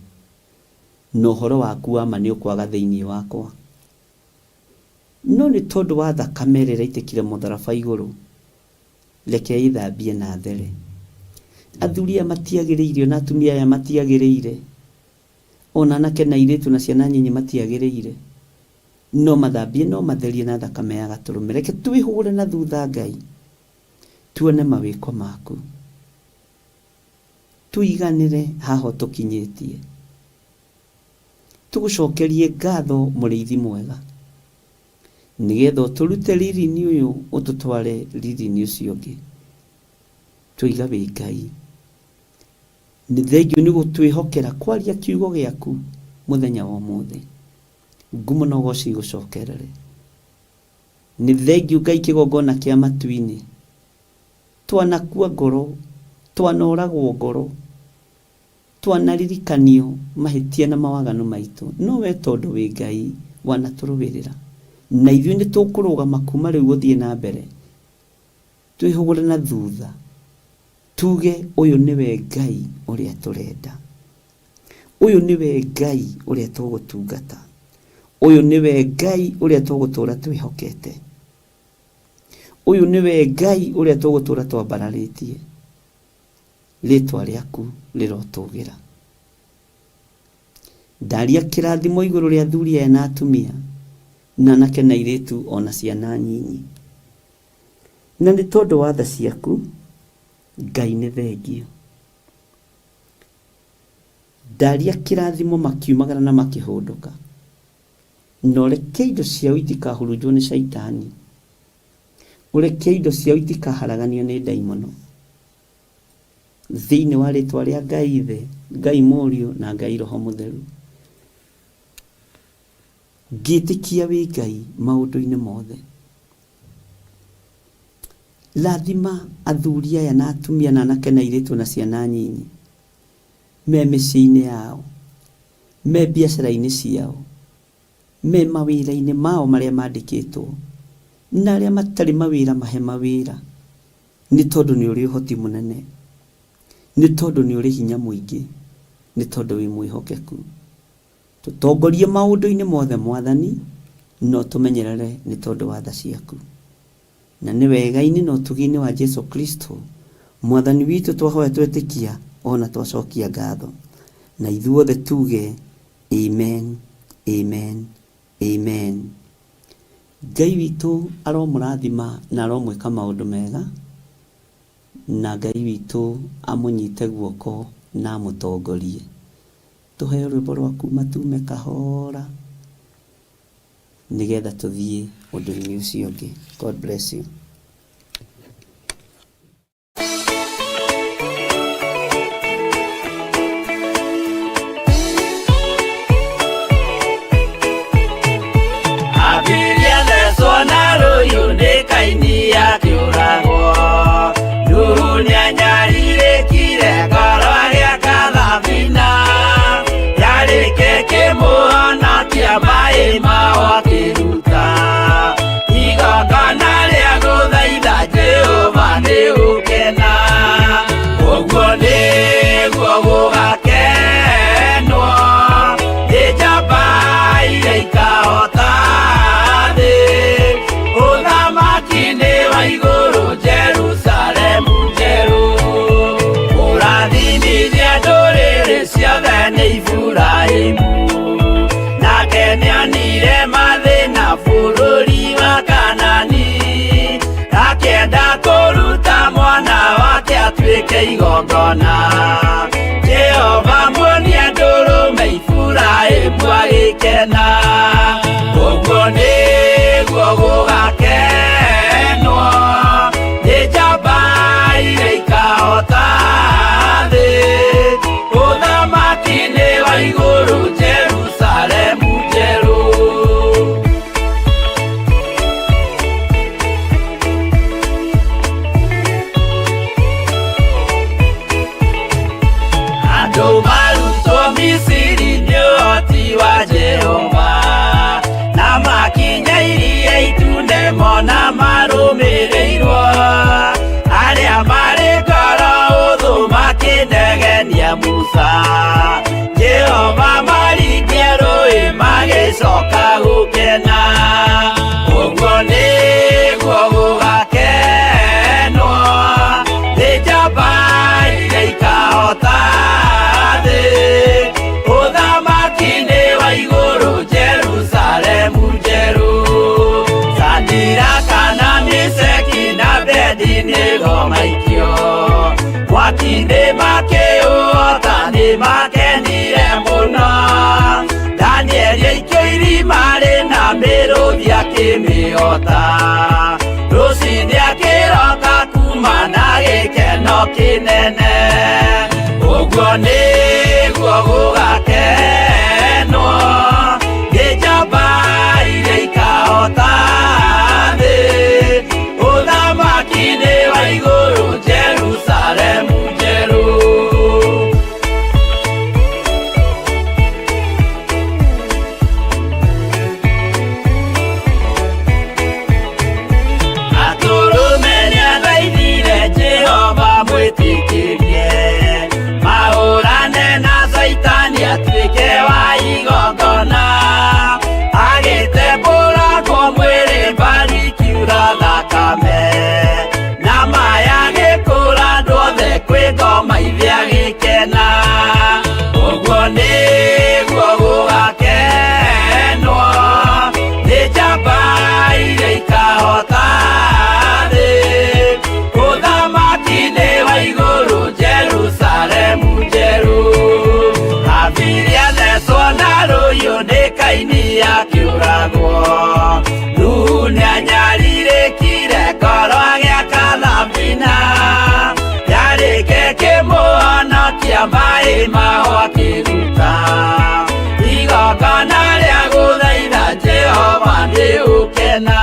na ũhoro waku wa ma nĩ ũkwaga thĩinĩ wakwa. No nĩ tondũ wa thakame ĩrĩa ĩraitĩkire mũtharaba igũrũ, reke ĩthambie na there. Athuri aya matiagĩrĩire, na atumia aya matiagĩrĩire, ona anake na airĩtu na ciana nyinyi matiagĩrĩire, no mathambie, no matherie na thakame ya gatũrũme. Reke twĩhũgũre na thutha Ngai, tuone mawĩko maku, tuiganĩre haha tũkinyĩtie, tũgũcokerie ngatho mũrĩithi mwega, nĩgetha ũtũrute riri-inĩ ũyũ ũtũtware riri-inĩ ũcio ũngĩ. Tũiga wĩ Ngai. Nĩ thengiũ nĩ gũtwĩhokera kwaria kiugo gĩaku mũthenya wa ũmũthĩ. Ngumo na ũgooci igũcokerere. Nĩ thengiũ Ngai kĩgongona kĩa matu-inĩ, twanakua ngoro, twanoragwo ngoro, twanaririkanio mahĩtia na mawaganu maitũ, no we tondũ wĩ Ngai wanatũrũĩrĩra, na ithuĩ nĩ tũkũrũgama kuma rĩu gũthiĩ na mbere, twĩhũgũre na thutha, tuge ũyũ nĩwe Ngai ũrĩa tũrenda, ũyũ nĩwe Ngai ũrĩa tũgũtungata, ũyũ nĩwe Ngai ũrĩa tũgũtũra twĩhokete, ũyũ nĩwe Ngai ũrĩa tũgũtũra twambararĩtie. Rĩtwa rĩaku rĩrotũgĩra. Ndaria kĩrathimo igũrũ rĩa athuri aya na atumia, na anake na airĩtu ona ciana nyinyi. Na nĩ tondũ wa tha ciaku Ngai nĩ thengio. Ndaria kĩrathimo makiumagara na makĩhũndũka, na ũreke indo ciao itikahurunjwo nĩ Shaitani, ũreke indo ciao itikaharaganio nĩ ndaimono, thĩinĩ wa rĩtwa rĩa Ngai Ithe, Ngai Mũriũ na Ngai Roho Mũtheru. Ngĩtĩkia wĩ Ngai maũndũ-inĩ mothe. Lathima athuri aya na atumia na anake na airĩtu na ciana nyinyi, me mĩciĩ-inĩ yao, me biacara-inĩ ciao, me mawĩra-inĩ mao marĩa mandĩkĩtwo, na arĩa matarĩ mawĩra mahe mawĩra, nĩ tondũ nĩ ũrĩ ũhoti mũnene, nĩ tondũ nĩ ũrĩ hinya mũingĩ, nĩ tondũ wĩ mwĩhokeku. Tũtongorie maũndũ-inĩ mothe Mwathani, no tũmenyerere nĩ tondũ wa tha ciaku. Na nĩ wega-inĩ na ũtugi-inĩ wa Jesu Kristo, Mwathani witũ twahoya twetĩkia ona twacokia ngatho. Na ithuothe tuge amen, amen, amen. Ngai witũ aromũrathima na aromwĩka maũndũ mega, na Ngai witũ amũnyite guoko na amũtongorie. Tũheo rwĩmbo rwa kuuma tume kahora nĩgetha tũthiĩ ũndũ-inĩ ũcio ũngĩ. God bless you. Kaini ya kiurago dunia nyarire kire ngoro ya kathabina yarike kimuona kia mai mao akiruta igongona ria guthaitha Jehova ni ukena uguo niguo gugakenwo ni njamba iria ikahota iguru Jerusalem jeru urathimithie ndũrĩrĩ ciothe nĩ Iburahĩmu nake nĩonire mathĩna bũrũri wa Kanani akĩenda kũruta mwana wake atuĩke igongona. Jehova muonie ndũrũme Iburahĩmu agĩkena ũguo nĩguo gũgakenwo nĩ njamba iria ikahota thĩ ũthamaki-inĩ wa igũrũ Jerusalemu njerũ. Andũ marutwo Misiri nĩ ũhoti wa Jehova na makinya iria itune mona marũmĩrĩirwo arĩa marĩ ngoro ũthũ makĩnegenia Musa. Jehova maringie rũĩ magĩcoka gũkena ũguo nĩguo gũgakenwo nĩ njamba iria ikahota thĩ ũthamaki-inĩ wa igũrũ Jerusalemu njerũ. Shadiraka na Meshaki na Abedinego maikio mwaki-inĩ makĩũhota nĩ makenire mũno. Danieli aikio irima rĩna mĩrũthi akĩmĩhota rũcinĩ akĩroka kuma na gĩkeno kĩnene ũguo nĩguo gũgakenwo nĩ njamba iria ikahota thĩ ũthamaki-inĩ wa igũrũ Jerusalemu njerũ. Atũrũme nĩathaithire Jehova mwĩtĩkĩrie mahũrane na Saitani atuĩke wa igongona agĩtembũragwo mwĩrĩ mbari kiura thakame na maya gĩkũra andũ othe kwĩ ngoma ithe agĩkena ũguo nĩguo gũgakenwo nĩ njamba iria ikahota thĩ ũthamaki-inĩ wa igũrũ Jerusalemu njerũ. Abiria thecwo na rũhiũ nĩ Kaini akĩũragwo Nuhu nĩanyarirĩkire ngoro agĩaka thabina yarĩke kĩmũhonokia maĩ maho akĩruta igongona rĩa gũthaitha Jehova nĩ ũkena